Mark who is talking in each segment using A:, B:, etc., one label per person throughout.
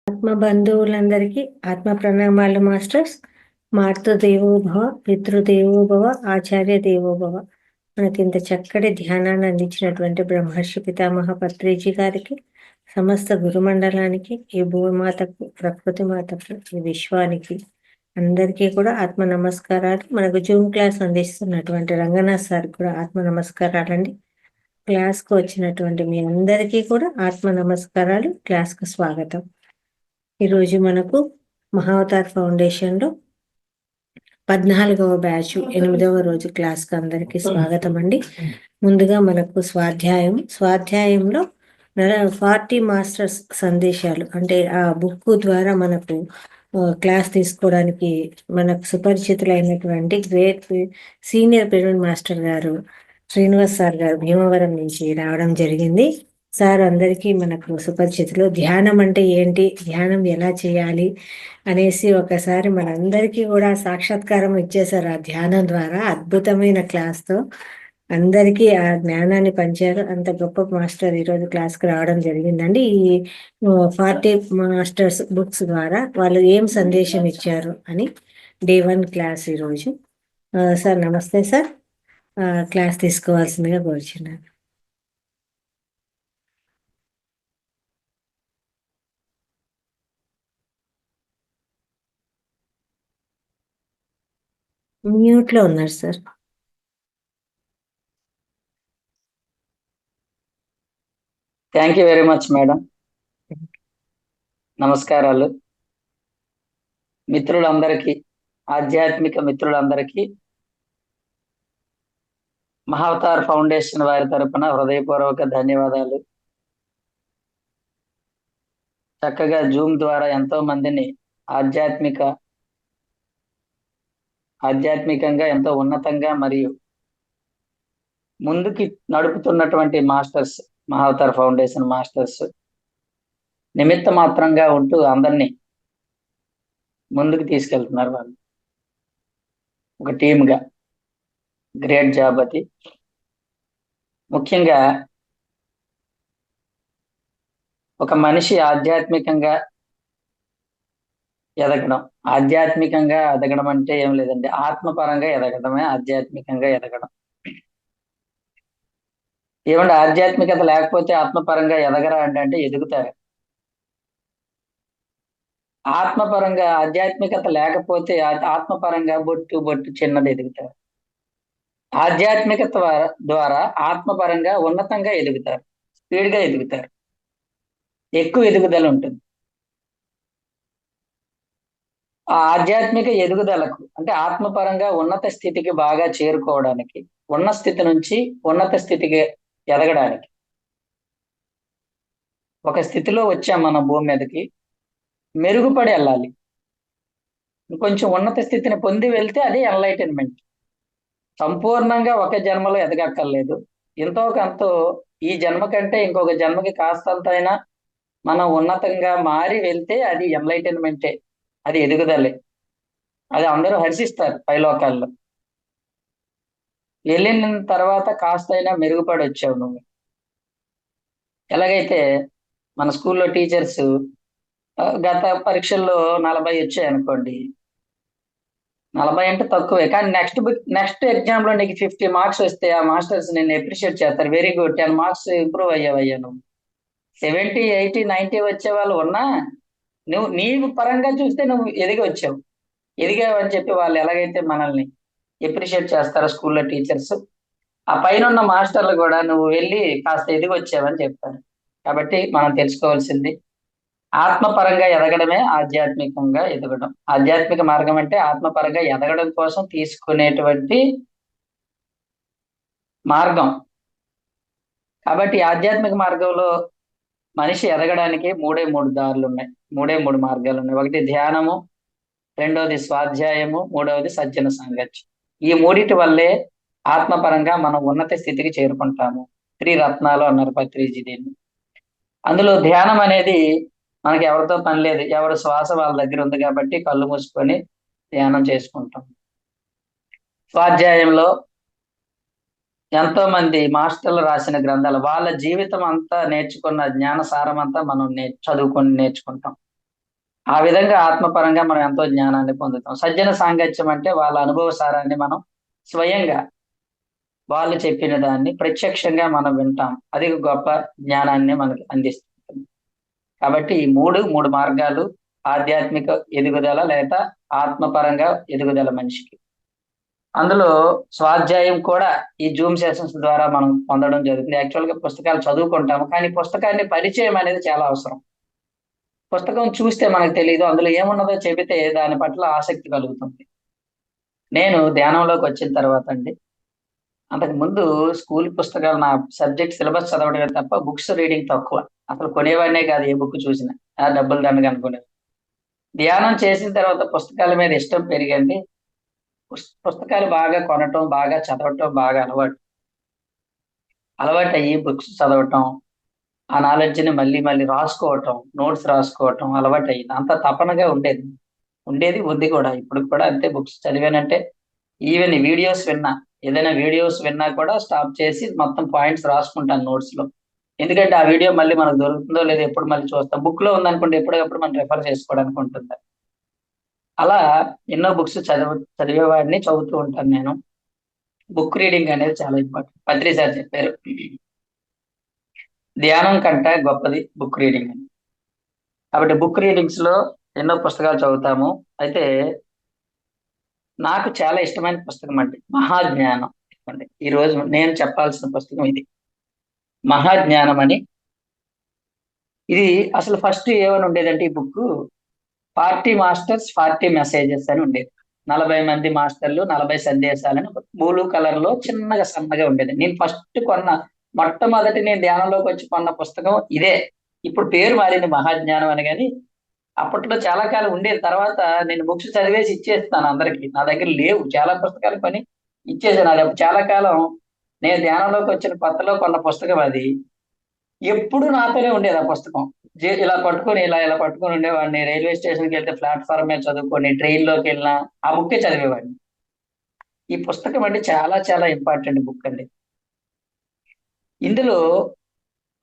A: ఆత్మ బంధువులందరికీ ఆత్మ ప్రణామాలు మాస్టర్స్. మాతృదేవోభవ, పితృదేవోభవ, ఆచార్య దేవోభవ. మనకి ఇంత చక్కటి ధ్యానాన్ని అందించినటువంటి బ్రహ్మర్షి పితామహ పత్రిజీ గారికి, సమస్త గురుమండలానికి, ఈ భూమాతకు, ప్రకృతి మాతకు, ఈ విశ్వానికి అందరికీ కూడా ఆత్మ నమస్కారాలు. మనకు జూమ్ క్లాస్ అందిస్తున్నటువంటి రంగనాథ్ సార్ కూడా ఆత్మ నమస్కారాలండి. క్లాస్కు వచ్చినటువంటి మీ అందరికీ కూడా ఆత్మ నమస్కారాలు, క్లాస్కు స్వాగతం. ఈరోజు మనకు మహావతార్ ఫౌండేషన్లో 14వ బ్యాచ్ 8వ రోజు క్లాస్కి అందరికీ స్వాగతం అండి. ముందుగా మనకు స్వాధ్యాయంలో 40 మాస్టర్స్ సందేశాలు అంటే ఆ బుక్ ద్వారా మనకు క్లాస్ తీసుకోవడానికి మనకు సుపరిచితులైనటువంటి గ్రేట్ సీనియర్ పిరమిడ్ మాస్టర్ గారు శ్రీనివాస్ సార్ గారు భీమవరం నుంచి రావడం జరిగింది. సార్ అందరికీ మనకు సుపరిచితులు. ధ్యానం అంటే ఏంటి, ధ్యానం ఎలా చేయాలి అనేసి ఒకసారి మనందరికీ కూడా సాక్షాత్కారం ఇచ్చేశారు. ఆ ధ్యానం ద్వారా అద్భుతమైన క్లాస్తో అందరికీ ఆ జ్ఞానాన్ని పంచారు. అంత గొప్ప మాస్టర్ ఈరోజు క్లాస్కి రావడం జరిగిందండి. ఈ 40 మాస్టర్స్ బుక్స్ ద్వారా వాళ్ళు ఏం సందేశం ఇచ్చారు అని డే 1 క్లాస్ ఈరోజు. సార్ నమస్తే సార్. క్లాస్ తీసుకోవాల్సిందిగా కోరుచున్నాను. మ్యూట్లో ఉన్నారు sir.
B: Thank you very much madam. నమస్కారాలు మిత్రులందరికీ, ఆధ్యాత్మిక మిత్రులందరికీ మహావతార్ ఫౌండేషన్ వారి తరపున హృదయపూర్వక ధన్యవాదాలు. చక్కగా జూమ్ ద్వారా ఎంతో మందిని ఆధ్యాత్మికంగా ఎంతో ఉన్నతంగా మరియు ముందుకి నడుపుతున్నటువంటి మాస్టర్స్, మహావతార్ ఫౌండేషన్ మాస్టర్స్ నిమిత్త మాత్రంగా ఉంటూ అందరినీ ముందుకు తీసుకెళ్తున్నారు. వాళ్ళు ఒక టీమ్గా గ్రేట్ జాబ్. అది ముఖ్యంగా ఒక మనిషి ఆధ్యాత్మికంగా ఎదగడం అంటే ఏం లేదండి, ఆత్మపరంగా ఎదగడమే ఆధ్యాత్మికంగా ఎదగడం. ఏమంటే ఆధ్యాత్మికత లేకపోతే ఆత్మపరంగా ఎదగరా అంటే ఎదుగుతారు. ఆత్మపరంగా ఆధ్యాత్మికత లేకపోతే ఆత్మపరంగా బొట్టు చిన్నది ఎదుగుతారు. ఆధ్యాత్మికత ద్వారా ఆత్మపరంగా ఉన్నతంగా ఎదుగుతారు, స్పీడ్గా ఎదుగుతారు, ఎక్కువ ఎదుగుదల ఉంటుంది. ఆ ఆధ్యాత్మిక ఎదుగుదలకు అంటే ఆత్మపరంగా ఉన్నత స్థితికి బాగా చేరుకోవడానికి, ఉన్న స్థితి నుంచి ఉన్నత స్థితికి ఎదగడానికి, ఒక స్థితిలో వచ్చాం మన భూమి మీదకి, మెరుగుపడి వెళ్ళాలి. ఇంకొంచెం ఉన్నత స్థితిని పొంది వెళ్తే అది ఎన్లైటన్మెంట్. సంపూర్ణంగా ఒక జన్మలో ఎదగక్కర్లేదు, ఎంతో కొంత ఈ జన్మ కంటే ఇంకొక జన్మకి కాస్తంత అయినా మనం ఉన్నతంగా మారి వెళ్తే అది ఎన్లైటన్మెంటే, అది ఎదుగుదలే. అది అందరూ హర్షిస్తారు పైలోకాల్లో. వెళ్ళిన తర్వాత కాస్త అయినా మెరుగుపడి వచ్చావు నువ్వు. ఎలాగైతే మన స్కూల్లో టీచర్స్ గత పరీక్షల్లో 40 వచ్చాయి అనుకోండి, 40 అంటే తక్కువే, కానీ నెక్స్ట్ ఎగ్జామ్ లో నీకు 50 మార్క్స్ వస్తే ఆ మాస్టర్స్ నిన్ను అప్రిషియేట్ చేస్తారు. వెరీ గుడ్, 10 మార్క్స్ ఇంప్రూవ్ అయ్యావయ్యా నువ్వు. 70, 80, 90 వచ్చే వాళ్ళు ఉన్నా నీవు పరంగా చూస్తే నువ్వు ఎదిగావని చెప్పి వాళ్ళు ఎలాగైతే మనల్ని అప్రిషియేట్ చేస్తారో స్కూల్లో టీచర్స్, ఆ పైన ఉన్న మాస్టర్లు కూడా నువ్వు వెళ్ళి కాస్త ఎదిగొచ్చావని చెప్తారు. కాబట్టి మనం తెలుసుకోవాల్సింది ఆత్మపరంగా ఎదగడమే ఆధ్యాత్మికంగా ఎదగడం. ఆధ్యాత్మిక మార్గం అంటే ఆత్మపరంగా ఎదగడం కోసం తీసుకునేటువంటి మార్గం. కాబట్టి ఆధ్యాత్మిక మార్గంలో మనిషి ఎదగడానికి మూడు దారులు ఉన్నాయి, మూడు మార్గాలు ఉన్నాయి. ఒకటి ధ్యానము, రెండవది స్వాధ్యాయము, మూడవది సజ్జన సాంగత్యం. ఈ మూడిటి వల్లే ఆత్మపరంగా మనం ఉన్నత స్థితికి చేరుకుంటాము. త్రిరత్నాలు అన్నారు పత్రిజీ దీన్ని. అందులో ధ్యానం అనేది మనకి ఎవరితో పని లేదు, ఎవరి శ్వాస వాళ్ళ దగ్గర ఉంది కాబట్టి కళ్ళు మూసుకొని ధ్యానం చేసుకుంటాం. స్వాధ్యాయంలో ఎంతో మంది మాస్టర్లు రాసిన గ్రంథాలు, వాళ్ళ జీవితం అంతా నేర్చుకున్న జ్ఞాన సారం అంతా మనం నేర్చుకుంటాం. ఆ విధంగా ఆత్మపరంగా మనం ఎంతో జ్ఞానాన్ని పొందుతాం. సజ్జన సాంగత్యం అంటే వాళ్ళ అనుభవ సారాన్ని మనం స్వయంగా వాళ్ళు చెప్పిన దాన్ని ప్రత్యక్షంగా మనం వింటాం. అది గొప్ప జ్ఞానాన్ని మనకి అందిస్తుంది. కాబట్టి ఈ మూడు మార్గాలు ఆధ్యాత్మిక ఎదుగుదల లేదా ఆత్మపరంగా ఎదుగుదల మనిషికి. అందులో స్వాధ్యాయం కూడా ఈ జూమ్ సెషన్స్ ద్వారా మనం పొందడం జరుగుతుంది. యాక్చువల్ గా పుస్తకాలు చదువుకుంటాము, కానీ పుస్తకాన్ని పరిచయం అనేది చాలా అవసరం. పుస్తకం చూస్తే మనకు తెలియదు, అందులో ఏమున్నదో చెబితే దాని పట్ల ఆసక్తి కలుగుతుంది. నేను ధ్యానంలోకి వచ్చిన తర్వాత అండి, అంతకు ముందు స్కూల్ పుస్తకాలు నా సబ్జెక్ట్ సిలబస్ చదవడమే తప్ప బుక్స్ రీడింగ్ తక్కువ. అసలు కొనేవాడినే కాదు ఏ బుక్ చూసినా. ఆ డబ్బులు దండగ అనుకునేది. ధ్యానం చేసిన తర్వాత పుస్తకాల మీద ఇష్టం పెరిగింది. పుస్తకాలు బాగా కొనటం, బాగా చదవటం బాగా అలవాటు అయ్యి బుక్స్ చదవటం, ఆ నాలెడ్జ్ ని మళ్ళీ మళ్ళీ రాసుకోవటం, నోట్స్ రాసుకోవటం అలవాటు అయ్యింది. అంత తపనగా ఉండేది. ఉంది కూడా. ఇప్పుడు కూడా అంతే. బుక్స్ చదివానంటే ఈవెన్ వీడియోస్ విన్నా, ఏదైనా వీడియోస్ విన్నా కూడా స్టాప్ చేసి మొత్తం పాయింట్స్ రాసుకుంటాను నోట్స్ లో. ఎందుకంటే ఆ వీడియో మళ్ళీ మనకు దొరుకుతుందో లేదో ఎప్పుడు మళ్ళీ చూస్తాం. బుక్ లో ఉందనుకోండి ఎప్పటికప్పుడు మనం రెఫర్ చేసుకోవడానికి ఉంటుంది. అలా ఎన్నో బుక్స్ చదివేవాడిని, చదువుతూ ఉంటాను నేను. బుక్ రీడింగ్ అనేది చాలా ఇంపార్టెంట్. పత్రి సార్ చెప్పారు, ధ్యానం కంటే గొప్పది బుక్ రీడింగ్ అని. కాబట్టి బుక్ రీడింగ్స్ లో ఎన్నో పుస్తకాలు చదువుతాము. అయితే నాకు చాలా ఇష్టమైన పుస్తకం అండి మహాజ్ఞానం. అండి ఈ రోజు నేను చెప్పాల్సిన పుస్తకం ఇది, మహాజ్ఞానం అని. ఇది అసలు ఫస్ట్ ఏమని ఉండేదంటే ఈ బుక్ 40 మాస్టర్స్ 40 మెసేజెస్ అని ఉండేది. 40 మంది మాస్టర్లు 40 సందేశాలని బ్లూ కలర్ లో చిన్నగా సన్నగా ఉండేది. నేను ఫస్ట్ కొన్న, మొట్టమొదటి నేను ధ్యానంలోకి వచ్చి కొన్న పుస్తకం ఇదే. ఇప్పుడు పేరు మారింది మహాజ్ఞానం అని, కానీ అప్పట్లో చాలా కాలం ఉండేది. తర్వాత నేను బుక్స్ చదివేసి ఇచ్చేస్తాను అందరికి. నా దగ్గర లేవు, చాలా పుస్తకాలు కొని ఇచ్చేసాను. అది చాలా కాలం నేను ధ్యానంలోకి వచ్చిన కొత్తలో కొన్న పుస్తకం అది. ఎప్పుడు నాతోనే ఉండేది ఆ పుస్తకం. ఇలా పట్టుకొని ఇలా పట్టుకొని ఉండేవాడిని. రైల్వే స్టేషన్కి వెళ్తే ప్లాట్ఫామ్ మీద చదువుకొని, ట్రైన్ లోకి వెళ్ళినా ఆ బుక్కే చదివేవాడిని. ఈ పుస్తకం అంటే చాలా చాలా ఇంపార్టెంట్ బుక్ అండి. ఇందులో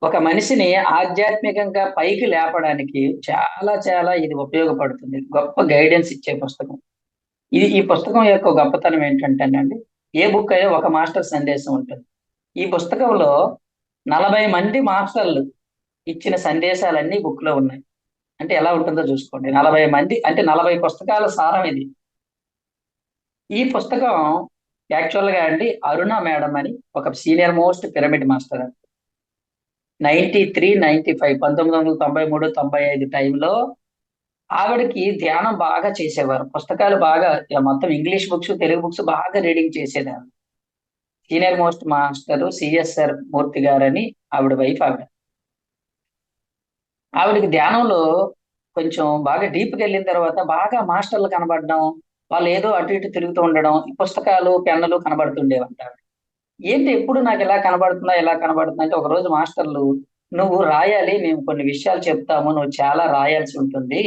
B: ఒక మనిషిని ఆధ్యాత్మికంగా పైకి లేపడానికి చాలా చాలా ఇది ఉపయోగపడుతుంది. గొప్ప గైడెన్స్ ఇచ్చే పుస్తకం ఇది. ఈ పుస్తకం యొక్క గొప్పతనం ఏంటంటేనండి, ఏ బుక్ అయినా ఒక మాస్టర్ సందేశం ఉంటుంది. ఈ పుస్తకంలో 40 మంది మాస్టర్లు ఇచ్చిన సందేశాలన్నీ బుక్ లో ఉన్నాయి. అంటే ఎలా ఉంటుందో చూసుకోండి. 40 మంది అంటే 40 పుస్తకాల సారం ఇది. ఈ పుస్తకం యాక్చువల్ గా అండి, అరుణ మేడం అని ఒక సీనియర్ మోస్ట్ పిరమిడ్ మాస్టర్ అండి. 1993, 1993, 1995 టైంలో ఆవిడకి ధ్యానం బాగా చేసేవారు. పుస్తకాలు బాగా, మొత్తం ఇంగ్లీష్ బుక్స్, తెలుగు బుక్స్ బాగా రీడింగ్ చేసేదాన్ని. సీనియర్ మోస్ట్ మాస్టర్ సిఎస్ఆర్ మూర్తి గారని ఆవిడ వైఫ్. ఆవిడకి ధ్యానంలో కొంచెం బాగా డీప్కి వెళ్ళిన తర్వాత బాగా మాస్టర్లు కనబడడం, వాళ్ళు ఏదో అటు ఇటు తిరుగుతూ ఉండడం, ఈ పుస్తకాలు పెన్నులు కనబడుతుండేవంట. ఏంటి ఎప్పుడు నాకు ఇలా కనబడుతుందా అంటే, ఒక రోజు మాస్టర్లు, నువ్వు రాయాలి, మేము కొన్ని విషయాలు చెప్తాము, నువ్వు చాలా రాయాల్సి ఉంటుంది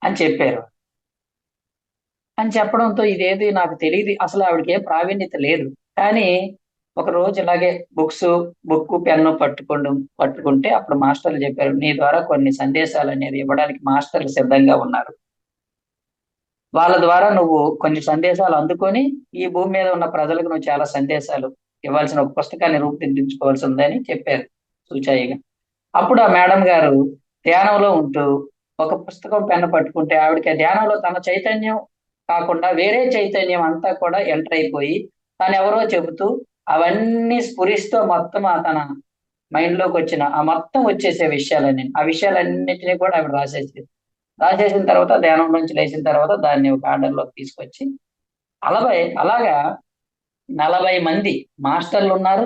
B: అని చెప్పారు. అని చెప్పడంతో ఇదేది నాకు తెలియదు, అసలు ఆవిడకి ఏం ప్రావీణ్యత లేదు. కానీ ఒక రోజు ఇలాగే బుక్ పెన్ను పట్టుకుంటే అప్పుడు మాస్టర్లు చెప్పారు, నీ ద్వారా కొన్ని సందేశాలు అనేది ఇవ్వడానికి మాస్టర్లు సిద్ధంగా ఉన్నారు. వాళ్ళ ద్వారా నువ్వు కొన్ని సందేశాలు అందుకొని ఈ భూమి మీద ఉన్న ప్రజలకు నువ్వు చాలా సందేశాలు ఇవ్వాల్సిన ఒక పుస్తకాన్ని రూపుదిద్దించుకోవాల్సి ఉందని చెప్పారు సూచాయిగా. అప్పుడు ఆ మేడం గారు ధ్యానంలో ఉంటూ ఒక పుస్తకం పెన్ను పట్టుకుంటే ఆవిడకి ఆ ధ్యానంలో తన చైతన్యం కాకుండా వేరే చైతన్యం అంతా కూడా ఎంటర్ అయిపోయి తను ఎవరో చెబుతూ అవన్నీ స్ఫురిస్తూ మొత్తం తన మైండ్ లోకి వచ్చిన ఆ మొత్తం వచ్చేసే విషయాలన్నీ, ఆ విషయాలన్నింటినీ కూడా ఆవిడ రాసేసిన తర్వాత ధ్యానం నుంచి లేచిన తర్వాత దాన్ని ఒక ఆర్డర్ లోకి తీసుకొచ్చి అలాగా 40 మంది మాస్టర్లు ఉన్నారు,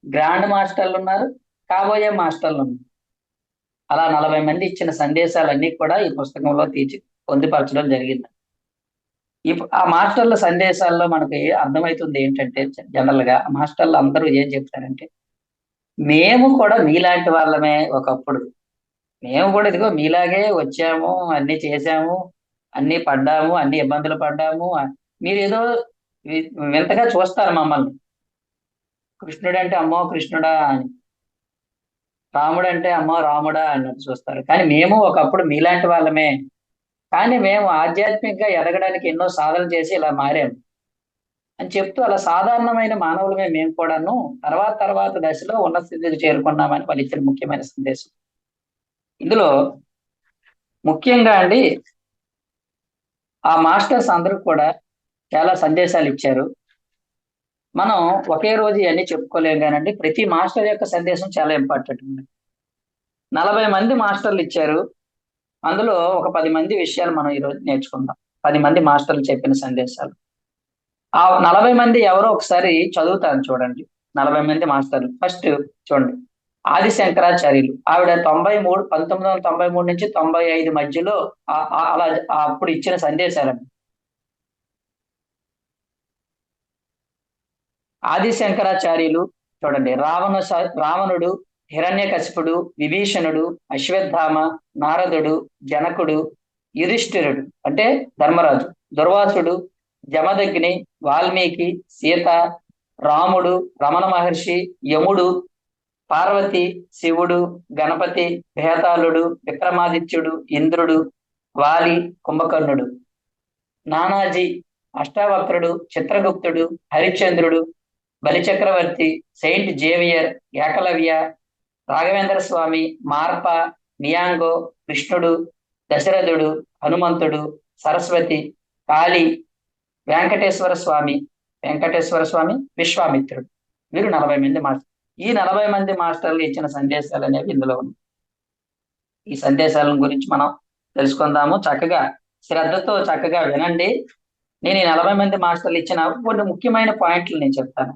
B: గ్రాండ్ మాస్టర్లు ఉన్నారు, కాబోయే మాస్టర్లు ఉన్నారు. అలా 40 మంది ఇచ్చిన సందేశాలన్నీ కూడా ఈ పుస్తకంలో పొందుపరచడం జరిగింది. ఆ మాస్టర్ల సందేశాల్లో మనకి అర్థమవుతుంది ఏంటంటే, జనరల్ గా మాస్టర్లు అందరూ ఏం చెప్తారంటే, మేము కూడా మీలాంటి వాళ్ళమే ఒకప్పుడు. మేము కూడా ఇదిగో మీలాగే వచ్చాము, అన్ని చేశాము, అన్ని పడ్డాము, అన్ని ఇబ్బందులు పడ్డాము. మీరేదో వింతగా చూస్తారు మమ్మల్ని. కృష్ణుడు అంటే అమ్మో కృష్ణుడా అని. రాముడు అంటే అమ్మో రాముడా అన్నట్టు చూస్తారు. కానీ మేము ఒకప్పుడు మీలాంటి వాళ్ళమే. కానీ మేము ఆధ్యాత్మికంగా ఎదగడానికి ఎన్నో సాధనలు చేసి ఇలా మారాం అని చెప్తూ, అలా సాధారణమైన మానవులమే మేము కూడాను తర్వాత తర్వాత దశలో ఉన్నత స్థితికి చేరుకున్నామని వాళ్ళు ఇచ్చిన ముఖ్యమైన సందేశం. ఇందులో ముఖ్యంగా అండి, ఆ మాస్టర్స్ అందరూ కూడా చాలా సందేశాలు ఇచ్చారు. మనం ఒకే రోజు ఇవన్నీ చెప్పుకోలేం కానండి, ప్రతి మాస్టర్ యొక్క సందేశం చాలా ఇంపార్టెంట్ ఉంది. 40 మంది మాస్టర్లు ఇచ్చారు. అందులో ఒక 10 మంది విషయాలు మనం ఈరోజు నేర్చుకుందాం. 10 మంది మాస్టర్లు చెప్పిన సందేశాలు. ఆ 40 మంది ఎవరో ఒకసారి చదువుతాను చూడండి. 40 మంది మాస్టర్లు. ఫస్ట్ చూడండి, ఆది శంకరాచార్యులు. ఆవిడ 1993 నుంచి 95 మధ్యలో అలా అప్పుడు ఇచ్చిన సందేశాలండి. ఆది శంకరాచార్యులు చూడండి, రావణుడు, హిరణ్యకశిపుడు, విభీషణుడు, అశ్వత్థామ, నారదుడు, జనకుడు, యుధిష్ఠిరుడు అంటే ధర్మరాజు, దుర్వాసుడు, జమదగ్ని, వాల్మీకి, సీత, రాముడు, రమణ మహర్షి, యముడు, పార్వతి, శివుడు, గణపతి, భేతాళుడు, విక్రమాదిత్యుడు, ఇంద్రుడు, వాలి, కుంభకర్ణుడు, నానాజీ, అష్టావక్రుడు, చిత్రగుప్తుడు, హరిశ్చంద్రుడు, బలిచక్రవర్తి, సెయింట్ జేవియర్, ఏకలవ్య, రాఘవేంద్ర స్వామి, మార్ప, నియాంగో, కృష్ణుడు, దశరథుడు, హనుమంతుడు, సరస్వతి, కాళీ, వెంకటేశ్వర స్వామి, విశ్వామిత్రుడు. వీరు 40 మంది మాస్టర్. ఈ 40 మంది మాస్టర్లు ఇచ్చిన సందేశాలు అనేవి ఇందులో ఉన్నాయి. ఈ సందేశాల గురించి మనం తెలుసుకుందాము. చక్కగా శ్రద్ధతో చక్కగా వినండి. నేను ఈ 40 మంది మాస్టర్లు ఇచ్చిన కొన్ని ముఖ్యమైన పాయింట్లు నేను చెప్తాను.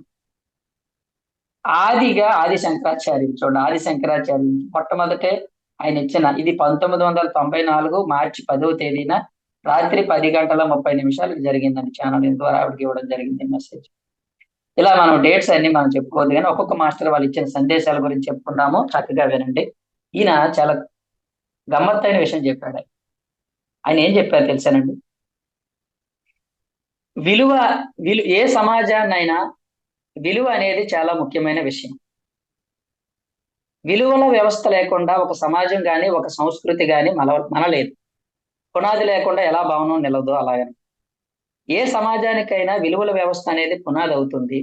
B: ఆది శంకరాచార్యులు చూడండి, ఆది శంకరాచార్యులు మొట్టమొదటే ఆయన ఇచ్చిన, ఇది 1994 మార్చి 10వ తేదీన రాత్రి 10:30 జరిగిందండి. ఛానల్ ద్వారా ఆవిడకి ఇవ్వడం జరిగింది మెసేజ్. ఇలా మనం డేట్స్ అన్ని మనం చెప్పుకోవద్దు, కానీ ఒక్కొక్క మాస్టర్ వాళ్ళు ఇచ్చిన సందేశాల గురించి చెప్పుకున్నాము. చక్కగా వినండి. ఈయన చాలా గమ్మత్తైన విషయం చెప్పాడు. ఆయన ఏం చెప్పారు తెలుసానండి? విలువ ఏ సమాజాన్నైనా విలువ అనేది చాలా ముఖ్యమైన విషయం. విలువల వ్యవస్థ లేకుండా ఒక సమాజం కానీ ఒక సంస్కృతి కానీ మనలేదు. పునాది లేకుండా ఎలా భవనం నిలవదో అలాగని ఏ సమాజానికైనా విలువల వ్యవస్థ అనేది పునాది అవుతుంది.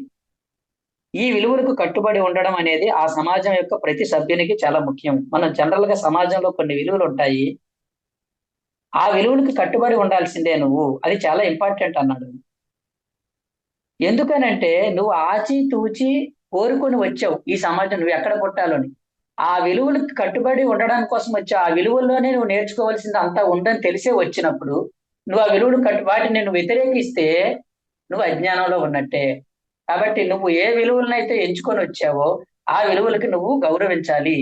B: ఈ విలువలకు కట్టుబడి ఉండడం అనేది ఆ సమాజం యొక్క ప్రతి సభ్యునికి చాలా ముఖ్యం. మనం జనరల్ గా సమాజంలో కొన్ని విలువలు ఉంటాయి, ఆ విలువలకు కట్టుబడి ఉండాల్సిందే నువ్వు, అది చాలా ఇంపార్టెంట్ అన్నాడు. ఎందుకనంటే నువ్వు ఆచితూచి కోరుకొని వచ్చావు ఈ సమాజం, నువ్వు ఎక్కడ పుట్టాలని. ఆ విలువలకు కట్టుబడి ఉండడానికి కోసం వచ్చావు. ఆ విలువల్లోనే నువ్వు నేర్చుకోవాల్సింది అంతా ఉందని తెలిసే వచ్చినప్పుడు నువ్వు ఆ విలువలు వాటిని నువ్వు వ్యతిరేకిస్తే నువ్వు అజ్ఞానంలో ఉన్నట్టే. కాబట్టి నువ్వు ఏ విలువలనైతే ఎంచుకొని వచ్చావో ఆ విలువలకి నువ్వు గౌరవించాలి.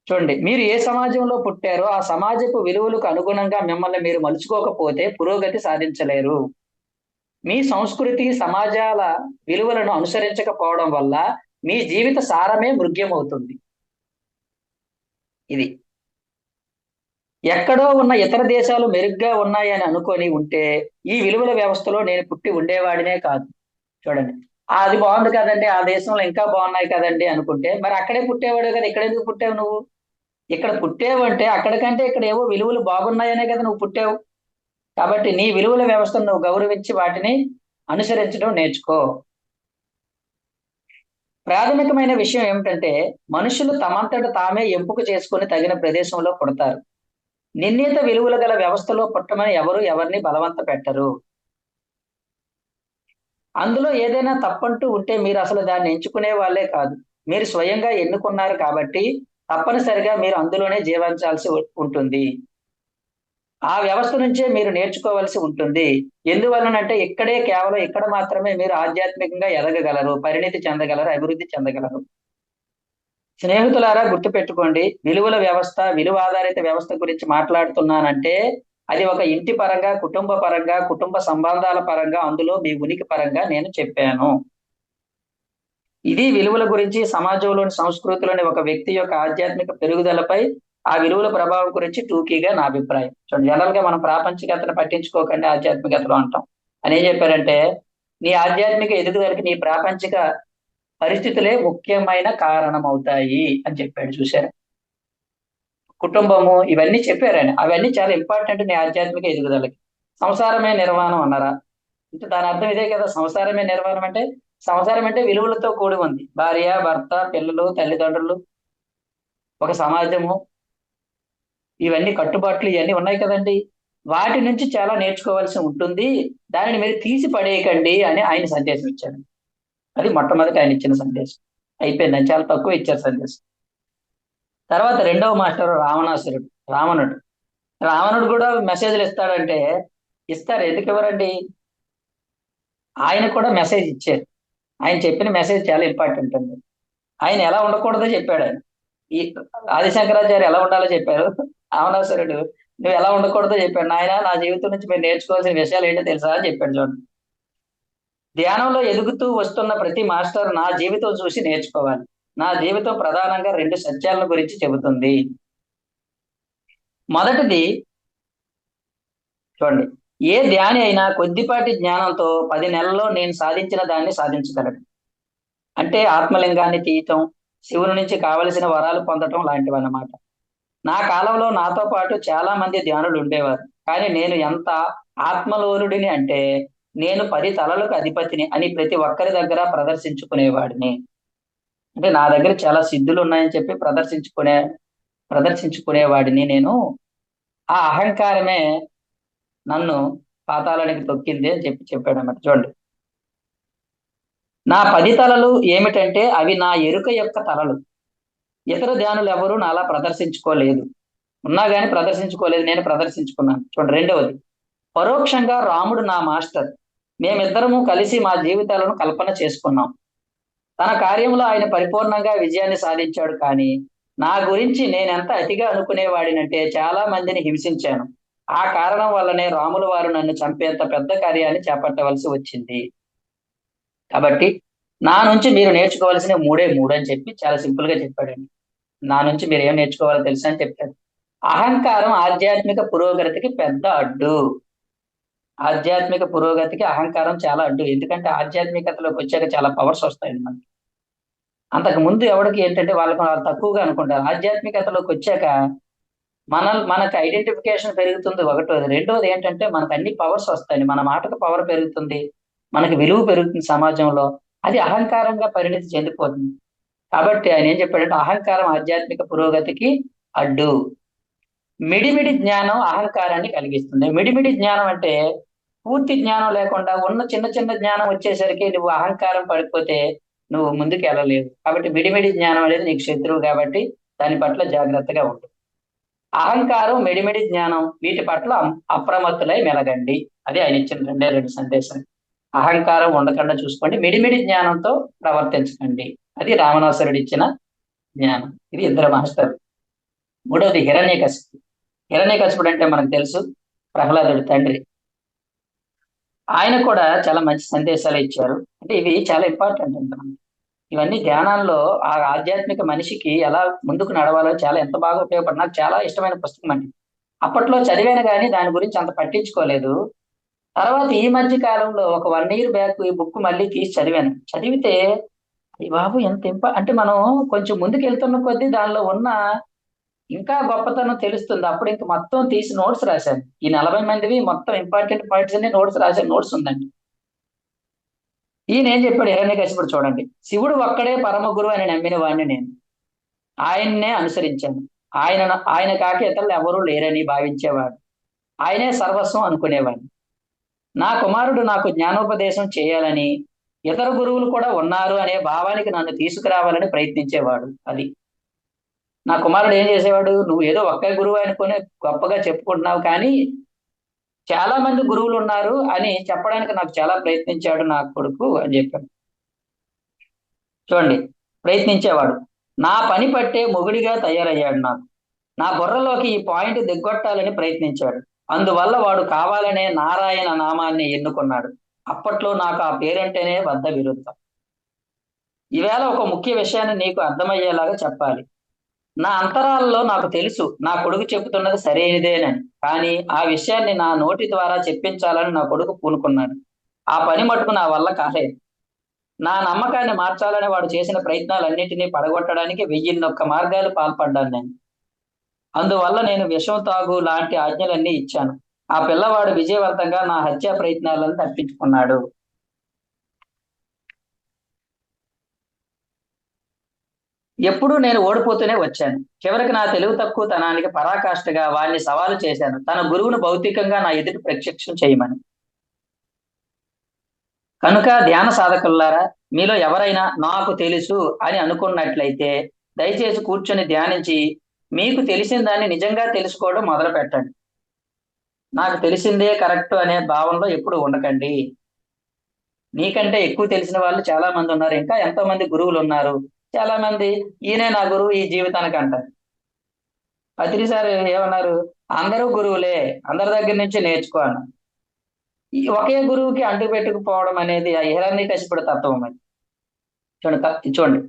B: చూడండి, మీరు ఏ సమాజంలో పుట్టారో ఆ సమాజపు విలువలకు అనుగుణంగా మిమ్మల్ని మీరు మలుచుకోకపోతే పురోగతి సాధించలేరు. మీ సంస్కృతి సమాజాల విలువలను అనుసరించకపోవడం వల్ల మీ జీవిత సారమే మృగ్యమవుతుంది. ఇది ఎక్కడో ఉన్న ఇతర దేశాలు మెరుగ్గా ఉన్నాయని అనుకొని ఉంటే ఈ విలువల వ్యవస్థలో నేను పుట్టి ఉండేవాడినే కాదు. చూడండి, అది బాగుంది కదండి, ఆ దేశంలో ఇంకా బాగున్నాయి కదండి అనుకుంటే మరి అక్కడే పుట్టేవాడు కదా, ఇక్కడ ఎందుకు పుట్టావు నువ్వు? ఇక్కడ పుట్టేవు అంటే అక్కడికంటే ఇక్కడ ఏవో విలువలు బాగున్నాయనే కదా నువ్వు పుట్టావు. కాబట్టి నీ విలువల వ్యవస్థను నువ్వు గౌరవించి వాటిని అనుసరించడం నేర్చుకో. ప్రాథమికమైన విషయం ఏమిటంటే మనుషులు తమంతట తామే ఎంపిక చేసుకుని తగిన ప్రదేశంలో పుడతారు. నిర్ణీత విలువలు గల వ్యవస్థలో పుట్టమని ఎవరిని బలవంత పెట్టరు. అందులో ఏదైనా తప్పంటూ ఉంటే మీరు అసలు దాన్ని ఎంచుకునే వాళ్ళే కాదు, మీరు స్వయంగా ఎన్నుకున్నారు కాబట్టి తప్పనిసరిగా మీరు అందులోనే జీవించాల్సి ఉంటుంది. ఆ వ్యవస్థ నుంచే మీరు నేర్చుకోవాల్సి ఉంటుంది. ఎందువలనంటే కేవలం ఇక్కడ మాత్రమే మీరు ఆధ్యాత్మికంగా ఎదగగలరు, పరిణితి చెందగలరు, అభివృద్ధి చెందగలరు. స్నేహితులారా, గుర్తుపెట్టుకోండి, విలువల వ్యవస్థ, విలువ ఆధారిత వ్యవస్థ గురించి మాట్లాడుతున్నానంటే అది ఒక ఇంటి పరంగా, కుటుంబ పరంగా, కుటుంబ సంబంధాల పరంగా, అందులో మీ ఉనికి పరంగా నేను చెప్పాను. ఇది విలువల గురించి, సమాజంలోని సంస్కృతిలోని ఒక వ్యక్తి యొక్క ఆధ్యాత్మిక పెరుగుదలపై ఆ విలువల ప్రభావం గురించి టూకీగా నా అభిప్రాయం. చూడండి, జనరల్ గా మనం ప్రాపంచికతను పట్టించుకోకండి, ఆధ్యాత్మికతలో అంటాం. అని ఏం చెప్పారంటే నీ ఆధ్యాత్మిక ఎదుగుదలకి నీ ప్రాపంచిక పరిస్థితులే ముఖ్యమైన కారణం అవుతాయి అని చెప్పాడు. చూశారా? కుటుంబము ఇవన్నీ చెప్పారు ఆయన. అవన్నీ చాలా ఇంపార్టెంట్ నీ ఆధ్యాత్మిక ఎదుగుదలకి. సంసారమే నిర్వాణం అన్నారా? అంటే దాని అర్థం ఇదే కదా. సంసారమే నిర్వాణం అంటే, సంసారం అంటే విలువలతో కూడి ఉంది. భార్య, భర్త, పిల్లలు, తల్లిదండ్రులు, ఒక సమాజము, ఇవన్నీ కట్టుబాట్లు ఇవన్నీ ఉన్నాయి కదండి. వాటి నుంచి చాలా నేర్చుకోవాల్సి ఉంటుంది. దానిని మీరు తీసి పడేయకండి అని ఆయన సందేశం ఇచ్చారు. అది మొట్టమొదటి ఆయన ఇచ్చిన సందేశం. అయిపోయింది. ఆయన చాలా తక్కువ ఇచ్చారు సందేశం. తర్వాత రెండవ మాస్టర్ రావణాసురుడు, రావణుడు. రావణుడు కూడా మెసేజ్లు ఇస్తాడంటే ఇస్తారు. ఎందుకు ఇవ్వరండి? ఆయన కూడా మెసేజ్ ఇచ్చారు. ఆయన చెప్పిన మెసేజ్ చాలా ఇంపార్టెంట్ అండి. ఆయన ఎలా ఉండకూడదో చెప్పాడు ఆయన. ఈ ఆదిశంకరాచార్య ఎలా ఉండాలో చెప్పారు. రావణాసురుడు నువ్వు ఎలా ఉండకూడదో చెప్పాడు. నాయన, నా జీవితం నుంచి మీరు నేర్చుకోవాల్సిన విషయాలు ఏంటో తెలుసా అని చెప్పాడు. చూడండి, ధ్యానంలో ఎదుగుతూ వస్తున్న ప్రతి మాస్టర్ నా జీవితం చూసి నేర్చుకోవాలి. నా జీవితం ప్రధానంగా 2 సత్యాల గురించి చెబుతుంది. మొదటిది చూడండి, ఏ ధ్యాని అయినా కొద్దిపాటి జ్ఞానంతో 10 నెలల్లో నేను సాధించిన దాన్ని సాధించగలడు. అంటే ఆత్మలింగాన్ని తీయటం, శివుని నుంచి కావలసిన వరాలు పొందటం లాంటివి అన్నమాట. నా కాలంలో నాతో పాటు చాలా మంది ధ్యానులు ఉండేవారు. కానీ నేను ఎంత ఆత్మలోలుడిని అంటే, నేను 10 తలలకు అధిపతిని అని ప్రతి ఒక్కరి దగ్గర ప్రదర్శించుకునేవాడిని. అంటే నా దగ్గర చాలా సిద్ధులు ఉన్నాయని చెప్పి ప్రదర్శించుకునేవాడిని నేను. ఆ అహంకారమే నన్ను పాతాళానికి తొక్కింది అని చెప్పాడు అన్నమాట. చూడండి, నా 10 తలలు ఏమిటంటే అవి నా ఎరుక యొక్క తలలు. ఇతర ధ్యానులు ఎవరు నాలా ప్రదర్శించుకోలేదు. ఉన్నా గాని ప్రదర్శించుకోలేదు, నేను ప్రదర్శించుకున్నాను. చూడండి, రెండవది, పరోక్షంగా రాముడు నా మాస్టర్. మేమిద్దరము కలిసి మా జీవితాలను కల్పన చేసుకున్నాం. తన కార్యంలో ఆయన పరిపూర్ణంగా విజయాన్ని సాధించాడు. కానీ నా గురించి నేనెంత అతిగా అనుకునేవాడినంటే చాలా మందిని హింసించాను. ఆ కారణం వల్లనే రాముల వారు నన్ను చంపేంత పెద్ద కార్యాన్ని చేపట్టవలసి వచ్చింది. కాబట్టి నా నుంచి మీరు నేర్చుకోవాల్సిన 3 అని చెప్పి చాలా సింపుల్ గా చెప్పాడండి. నా నుంచి మీరు ఏం నేర్చుకోవాలో తెలుసా అని చెప్పాడు. అహంకారం ఆధ్యాత్మిక పురోగతికి పెద్ద అడ్డు. ఆధ్యాత్మిక పురోగతికి అహంకారం చాలా అడ్డు. ఎందుకంటే ఆధ్యాత్మికతలోకి వచ్చాక చాలా పవర్స్ వస్తాయండి మనకి. అంతకు ముందు ఎవరికి ఏంటంటే వాళ్ళకి వాళ్ళు తక్కువగా అనుకుంటారు. ఆధ్యాత్మికతలోకి వచ్చాక మనకు ఐడెంటిఫికేషన్ పెరుగుతుంది ఒకటోది. రెండోది ఏంటంటే మనకు అన్ని పవర్స్ వస్తాయి. మన మాటకు పవర్ పెరుగుతుంది, మనకి విలువ పెరుగుతుంది సమాజంలో. అది అహంకారంగా పరిణితి చెందిపోతుంది. కాబట్టి ఆయన ఏం చెప్పాడంటే అహంకారం ఆధ్యాత్మిక పురోగతికి అడ్డు. మిడిమిడి జ్ఞానం అహంకారాన్ని కలిగిస్తుంది. మిడిమిడి జ్ఞానం అంటే పూర్తి జ్ఞానం లేకుండా ఉన్న చిన్న చిన్న జ్ఞానం వచ్చేసరికి నువ్వు అహంకారం పడిపోతే నువ్వు ముందుకు వెళ్ళలేవు. కాబట్టి మిడిమిడి జ్ఞానం అనేది నీకు శత్రువు. కాబట్టి దాని పట్ల జాగ్రత్తగా ఉండు. అహంకారం, మిడిమిడి జ్ఞానం, వీటి పట్ల అప్రమత్తులై మెలగండి. అది ఆయన ఇచ్చిన 2 సందేశం. అహంకారం ఉండకుండా చూసుకోండి, మిడిమిడి జ్ఞానంతో ప్రవర్తించకండి. అది రావణాసురుడు ఇచ్చిన జ్ఞానం. ఇది ఇద్దరు మాస్టర్. మూడవది హిరణ్యకశిపుడు. హిరణ్యకశిపుడు అంటే మనకు తెలుసు, ప్రహ్లాదుడి తండ్రి. ఆయన కూడా చాలా మంచి సందేశాలు ఇచ్చారు. అంటే ఇవి చాలా ఇంపార్టెంట్ అంట. ఇవన్నీ ధ్యానాల్లో ఆ ఆధ్యాత్మిక మనిషికి ఎలా ముందుకు నడవాలో చాలా ఎంత బాగా ఉపయోగపడి, నాకు చాలా ఇష్టమైన పుస్తకం అండి. అప్పట్లో చదివాను కానీ దాని గురించి అంత పట్టించుకోలేదు. తర్వాత ఈ మధ్య కాలంలో ఒక 1 year బ్యాక్ ఈ బుక్ మళ్ళీ తీసి చదివాను. చదివితే ఈ బాబు ఎంత అంటే మనం కొంచెం ముందుకు వెళ్తున్న కొద్దీ దానిలో ఉన్న ఇంకా గొప్పతనం తెలుస్తుంది. అప్పుడు ఇంక మొత్తం తీసి నోట్స్ రాశాను. ఈ 40 మందివి మొత్తం ఇంపార్టెంట్ పాయింట్స్ అన్ని నోట్స్ రాశాను. నోట్స్ ఉందండి. ఈయన ఏం చెప్పాడు హిరణ్యకశిపుడు చూడండి, శివుడు ఒక్కడే పరమ గురువు అని నమ్మిన వాడిని నేను. ఆయన్నే అనుసరించాను. ఆయన కాక ఇతరులు ఎవరూ లేరని భావించేవాడు. ఆయనే సర్వస్వం అనుకునేవాడిని. నా కుమారుడు నాకు జ్ఞానోపదేశం చేయాలని, ఇతర గురువులు కూడా ఉన్నారు అనే భావానికి నన్ను తీసుకురావాలని ప్రయత్నించేవాడు. అది నా కుమారుడు ఏం చేసేవాడు, నువ్వు ఏదో ఒక్క గురువు అనుకుని గొప్పగా చెప్పుకుంటున్నావు, కానీ చాలా మంది గురువులు ఉన్నారు అని చెప్పడానికి నాకు చాలా ప్రయత్నించాడు నా కొడుకు అని చెప్పాడు. చూడండి, ప్రయత్నించేవాడు. నా పని పట్టే మొగుడిగా తయారయ్యాడు. నా బుర్రలోకి ఈ పాయింట్ దిగ్గొట్టాలని ప్రయత్నించాడు. అందువల్ల వాడు కావాలనే నారాయణ నామాన్ని ఎన్నుకున్నాడు. అప్పట్లో నాకు ఆ పేరంటేనే వద్ద విరుద్ధం. ఈవేళ ఒక ముఖ్య విషయాన్ని నీకు అర్థమయ్యేలాగా చెప్పాలి. నా అంతరాలలో నాకు తెలుసు నా కొడుకు చెబుతున్నది సరైనదేనని. కానీ ఆ విషయాన్ని నా నోటి ద్వారా చెప్పించాలని నా కొడుకు పూనుకున్నాడు. ఆ పని మటుకు నా వల్ల కాలేదు. నా నమ్మకాన్ని మార్చాలని వాడు చేసిన ప్రయత్నాలన్నింటినీ పడగొట్టడానికి 1001 మార్గాలు పాల్పడ్డాను నేను. అందువల్ల నేను విషం తాగు లాంటి ఆజ్ఞలన్నీ ఇచ్చాను. ఆ పిల్లవాడు విజయవంతంగా నా హత్యా ప్రయత్నాలను తప్పించుకున్నాడు. ఎప్పుడూ నేను ఓడిపోతూనే వచ్చాను. చివరికి నా తెలివి తక్కువతనానికి పరాకాష్ఠగా వాడిని సవాలు చేశాను, తన గురువును భౌతికంగా నా ఎదుట ప్రత్యక్షం చేయమని. కనుక ధ్యాన సాధకులారా, మీలో ఎవరైనా నాకు తెలుసు అని అనుకున్నట్లయితే దయచేసి కూర్చొని ధ్యానించి మీకు తెలిసిన దాన్ని నిజంగా తెలుసుకోవడం మొదలు పెట్టండి. నాకు తెలిసిందే కరెక్ట్ అనే భావనలో ఎప్పుడు ఉండకండి. నీకంటే ఎక్కువ తెలిసిన వాళ్ళు చాలా మంది ఉన్నారు. ఇంకా ఎంతో మంది గురువులు ఉన్నారు. చాలా మంది ఈయనే నా గురువు ఈ జీవితానికి అంటారు. పత్రి సార్ ఏమన్నారు? అందరూ గురువులే, అందరి దగ్గర నుంచి నేర్చుకో అన్నారు. ఈ ఒకే గురువుకి అంటు పెట్టుకుపోవడం అనేది ఆ హిరణ్యకశిపుడు తత్వం. అది చూడండి,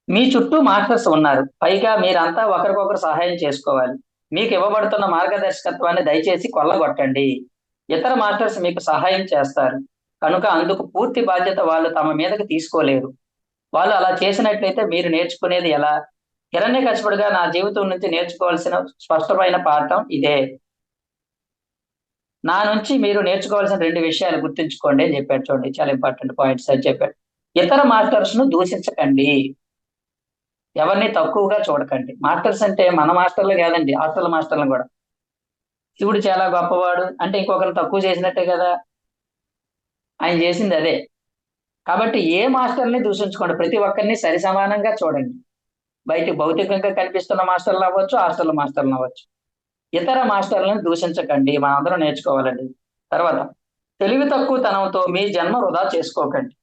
B: మీ చుట్టూ మాస్టర్స్ ఉన్నారు. పైగా మీరంతా ఒకరికొకరు సహాయం చేసుకోవాలి. మీకు ఇవ్వబడుతున్న మార్గదర్శకత్వాన్ని దయచేసి కొల్లగొట్టండి. ఇతర మాస్టర్స్ మీకు సహాయం చేస్తారు కనుక అందుకు పూర్తి బాధ్యత వాళ్ళు తమ మీదకి తీసుకోలేరు. వాళ్ళు అలా చేసినట్లయితే మీరు నేర్చుకునేది ఎలా? హిరణ్యకశిపుడుగా నా జీవితం నుంచి నేర్చుకోవాల్సిన స్పష్టమైన పాఠం ఇదే. నా నుంచి మీరు నేర్చుకోవాల్సిన 2 విషయాలు గుర్తుంచుకోండి అని చెప్పాడు. చూడండి, చాలా ఇంపార్టెంట్ పాయింట్స్ అని చెప్పాడు. ఇతర మాస్టర్స్ ను దూషించకండి, ఎవరిని తక్కువగా చూడకండి. మాస్టర్స్ అంటే మన మాస్టర్లు కాదండి, హాస్టల్ మాస్టర్లు కూడా. శివుడు చాలా గొప్పవాడు అంటే ఇంకొకరిని తక్కువ చేసినట్టే కదా. ఆయన చేసింది అదే. కాబట్టి ఏ మాస్టర్ని దూషించుకోండి, ప్రతి ఒక్కరిని సరి సమానంగా చూడండి. బయట భౌతికంగా కనిపిస్తున్న మాస్టర్లు అవ్వచ్చు, హాస్టల్ మాస్టర్లు అవ్వచ్చు. ఇతర మాస్టర్లను దూషించకండి, మనందరం నేర్చుకోవాలండి. తర్వాత, తెలివి తక్కువతనంతో మీ జన్మ వృధా చేసుకోకండి.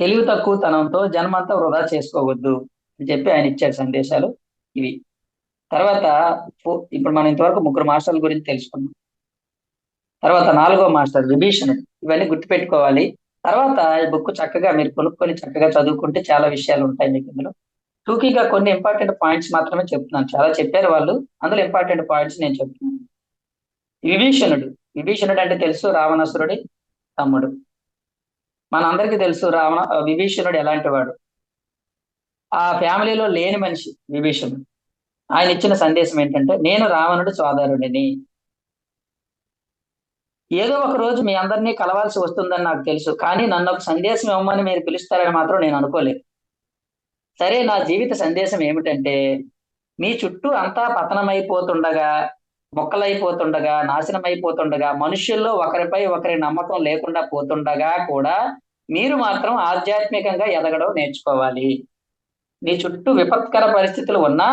B: తెలివి తక్కువతనంతో జన్మంతా వృధా చేసుకోవద్దు అని చెప్పి ఆయన ఇచ్చాడు సందేశాలు ఇవి. తర్వాత ఇప్పుడు మనం ఇంతవరకు 3 మాస్టర్ల గురించి తెలుసుకున్నాం. తర్వాత 4వ మాస్టర్ విభీషణుడు. ఇవన్నీ గుర్తుపెట్టుకోవాలి. తర్వాత ఈ బుక్ చక్కగా మీరు కొనుక్కొని చక్కగా చదువుకుంటే చాలా విషయాలు ఉంటాయి మీకు ఇందులో. టూకీగా కొన్ని ఇంపార్టెంట్ పాయింట్స్ మాత్రమే చెప్తున్నాను. చాలా చెప్పారు వాళ్ళు, అందులో ఇంపార్టెంట్ పాయింట్స్ నేను చెప్తున్నాను. విభీషణుడు. విభీషణుడు అంటే తెలుసు, రావణాసురుడి తమ్ముడు. మనందరికీ తెలుసు విభీషణుడు ఎలాంటి వాడు. ఆ ఫ్యామిలీలో లేని మనిషి విభీషణుడు. ఆయన ఇచ్చిన సందేశం ఏంటంటే, నేను రావణుడి సోదరుడిని. ఏదో ఒక రోజు మీ అందరినీ కలవాల్సి వస్తుందని నాకు తెలుసు, కానీ నన్ను ఒక సందేశం ఇవ్వమని మీరు పిలుస్తారని మాత్రం నేను అనుకోలేదు. సరే, నా జీవిత సందేశం ఏమిటంటే, మీ చుట్టూ అంతా పతనమైపోతుండగా, మొక్కలైపోతుండగా, నాశనం అయిపోతుండగా, మనుషుల్లో ఒకరిపై ఒకరి నమ్మకం లేకుండా పోతుండగా కూడా మీరు మాత్రం ఆధ్యాత్మికంగా ఎదగడం నేర్చుకోవాలి. నీ చుట్టూ విపత్కర పరిస్థితులు ఉన్నా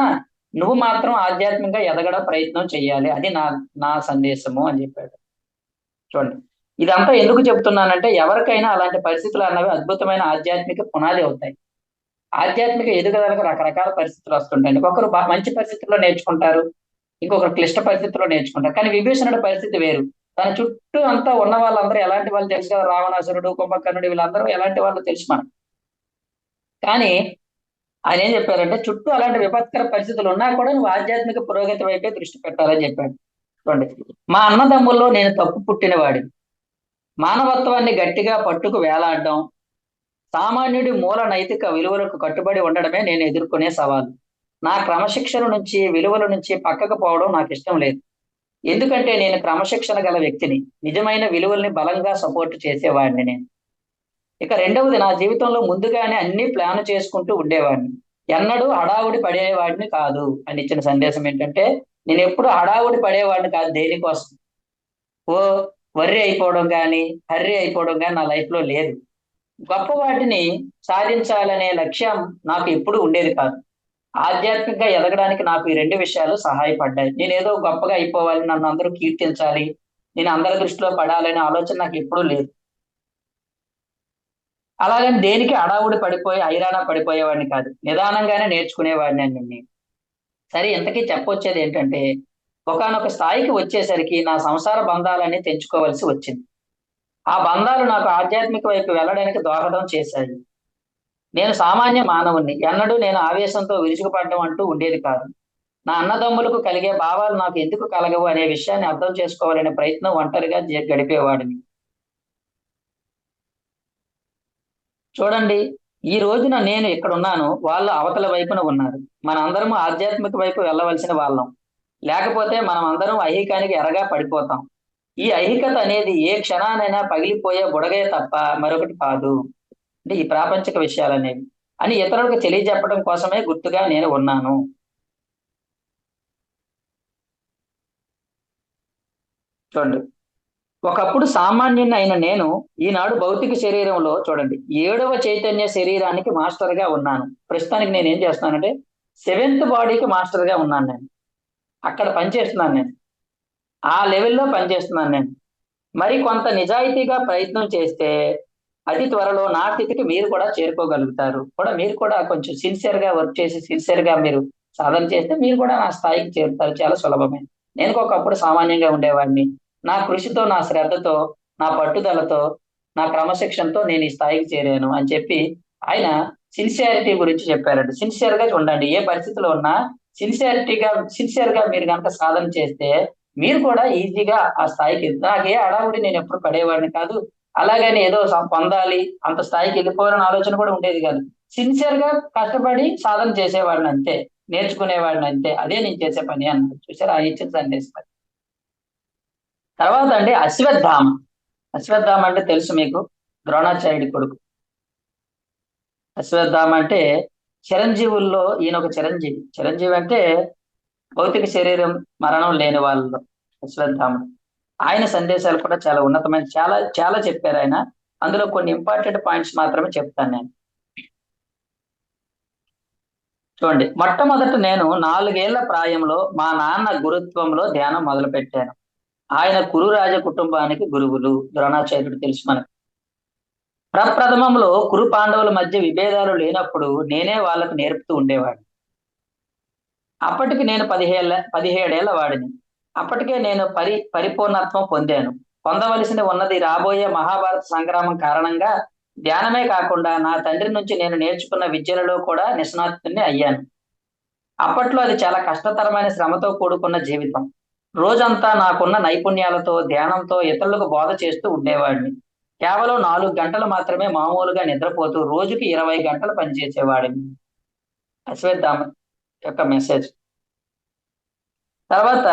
B: నువ్వు మాత్రం ఆధ్యాత్మికంగా ఎదగడం ప్రయత్నం చేయాలి. అది నా నా సందేశము అని చెప్పాడు. చూడండి, ఇదంతా ఎందుకు చెప్తున్నానంటే, ఎవరికైనా అలాంటి పరిస్థితులు అన్నవి అద్భుతమైన ఆధ్యాత్మిక పునాది అవుతాయి. ఆధ్యాత్మిక ఎదుగుదలకు రకరకాల పరిస్థితులు వస్తుంటాయి. ఒకరు మంచి పరిస్థితుల్లో నేర్చుకుంటారు, ఇంకొకరు క్లిష్ట పరిస్థితుల్లో నేర్చుకుంటారు. కానీ విభీషణుడి పరిస్థితి వేరు. తన చుట్టూ అంతా ఉన్న వాళ్ళందరూ ఎలాంటి వాళ్ళు తెలుసు కదా. రావణాసురుడు, కుంభకర్ణుడు, వీళ్ళందరూ ఎలాంటి వాళ్ళు తెలుసు మనకు. కానీ ఆయన ఏం చెప్పారంటే, చుట్టూ అలాంటి విపత్కర పరిస్థితులు ఉన్నా కూడా నువ్వు ఆధ్యాత్మిక పురోగతి వైపే దృష్టి పెట్టాలని చెప్పాడు. చూడండి, మా అన్నదమ్ముల్లో నేను తప్పు పుట్టినవాడిని. మానవత్వాన్ని గట్టిగా పట్టుకు వేలాడడం, సామాన్యుడి మూల నైతిక విలువలకు కట్టుబడి ఉండడమే నేను ఎదుర్కొనే సవాలు. నా క్రమశిక్షణ నుంచి, విలువల నుంచి పక్కకు పోవడం నాకు ఇష్టం లేదు. ఎందుకంటే నేను క్రమశిక్షణ గల వ్యక్తిని, నిజమైన విలువల్ని బలంగా సపోర్ట్ చేసేవాడిని నేను. ఇక రెండవది, నా జీవితంలో ముందుగానే అన్ని ప్లాన్ చేసుకుంటూ ఉండేవాడిని. ఎన్నడూ హడావుడి పడేవాడిని కాదు అని ఇచ్చిన సందేశం ఏంటంటే, నేను ఎప్పుడు హడావుడి పడేవాడిని కాదు దేనికోసం. ఓ వర్రి అయిపోవడం కానీ, హర్రి అయిపోవడం కానీ నా లైఫ్ లో లేదు. గొప్ప వాటిని సాధించాలనే లక్ష్యం నాకు ఎప్పుడు ఉండేది కాదు. ఆధ్యాత్మికంగా ఎదగడానికి నాకు ఈ 2 విషయాలు సహాయపడ్డాయి. నేను ఏదో గొప్పగా అయిపోవాలి, నన్ను అందరూ కీర్తించాలి, నేను అందరి దృష్టిలో పడాలనే ఆలోచన నాకు ఎప్పుడూ లేదు. అలాగని దేనికి అడావుడి పడిపోయి హైరాణ పడిపోయేవాడిని కాదు. నిదానంగానే నేర్చుకునేవాడిని అని నేను. సరే, ఇంతకీ చెప్పొచ్చేది ఏంటంటే, ఒకానొక స్థాయికి వచ్చేసరికి నా సంసార బంధాలన్నీ తెంచుకోవాల్సి వచ్చింది. ఆ బంధాలు నాకు ఆధ్యాత్మిక వైపు వెళ్ళడానికి దోహదం చేశాయి. నేను సామాన్య మానవుణ్ణి. ఎన్నడూ నేను ఆవేశంతో విరుచుకుపడడం అంటూ ఉండేది కాదు. నా అన్నదమ్ములకు కలిగే భావాలు నాకు ఎందుకు కలగవు అనే విషయాన్ని అర్థం చేసుకోవాలనే ప్రయత్నం ఒంటరిగా గడిపేవాడిని. చూడండి, ఈ రోజున నేను ఇక్కడ ఉన్నాను, వాళ్ళు అవతల వైపున ఉన్నారు. మనందరం ఆధ్యాత్మిక వైపు వెళ్ళవలసిన వాళ్ళం. లేకపోతే మనం అందరం ఐహికానికి ఎరగా పడిపోతాం. ఈ ఐహికత అనేది ఏ క్షణానైనా పగిలిపోయే బుడగే తప్ప మరొకటి కాదు. అంటే ఈ ప్రాపంచిక విషయాలనేవి అని ఇతరులకు తెలియజెప్పడం కోసమే గుర్తుగా నేను ఉన్నాను. చూడండి, ఒకప్పుడు సామాన్యుని అయిన నేను ఈనాడు భౌతిక శరీరంలో చూడండి 7వ చైతన్య శరీరానికి మాస్టర్ గా ఉన్నాను. ప్రస్తుతానికి నేను ఏం చేస్తున్నానంటే సెవెంత్ బాడీకి మాస్టర్ గా ఉన్నాను. నేను అక్కడ పనిచేస్తున్నాను. నేను ఆ లెవెల్లో పనిచేస్తున్నాను. నేను మరి కొంత నిజాయితీగా ప్రయత్నం చేస్తే అతి త్వరలో నా స్థితికి మీరు కూడా చేరుకోగలుగుతారు. మీరు కూడా కొంచెం సిన్సియర్ గా వర్క్ చేసి సిన్సియర్ గా మీరు సాధన చేస్తే మీరు కూడా నా స్థాయికి చేరుతారు. చాలా సులభమే. నేను ఒకప్పుడు సామాన్యంగా ఉండేవాడిని. నా కృషితో, నా శ్రద్ధతో, నా పట్టుదలతో, నా క్రమశిక్షణతో నేను ఈ స్థాయికి చేరాను అని చెప్పి ఆయన సిన్సియారిటీ గురించి చెప్పారండి. సిన్సియర్ గా ఉండండి. ఏ పరిస్థితిలో ఉన్నా సిన్సియర్ గా మీరు కనుక సాధన చేస్తే మీరు కూడా ఈజీగా ఆ స్థాయికి నాకే హడావుడి నేను ఎప్పుడు పడేవాడిని కాదు. అలాగని ఏదో పొందాలి, అంత స్థాయికి వెళ్ళిపోవాలని ఆలోచన కూడా ఉండేది కాదు. సిన్సియర్ గా కష్టపడి సాధన చేసేవాడిని అంతే, నేర్చుకునేవాడిని అంతే. అదే నేను చేసే పని అన్నారు. చూసారా ఆ ఇచ్చిన సందేశం. తర్వాత అండి అశ్వత్థామ. అశ్వత్థామ అంటే తెలుసు మీకు, ద్రోణాచార్యుడి కొడుకు. అశ్వత్థామ అంటే చిరంజీవుల్లో ఈయన ఒక చిరంజీవి. చిరంజీవి అంటే భౌతిక శరీరం మరణం లేని వాళ్ళలో అశ్వత్థాముడు. ఆయన సందేశాలు కూడా చాలా ఉన్నతమైన, చాలా చాలా చెప్పారు ఆయన. అందులో కొన్ని ఇంపార్టెంట్ పాయింట్స్ మాత్రమే చెప్తాను నేను. చూడండి, మొట్టమొదట నేను 4 ఏళ్ల ప్రాయంలో మా నాన్న గురుత్వంలో ధ్యానం మొదలు పెట్టాను. ఆయన కురురాజ కుటుంబానికి గురువులు. ద్రోణాచార్యుడు తెలుసు మనకు. ప్రప్రథమంలో కురు పాండవుల మధ్య విభేదాలు లేనప్పుడు నేనే వాళ్ళకు నేర్పుతూ ఉండేవాడిని. అప్పటికి నేను 17 ఏళ్ల వాడిని. అప్పటికే నేను పరిపూర్ణత్వం పొందాను. పొందవలసి ఉన్నది రాబోయే మహాభారత సంగ్రామం కారణంగా ధ్యానమే కాకుండా నా తండ్రి నుంచి నేను నేర్చుకున్న విద్యలలో కూడా నిష్ణాతుని అయ్యాను. అప్పట్లో అది చాలా కష్టతరమైన శ్రమతో కూడుకున్న జీవితం. రోజంతా నాకున్న నైపుణ్యాలతో, ధ్యానంతో ఇతరులకు బోధ చేస్తూ ఉండేవాడిని. కేవలం 4 గంటలు మాత్రమే మామూలుగా నిద్రపోతూ రోజుకి 20 గంటలు పనిచేసేవాడిని. అశ్వత్థామ యొక్క మెసేజ్. తర్వాత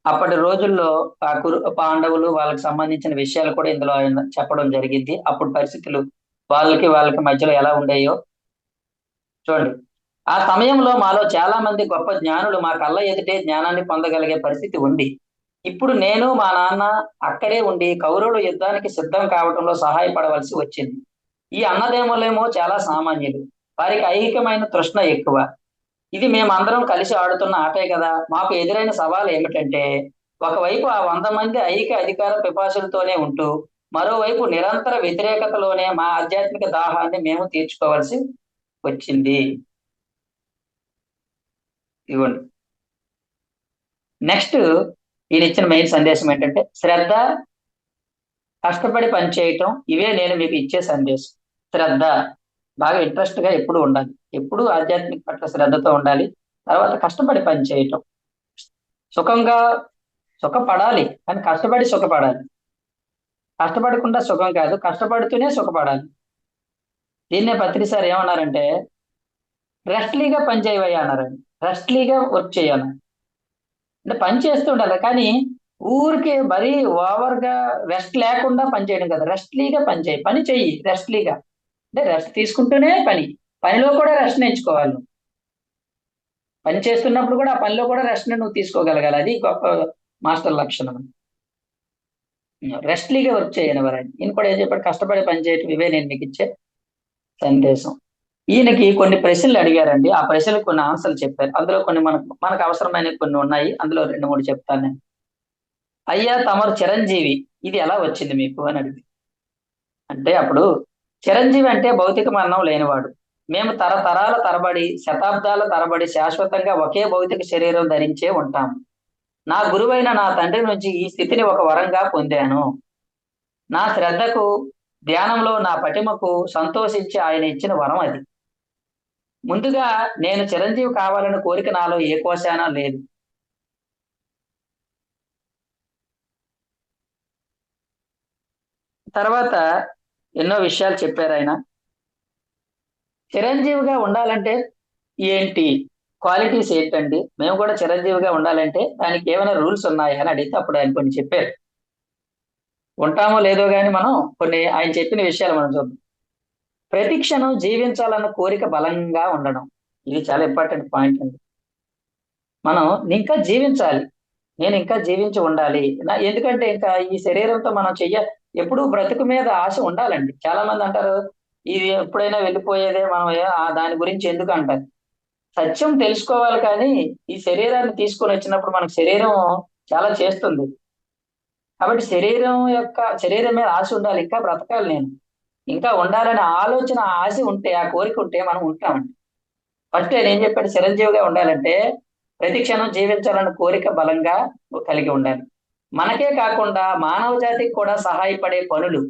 B: అప్పటి రోజుల్లో ఆ కురు పాండవులు వాళ్ళకి సంబంధించిన విషయాలు కూడా ఇందులో ఆయన చెప్పడం జరిగింది. అప్పుడు పరిస్థితులు వాళ్ళకి మధ్యలో ఎలా ఉండేయో చూడండి. ఆ సమయంలో మాలో చాలా మంది గొప్ప జ్ఞానులు మా కళ్ళ ఎదుటే జ్ఞానాన్ని పొందగలిగే పరిస్థితి ఉంది. ఇప్పుడు నేను మా నాన్న అక్కడే ఉండి కౌరవుల యుద్ధానికి సిద్ధం కావడంలో సహాయపడవలసి వచ్చింది. ఈ అన్నదమ్ములేమో చాలా సామాన్యులు. వారికి ఐహికమైన తృష్ణ ఎక్కువ. ఇది మేమందరం కలిసి ఆడుతున్న ఆటే కదా. మాకు ఎదురైన సవాల్ ఏమిటంటే ఒకవైపు ఆ 100 మంది ఐహిక అధికార పిపాసులతోనే ఉంటూ మరోవైపు నిరంతర వ్యతిరేకతలోనే మా ఆధ్యాత్మిక దాహాన్ని మేము తీర్చుకోవాల్సి వచ్చింది. ఇవ్వండి. నెక్స్ట్ ఈయన ఇచ్చిన మెయిన్ సందేశం ఏంటంటే శ్రద్ధ, కష్టపడి పనిచేయటం, ఇవే నేను మీకు ఇచ్చే సందేశం. శ్రద్ధ, బాగా ఇంట్రెస్ట్ గా ఎప్పుడు ఉండాలి. ఎప్పుడు ఆధ్యాత్మిక పట్ల శ్రద్ధతో ఉండాలి. తర్వాత కష్టపడి పనిచేయటం. సుఖంగా సుఖపడాలి కానీ కష్టపడి సుఖపడాలి. కష్టపడకుండా సుఖం కాదు, కష్టపడుతూనే సుఖపడాలి. దీన్నే పత్రి సార్ ఏమన్నారంటే రెస్ట్లీగా పని చేయవయ్యా అన్నారండి. రెస్ట్లీగా వర్క్ చేయాలి అంటే పని చేస్తూ ఉండాలి, కానీ ఊరికే మరీ ఓవర్ గా రెస్ట్ లేకుండా పని చేయడం కదా. రెస్ట్లీగా పని చెయ్యి రెస్ట్లీగా. అంటే రెస్ట్ తీసుకుంటూనే పనిలో కూడా రెస్ట్ నేర్చుకోవాలి. నువ్వు పని చేస్తున్నప్పుడు కూడా ఆ పనిలో కూడా రెస్ట్ నువ్వు తీసుకోగలగాలి. అది గొప్ప మాస్టర్ లక్షణం. రెస్ట్లీగా వర్క్ చేయని వారండి. ఈయన కూడా ఏం చెప్పాడు, కష్టపడి పని చేయటం, ఇవే నేను మీకు ఇచ్చే సందేశం. ఈయనకి కొన్ని ప్రశ్నలు అడిగారండి. ఆ ప్రశ్నలకు కొన్ని ఆన్సర్లు చెప్పారు. అందులో కొన్ని మనకు అవసరమైన కొన్ని ఉన్నాయి. అందులో 2-3 చెప్తాను నేను. అయ్యా తమరు చిరంజీవి, ఇది ఎలా వచ్చింది మీకు అని అడిగి. అంటే అప్పుడు చిరంజీవి అంటే భౌతిక మరణం లేనివాడు. మేము తరతరాల తరబడి, శతాబ్దాల తరబడి శాశ్వతంగా ఒకే భౌతిక శరీరం ధరించే ఉంటాము. నా గురువైన నా తండ్రి నుంచి ఈ స్థితిని ఒక వరంగా పొందాను. నా శ్రద్ధకు, ధ్యానంలో నా పటిమకు సంతోషించి ఆయన ఇచ్చిన వరం అది. ముందుగా నేను చిరంజీవి కావాలని కోరిక నాలో ఏ కోశాన లేదు. తర్వాత ఎన్నో విషయాలు చెప్పారు ఆయన. చిరంజీవిగా ఉండాలంటే ఏంటి, క్వాలిటీస్ ఏంటండి, మేము కూడా చిరంజీవిగా ఉండాలంటే దానికి ఏమైనా రూల్స్ ఉన్నాయా అని అడిగితే అప్పుడు ఆయన కొన్ని చెప్పారు. ఉంటామో లేదో గాని మనం కొన్ని ఆయన చెప్పిన విషయాలు మనం చూద్దాం. ప్రతి క్షణం జీవించాలన్న కోరిక బలంగా ఉండడం. ఇది చాలా ఇంపార్టెంట్ పాయింట్ అండి. మనం ఇంకా జీవించాలి, నేను ఇంకా జీవించి ఉండాలి. ఎందుకంటే ఇంకా ఈ శరీరంతో మనం ఎప్పుడూ బ్రతుకు మీద ఆశ ఉండాలండి. చాలా మంది అంటారు ఇది ఎప్పుడైనా వెళ్ళిపోయేదే, మనం దాని గురించి ఎందుకు అంటారు. సత్యం తెలుసుకోవాలి కానీ ఈ శరీరాన్ని తీసుకొని వచ్చినప్పుడు మనకు శరీరం చాలా చేస్తుంది. కాబట్టి శరీరం మీద ఆశ ఉండాలి, ఇంకా బ్రతకాలి నేను, ఇంకా ఉండాలనే ఆలోచన, ఆశ ఉంటే, ఆ కోరిక ఉంటే మనం ఉంటామండి. ఫస్ట్ ఆయన ఏం చెప్పాడు, చిరంజీవిగా ఉండాలంటే ప్రతి క్షణం జీవించాలన్న కోరిక బలంగా కలిగి ఉండాలి. మనకే కాకుండా మానవ జాతికి కూడా సహాయపడే పనులు,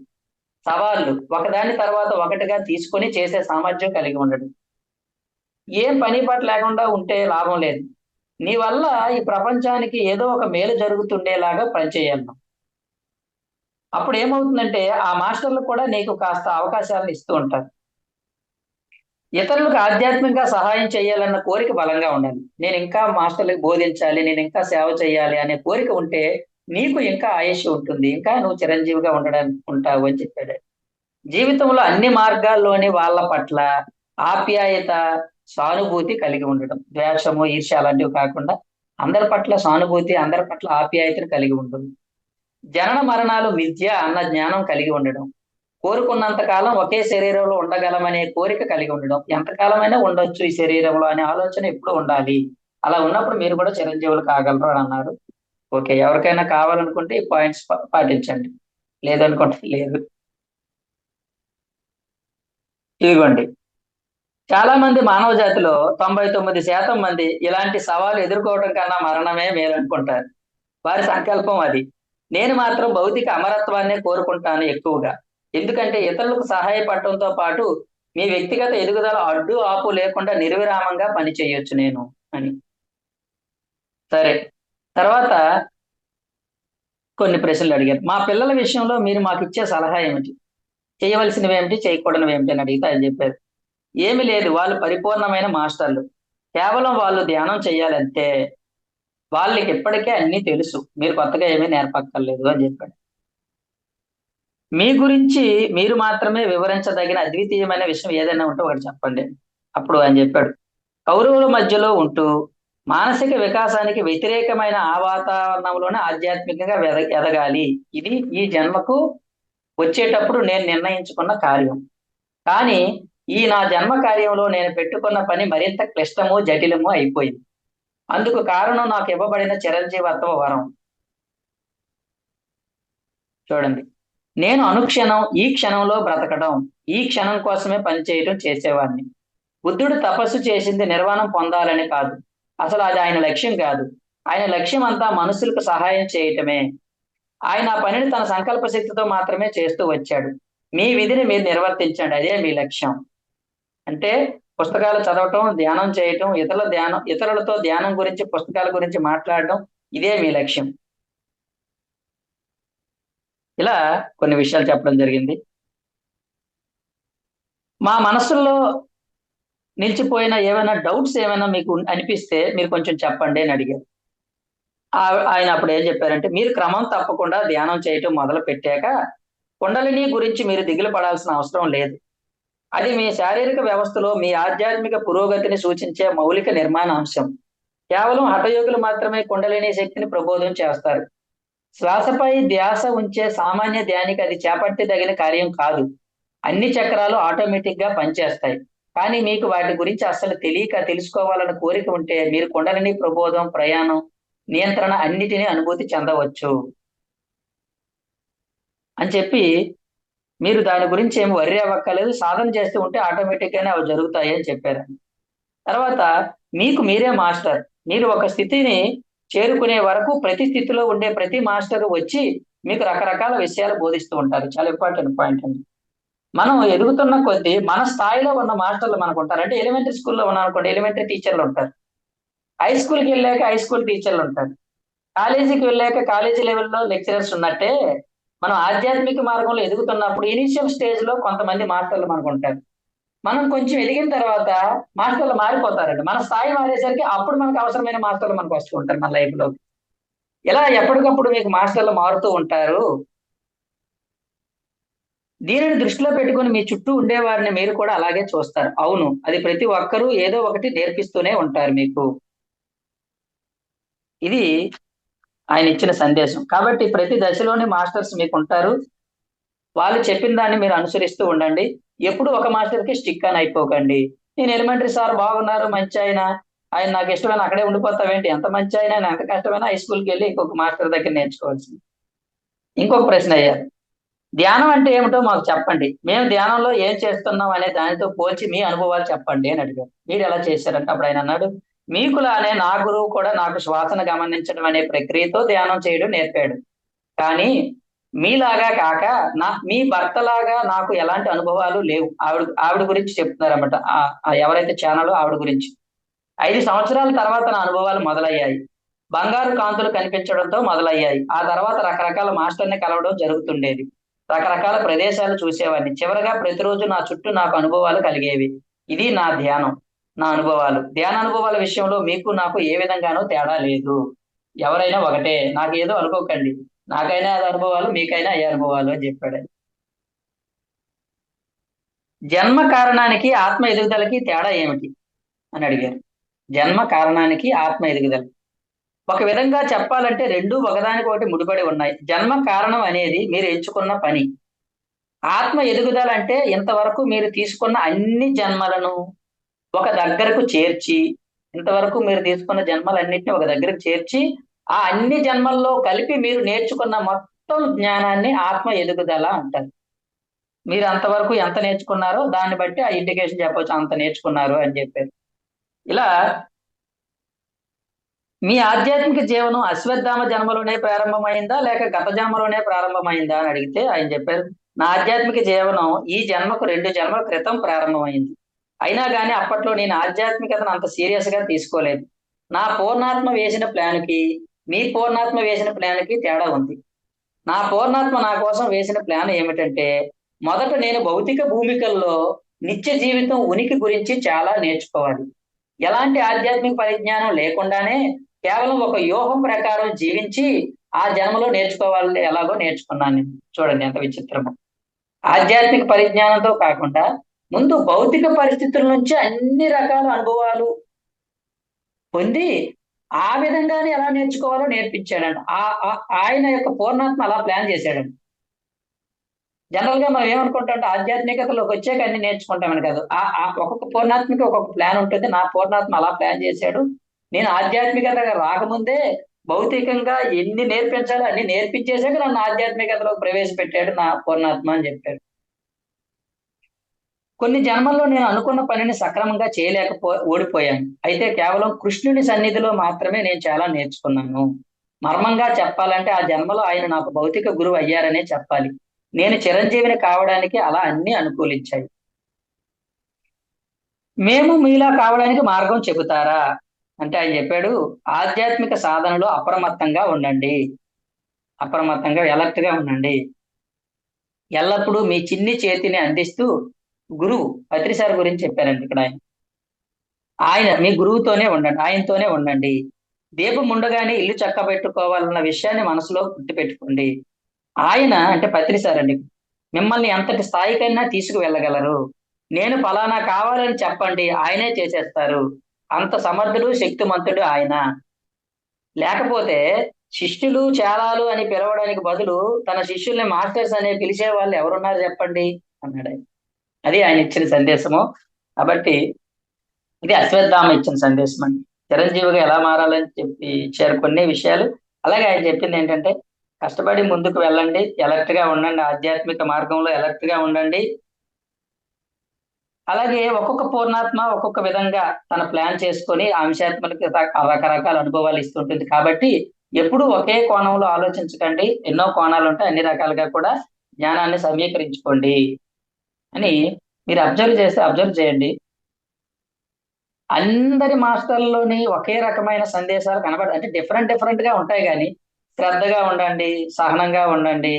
B: సవాళ్లు ఒకదాని తర్వాత ఒకటిగా తీసుకొని చేసే సామర్థ్యం కలిగి ఉండడం. ఏం పని పాట లేకుండా ఉంటే లాభం లేదు. నీ వల్ల ఈ ప్రపంచానికి ఏదో ఒక మేలు జరుగుతుండేలాగా పనిచేయాలి నువ్వు. అప్పుడు ఏమవుతుందంటే ఆ మాస్టర్లు కూడా నీకు కాస్త అవకాశాలను ఇస్తూ ఉంటారు. ఇతరులకు ఆధ్యాత్మికంగా సహాయం చేయాలన్న కోరిక బలంగా ఉండాలి. నేను ఇంకా మాస్టర్లకు బోధించాలి, నేను ఇంకా సేవ చేయాలి అనే కోరిక ఉంటే నీకు ఇంకా ఆయుష్ ఉంటుంది, ఇంకా నువ్వు చిరంజీవిగా ఉండడానికి ఉంటావు అని చెప్పాడు. జీవితంలో అన్ని మార్గాల్లోని వాళ్ళ పట్ల ఆప్యాయత, సానుభూతి కలిగి ఉండడం. ద్వేషము, ఈర్ష్య అలాంటివి కాకుండా అందరి పట్ల సానుభూతి, అందరి పట్ల ఆప్యాయతను కలిగి ఉంటుంది. జనన మరణాలు మిథ్య అన్న జ్ఞానం కలిగి ఉండడం. కోరుకున్నంత కాలం ఒకే శరీరంలో ఉండగలమనే కోరిక కలిగి ఉండడం. ఎంతకాలమైనా ఉండొచ్చు ఈ శరీరంలో అనే ఆలోచన ఎప్పుడు ఉండాలి. అలా ఉన్నప్పుడు మీరు కూడా చిరంజీవులు కాగలరు అని అన్నారు. ఓకే, ఎవరికైనా కావాలనుకుంటే ఈ పాయింట్స్ పాటించండి, లేదనుకుంటే లేదు. ఇదిగోండి, చాలా మంది మానవ జాతిలో 99% మంది ఇలాంటి సవాలు ఎదుర్కోవడం కన్నా మరణమే మేలనుకుంటారు. వారి సంకల్పం అది. నేను మాత్రం భౌతిక అమరత్వాన్నే కోరుకుంటాను ఎక్కువగా. ఎందుకంటే ఇతరులకు సహాయపడటంతో పాటు మీ వ్యక్తిగత ఎదుగుదల అడ్డు ఆపు లేకుండా నిర్విరామంగా పనిచేయొచ్చు నేను అని. సరే, తర్వాత కొన్ని ప్రశ్నలు అడిగారు. మా పిల్లల విషయంలో మీరు మాకు ఇచ్చే సలహా ఏమిటి, చేయవలసినవి ఏమిటి, చేయకూడనివి ఏమిటి అని అడిగితే ఆయన చెప్పారు, ఏమి లేదు, వాళ్ళు పరిపూర్ణమైన మాస్టర్లు, కేవలం వాళ్ళు ధ్యానం చేయాలంటే, వాళ్ళకి ఇప్పటికే అన్ని తెలుసు, మీరు కొత్తగా ఏమీ నేర్పక్కర్లేదు అని చెప్పాడు. మీ గురించి మీరు మాత్రమే వివరించదగిన అద్వితీయమైన విషయం ఏదైనా ఉంటే ఒకటి చెప్పండి. అప్పుడు ఆయన చెప్పాడు, కౌరవుల మధ్యలో ఉంటూ మానసిక వికాసానికి వ్యతిరేకమైన ఆ వాతావరణంలోనే ఆధ్యాత్మికంగా ఎదగాలి. ఇది ఈ జన్మకు వచ్చేటప్పుడు నేను నిర్ణయించుకున్న కార్యం. కానీ ఈ నా జన్మ కార్యంలో నేను పెట్టుకున్న పని మరింత క్లిష్టము, జటిలము అయిపోయింది. అందుకు కారణం నాకు ఇవ్వబడిన చిరంజీవత్వ వరం. చూడండి, నేను అనుక్షణం ఈ క్షణంలో బ్రతకడం, ఈ క్షణం కోసమే పనిచేయడం చేసేవాడిని. బుద్ధుడు తపస్సు చేసింది నిర్వాణం పొందాలని కాదు, అసలు అది ఆయన లక్ష్యం కాదు. ఆయన లక్ష్యం అంతా మనుషులకు సహాయం చేయటమే. ఆయన ఆ పనిని తన సంకల్ప శక్తితో మాత్రమే చేస్తూ వచ్చాడు. మీ విధిని మీరు నిర్వర్తించండి, అదే మీ లక్ష్యం. అంటే పుస్తకాలు చదవటం, ధ్యానం చేయటం, ఇతరులతో ధ్యానం గురించి, పుస్తకాల గురించి మాట్లాడడం, ఇదే మీ లక్ష్యం. ఇలా కొన్ని విషయాలు చెప్పడం జరిగింది. మా మనసుల్లో నిలిచిపోయిన ఏమైనా డౌట్స్ ఏమైనా మీకు అనిపిస్తే మీరు కొంచెం చెప్పండి అని అడిగారు. ఆయన అప్పుడు ఏం చెప్పారంటే, మీరు క్రమం తప్పకుండా ధ్యానం చేయటం మొదలు పెట్టాక కుండలిని గురించి మీరు దిగులు పడాల్సిన అవసరం లేదు. అది మీ శారీరక వ్యవస్థలో మీ ఆధ్యాత్మిక పురోగతిని సూచించే మౌలిక నిర్మాణ అంశం. కేవలం హఠయోగులు మాత్రమే కుండలిని శక్తిని ప్రబోధం చేస్తారు. శ్వాసపై ధ్యాస ఉంచే సామాన్య ధ్యానికి అది చేపట్టదగిన కార్యం కాదు. అన్ని చక్రాలు ఆటోమేటిక్ గా పనిచేస్తాయి. కానీ మీకు వాటి గురించి అస్సలు తెలుసుకోవాలన్న కోరిక ఉంటే మీరు కుండలిని ప్రబోధం, ప్రయాణం, నియంత్రణ అన్నిటినీ అనుభూతి చెందవచ్చు అని చెప్పి, మీరు దాని గురించి ఏమి వర్రీ అవ్వక్కర్లేదు, సాధన చేస్తూ ఉంటే ఆటోమేటిక్ గానే అవి జరుగుతాయి అని చెప్పారు. తర్వాత మీకు మీరే మాస్టర్. మీరు ఒక స్థితిని చేరుకునే వరకు ప్రతి స్థితిలో ఉండే ప్రతి మాస్టర్ వచ్చి మీకు రకరకాల విషయాలు బోధిస్తూ ఉంటారు. చాలా ఇంపార్టెంట్ పాయింట్ అండి. మనం ఎదుగుతున్న కొద్దీ మన స్థాయిలో ఉన్న మాస్టర్లు మనకు ఉంటారు. అంటే ఎలిమెంటరీ స్కూల్లో ఉన్నాం అనుకోండి, ఎలిమెంటరీ టీచర్లు ఉంటారు. హై స్కూల్కి వెళ్ళాక హై స్కూల్ టీచర్లు ఉంటారు. కాలేజీకి వెళ్ళాక కాలేజీ లెవెల్లో లెక్చరర్స్ ఉన్నట్టే, మనం ఆధ్యాత్మిక మార్గంలో ఎదుగుతున్నప్పుడు ఇనీషియల్ స్టేజ్ లో కొంతమంది మాస్టర్లు మనకు ఉంటారు. మనం కొంచెం ఎదిగిన తర్వాత మాస్టర్లు మారిపోతారండి. మన స్థాయి మారేసరికి అప్పుడు మనకు అవసరమైన మాస్టర్లు మనకు వస్తూ ఉంటారు మన లైఫ్ లో. ఇలా ఎప్పటికప్పుడు మీకు మాస్టర్లు మారుతూ ఉంటారు. దీనిని దృష్టిలో పెట్టుకొని మీ చుట్టూ ఉండేవారిని మీరు కూడా అలాగే చూస్తారు. అవును, అది ప్రతి ఒక్కరూ ఏదో ఒకటి నేర్పిస్తూనే ఉంటారు మీకు. ఇది ఆయన ఇచ్చిన సందేశం. కాబట్టి ప్రతి దశలోని మాస్టర్స్ మీకు ఉంటారు. వాళ్ళు చెప్పిన దాన్ని మీరు అనుసరిస్తూ ఉండండి. ఎప్పుడు ఒక మాస్టర్కి స్టిక్ అని అయిపోకండి. నేను ఎలిమెంటరీ సార్ బాగున్నారు, మంచి ఆయన, ఆయన నాకు ఇష్టమైన అక్కడే ఉండిపోతావేంటి, ఎంత మంచి ఆయన, ఎంత కష్టమైనా హై స్కూల్కి వెళ్ళి ఇంకొక మాస్టర్ దగ్గర నేర్చుకోవాల్సింది. ఇంకొక ప్రశ్న అయ్యారు, ధ్యానం అంటే ఏమిటో మాకు చెప్పండి, మేము ధ్యానంలో ఏం చేస్తున్నాం అనే దానితో పోల్చి మీ అనుభవాలు చెప్పండి అని అడిగారు. మీరు ఎలా చేశారంటే అప్పుడు ఆయన అన్నాడు, మీకులానే నా గురువు కూడా నాకు శ్వాసను గమనించడం అనే ప్రక్రియతో ధ్యానం చేయడం నేర్పాడు. కానీ మీలాగా కాక మీ భర్తలాగా నాకు ఎలాంటి అనుభవాలు లేవు. ఆవిడ గురించి చెప్తున్నారన్నమాట. ఎవరైతే ఛానల్ ఆవిడ గురించి. 5 సంవత్సరాల తర్వాత నా అనుభవాలు మొదలయ్యాయి. బంగారు కాంతులు కనిపించడంతో మొదలయ్యాయి. ఆ తర్వాత రకరకాల మాస్టర్ని కలవడం జరుగుతుండేది. రకరకాల ప్రదేశాలు చూసేవాడిని. చివరగా ప్రతిరోజు నా చుట్టూ నాకు అనుభవాలు కలిగేవి. ఇది నా ధ్యానం, నా అనుభవాలు. ధ్యాన అనుభవాల విషయంలో మీకు నాకు ఏ విధంగానూ తేడా లేదు. ఎవరైనా ఒకటే. నాకేదో అనుకోకండి. నాకైనా అది అనుభవాలు, మీకైనా ఏ అనుభవాలు అని చెప్పాడు. జన్మ కారణానికి ఆత్మ ఎదుగుదలకి తేడా ఏమిటి అని అడిగారు. జన్మ కారణానికి ఆత్మ ఎదుగుదల ఒక విధంగా చెప్పాలంటే రెండూ ఒకదానికొకటి ముడిపడి ఉన్నాయి. జన్మ కారణం అనేది మీరు ఎంచుకున్న పని. ఆత్మ ఎదుగుదల అంటే ఇంతవరకు మీరు తీసుకున్న అన్ని జన్మలను ఒక దగ్గరకు చేర్చి, ఇంతవరకు మీరు తీసుకున్న జన్మలన్నింటినీ ఒక దగ్గరకు చేర్చి, ఆ అన్ని జన్మల్లో కలిపి మీరు నేర్చుకున్న మొత్తం జ్ఞానాన్ని ఆత్మ ఎదుగుదల అంటారు. మీరు అంతవరకు ఎంత నేర్చుకున్నారో దాన్ని బట్టి ఆ ఇండికేషన్ చెప్పొచ్చు, అంత నేర్చుకున్నారు అని చెప్పారు. ఇలా మీ ఆధ్యాత్మిక జీవనం అశ్వత్థామ జన్మలోనే ప్రారంభమైందా లేక గత జన్మలోనే ప్రారంభమైందా అని అడిగితే ఆయన చెప్పారు, నా ఆధ్యాత్మిక జీవనం ఈ జన్మకు 2 జన్మల క్రితం ప్రారంభమైంది. అయినా కానీ అప్పట్లో నేను ఆధ్యాత్మికతను అంత సీరియస్ గా తీసుకోలేదు. నా పూర్ణాత్మ వేసిన ప్లాన్కి మీ పూర్ణాత్మ వేసిన ప్లాన్కి తేడా ఉంది. నా పూర్ణాత్మ నా కోసం వేసిన ప్లాన్ ఏమిటంటే, మొదట నేను భౌతిక భూమికల్లో నిత్య జీవితం ఉనికి గురించి చాలా నేర్చుకోవాలి. ఎలాంటి ఆధ్యాత్మిక పరిజ్ఞానం లేకుండానే కేవలం ఒక వ్యూహం ప్రకారం జీవించి ఆ జన్మలో నేర్చుకోవాలి ఎలాగో నేర్చుకున్నాను నేను. చూడండి ఎంత విచిత్రమో. ఆధ్యాత్మిక పరిజ్ఞానంతో కాకుండా ముందు భౌతిక పరిస్థితుల నుంచి అన్ని రకాల అనుభవాలు పొంది ఆ విధంగానే ఎలా నేర్చుకోవాలో నేర్పించాడండి. ఆయన యొక్క పూర్ణాత్మ అలా ప్లాన్ చేశాడండి. జనరల్ గా మనం ఏమనుకుంటాం, ఆధ్యాత్మికతలోకి వచ్చాక అన్ని నేర్చుకుంటామని కాదు. ఒక్కొక్క పూర్ణాత్మకి ఒక్కొక్క ప్లాన్ ఉంటుంది. నా పూర్ణాత్మ అలా ప్లాన్ చేశాడు. నేను ఆధ్యాత్మికత రాకముందే భౌతికంగా ఎన్ని నేర్పించాలో అన్ని నేర్పించేశాక నన్ను ఆధ్యాత్మికతలో ప్రవేశపెట్టాడు నా పూర్ణాత్మ అని చెప్పాడు. కొన్ని జన్మల్లో నేను అనుకున్న పనిని సక్రమంగా ఓడిపోయాను. అయితే కేవలం కృష్ణుని సన్నిధిలో మాత్రమే నేను చాలా నేర్చుకున్నాను. మర్మంగా చెప్పాలంటే ఆ జన్మలో ఆయన నాకు భౌతిక గురువు అయ్యారనే చెప్పాలి. నేను చిరంజీవిని కావడానికి అలా అన్ని అనుకూలించాయి. మేము మీలా కావడానికి మార్గం చెబుతారా అంటే ఆయన చెప్పాడు, ఆధ్యాత్మిక సాధనలో అప్రమత్తంగా ఉండండి. అప్రమత్తంగా అలర్ట్ గా ఉండండి. ఎల్లప్పుడూ మీ చిన్ని చేతిని అందిస్తూ గురువు పత్రిసారి గురించి చెప్పారండి ఇక్కడ ఆయన మీ గురువుతోనే ఉండండి, ఆయనతోనే ఉండండి. దీపం ఉండగానే ఇల్లు చక్కబెట్టుకోవాలన్న విషయాన్ని మనసులో గుర్తుపెట్టుకోండి. ఆయన అంటే పత్రిసారి అండి, మిమ్మల్ని ఎంతటి స్థాయికైనా తీసుకువెళ్ళగలరు. నేను ఫలానా కావాలని చెప్పండి, ఆయనే చేసేస్తారు. అంత సమర్థుడు శక్తిమంతుడు ఆయన. లేకపోతే శిష్యులు చాలాలు అని పిలవడానికి బదులు తన శిష్యుల్ని మాస్టర్స్ అనే పిలిచే వాళ్ళు ఎవరున్నారు చెప్పండి అన్నాడు ఆయన. అది ఆయన ఇచ్చిన సందేశము. కాబట్టి ఇది అశ్వత్థామ ఇచ్చిన సందేశం అండి. చిరంజీవిగా ఎలా మారాలని చెప్పి ఇచ్చారు కొన్ని విషయాలు. అలాగే ఆయన చెప్పింది ఏంటంటే, కష్టపడి ముందుకు వెళ్ళండి, అలర్ట్ గా ఉండండి, ఆధ్యాత్మిక మార్గంలో అలర్ట్ గా ఉండండి. అలాగే ఒక్కొక్క పూర్ణాత్మ ఒక్కొక్క విధంగా తన ప్లాన్ చేసుకొని అంశాత్మలకి రకరకాల అనుభవాలు ఇస్తుంటుంది. కాబట్టి ఎప్పుడు ఒకే కోణంలో ఆలోచించకండి, ఎన్నో కోణాలు ఉంటాయి, అన్ని రకాలుగా కూడా జ్ఞానాన్ని సమీకరించుకోండి అని మీరు అబ్జర్వ్ చేయండి. అందరి మాస్టర్లోని ఒకే రకమైన సందేశాలు కనబడతాయి. అంటే డిఫరెంట్ గా ఉంటాయి, కానీ శ్రద్ధగా ఉండండి, సహనంగా ఉండండి,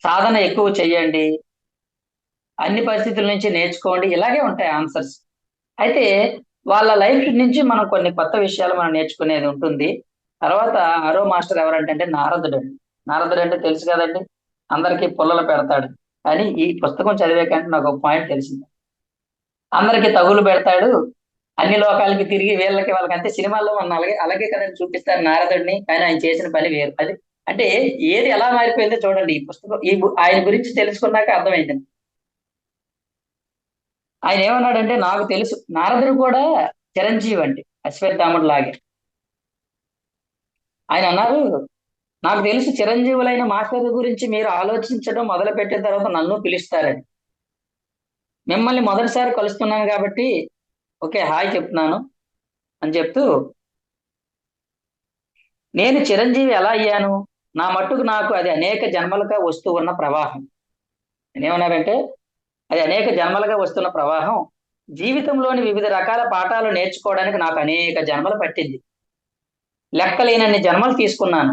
B: సాధన ఎక్కువ చెయ్యండి, అన్ని పరిస్థితుల నుంచి నేర్చుకోండి, ఇలాగే ఉంటాయి ఆన్సర్స్. అయితే వాళ్ళ లైఫ్ నుంచి మనం కొన్ని కొత్త విషయాలు మనం నేర్చుకునేది ఉంటుంది. తర్వాత ఆరో మాస్టర్ ఎవరంటే నారదుడు. నారదుడు అంటే తెలుసు కదండి, అందరికీ పుల్లలు పెడతాడు. కానీ ఈ పుస్తకం చదివే కంటే నాకు ఒక పాయింట్ తెలిసింది. అందరికి తగులు పెడతాడు, అన్ని లోకాలకి తిరిగి వీళ్ళకి వాళ్ళకి, అంతే సినిమాల్లో మన అలాగే అలాగే కదండి చూపిస్తారు నారదుడిని, కానీ ఆయన చేసిన పని వేరు. అది అంటే ఏది ఎలా మారిపోయిందో చూడండి. ఈ పుస్తకం ఆయన గురించి తెలుసుకున్నాక అర్థమైంది. ఆయన ఏమన్నాడంటే, నాకు తెలుసు నారదుడు కూడా చిరంజీవి అంటే అశ్వత్థాముడు లాగే. ఆయన అన్నారు, నాకు తెలుసు చిరంజీవులైన మాస్టర్ గురించి మీరు ఆలోచించడం మొదలు పెట్టిన తర్వాత నన్ను పిలుస్తారని. మిమ్మల్ని మొదటిసారి కలుస్తున్నాను కాబట్టి ఓకే హాయ్ చెప్తున్నాను అని చెప్తూ, నేను చిరంజీవి ఎలా అయ్యాను, నా మట్టుకు నాకు అది అనేక జన్మలుగా వస్తూ ఉన్న ప్రవాహం. నేనేమన్నారంటే, అది అనేక జన్మలుగా వస్తున్న ప్రవాహం. జీవితంలోని వివిధ రకాల పాఠాలు నేర్చుకోవడానికి నాకు అనేక జన్మలు పట్టింది. లెక్కలేనన్ని జన్మలు తీసుకున్నాను.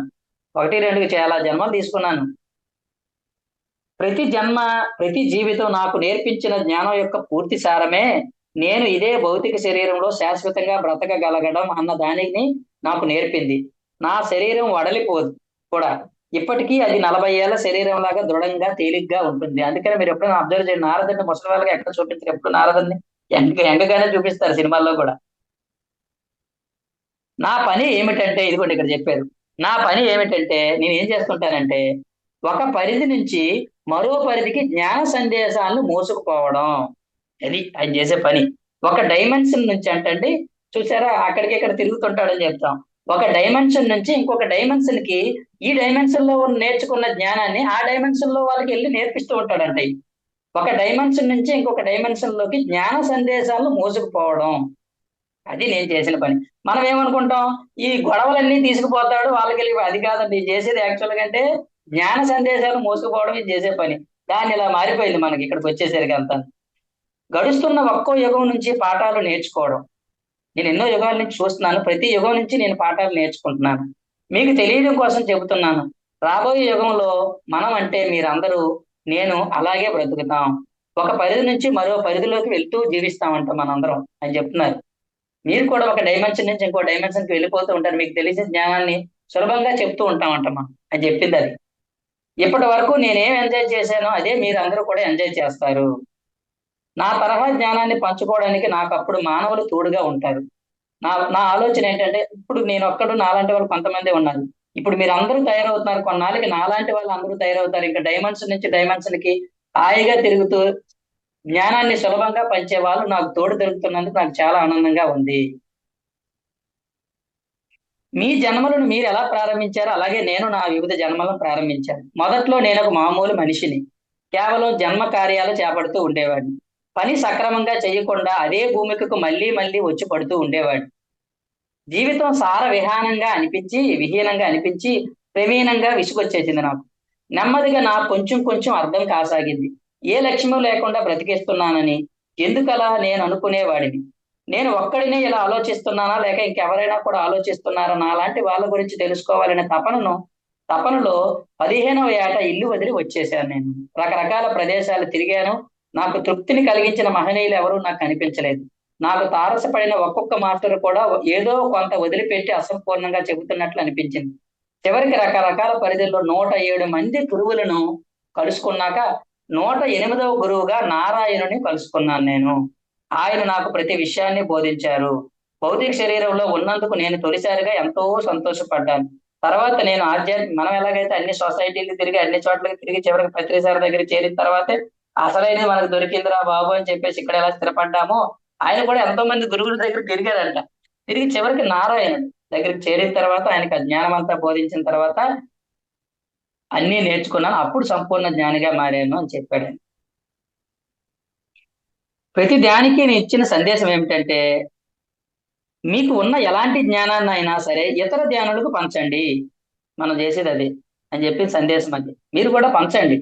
B: ఒకటి రెండు చాలా జన్మలు తీసుకున్నాను. ప్రతి జన్మ, ప్రతి జీవితం నాకు నేర్పించిన జ్ఞానం యొక్క పూర్తి సారమే నేను ఇదే భౌతిక శరీరంలో శాశ్వతంగా బ్రతకగలగడం అన్న దానిని నాకు నేర్పింది. నా శరీరం వడలిపోదు కూడా. ఇప్పటికీ అది 40 ఏళ్ల శరీరం లాగా దృఢంగా తేలిగ్గా ఉంటుంది. అందుకని మీరు ఎప్పుడైనా అబ్జర్వ్ చేయండి, నారదుడిని ముసలి వాళ్ళకి ఎక్కడ చూపించారు, ఎప్పుడు నారదుడిని ఎంగగానే చూపిస్తారు సినిమాల్లో కూడా. నా పని ఏమిటంటే, ఇదిగోండి ఇక్కడ చెప్పారు, నా పని ఏమిటంటే నేను ఏం చేస్తుంటానంటే, ఒక పరిధి నుంచి మరో పరిధికి జ్ఞాన సందేశాలను మోసుకుపోవడం. అది ఆయన చేసే పని. ఒక డైమెన్షన్ నుంచి అంటండి, చూసారా అక్కడికి ఇక్కడ తిరుగుతుంటాడని చెప్తాం. ఒక డైమెన్షన్ నుంచి ఇంకొక డైమెన్షన్ కి, ఈ డైమెన్షన్ లో నేర్చుకున్న జ్ఞానాన్ని ఆ డైమెన్షన్ లో వాళ్ళకి వెళ్ళి నేర్పిస్తూ ఉంటాడంట. ఒక డైమెన్షన్ నుంచి ఇంకొక డైమెన్షన్ లోకి జ్ఞాన సందేశాలను మోసుకుపోవడం, అది నేను చేసిన పని. మనం ఏమనుకుంటాం, ఈ గొడవలన్నీ తీసుకుపోతాడు వాళ్ళకి వెళ్ళి, అది కాదండి ఇది చేసేది యాక్చువల్ గా అంటే జ్ఞాన సందేశాలు మోసుకుపోవడం ఇది చేసే పని. దాన్ని ఇలా మారిపోయింది మనకి ఇక్కడికి వచ్చేసరికి అంతా. గడుస్తున్న ఒక్కో యుగం నుంచి పాఠాలు నేర్చుకోవడం. నేను ఎన్నో యుగాల నుంచి చూస్తున్నాను, ప్రతి యుగం నుంచి నేను పాఠాలు నేర్చుకుంటున్నాను. మీకు తెలియడం కోసం చెబుతున్నాను, రాబోయే యుగంలో మనం అంటే మీరందరూ నేను అలాగే బ్రతుకుతాం. ఒక పరిధి నుంచి మరో పరిధిలోకి వెళ్తూ జీవిస్తామంట మనందరం అని చెప్తున్నారు. మీరు కూడా ఒక డైమెన్షన్ నుంచి ఇంకో డైమెన్షన్ కి వెళ్ళిపోతూ ఉంటారు. మీకు తెలిసిన జ్ఞానాన్ని సులభంగా చెప్తూ ఉంటామంట మనం అని చెప్పింది అది. ఇప్పటి వరకు నేనేం ఎంజాయ్ చేశానో అదే మీరు అందరూ కూడా ఎంజాయ్ చేస్తారు. నా తరహా జ్ఞానాన్ని పంచుకోవడానికి నాకు అప్పుడు మానవులు తోడుగా ఉంటారు. నా నా ఆలోచన ఏంటంటే, ఇప్పుడు నేను ఒక్కడు, నాలాంటి వాళ్ళు కొంతమంది ఉన్నారు. ఇప్పుడు మీరు అందరూ తయారవుతున్నారు, కొన్నాళ్ళకి నాలాంటి వాళ్ళు అందరూ తయారవుతారు. ఇంకా డైమెన్షన్ నుంచి డైమెన్షన్ కి హాయిగా తిరుగుతూ జ్ఞానాన్ని సులభంగా పంచే వాళ్ళు నాకు తోడు దొరుకుతున్నందుకు నాకు చాలా ఆనందంగా ఉంది. మీ జన్మలను మీరు ఎలా ప్రారంభించారో అలాగే నేను నా వివిధ జన్మలను ప్రారంభించాను. మొదట్లో నేను ఒక మామూలు మనిషిని. కేవలం జన్మ కార్యాలు చేపడుతూ ఉండేవాడిని. పని సక్రమంగా చేయకుండా అదే భూమికకు మళ్ళీ మళ్ళీ వచ్చి పడుతూ ఉండేవాడిని. జీవితం విహీనంగా అనిపించి ప్రవీణంగా విసుగొచ్చేసింది నాకు. నెమ్మదిగా నాకు కొంచెం కొంచెం అర్థం కాసాగింది. ఏ లక్ష్యం లేకుండా బ్రతికేస్తున్నానని ఎందుకలా నేను అనుకునేవాడిని. నేను ఒక్కడినే ఇలా ఆలోచిస్తున్నానా, లేక ఇంకెవరైనా కూడా ఆలోచిస్తున్నారా నాలాంటి వాళ్ళ గురించి తెలుసుకోవాలనే తపనలో 15వ ఏట ఇల్లు వదిలి వచ్చేసాను నేను. రకరకాల ప్రదేశాలు తిరిగాను. నాకు తృప్తిని కలిగించిన మహనీయులు ఎవరూ నాకు కనిపించలేదు. నాకు తారసపడిన ఒక్కొక్క మాస్టర్ కూడా ఏదో కొంత వదిలిపెట్టి అసంపూర్ణంగా చెబుతున్నట్లు అనిపించింది. చివరికి రకరకాల పరిధుల్లో 107 మంది గురువులను కలుసుకున్నాక 108వ గురువుగా నారాయణుని కలుసుకున్నాను నేను. ఆయన నాకు ప్రతి విషయాన్ని బోధించారు. భౌతిక శరీరంలో ఉన్నందుకు నేను తొలిసారిగా ఎంతో సంతోషపడ్డాను. తర్వాత నేను మనం ఎలాగైతే అన్ని సొసైటీలు తిరిగి అన్ని చోట్లకి తిరిగి చివరికి పత్రి సార్ దగ్గర చేరిన తర్వాతే అసలైనది మనకు దొరికిందిరా బాబు అని చెప్పేసి ఇక్కడ ఎలా స్థిరపడ్డామో, ఆయన కూడా ఎంతో మంది గురువుల దగ్గర తిరిగారంట. తిరిగి చివరికి నారాయణుడు దగ్గరికి చేరిన తర్వాత ఆయనకు ఆ జ్ఞానం అంతా బోధించిన తర్వాత అన్ని నేర్చుకున్నాను, అప్పుడు సంపూర్ణ జ్ఞానిగా మారాను అని చెప్పాడు. ప్రతి ధ్యానికి నేను ఇచ్చిన సందేశం ఏమిటంటే, మీకు ఉన్న ఎలాంటి జ్ఞానాన్ని అయినా సరే ఇతర ధ్యానులకు పంచండి. మనం చేసేది అది అని చెప్పి సందేశం అది. మీరు కూడా పంచండి.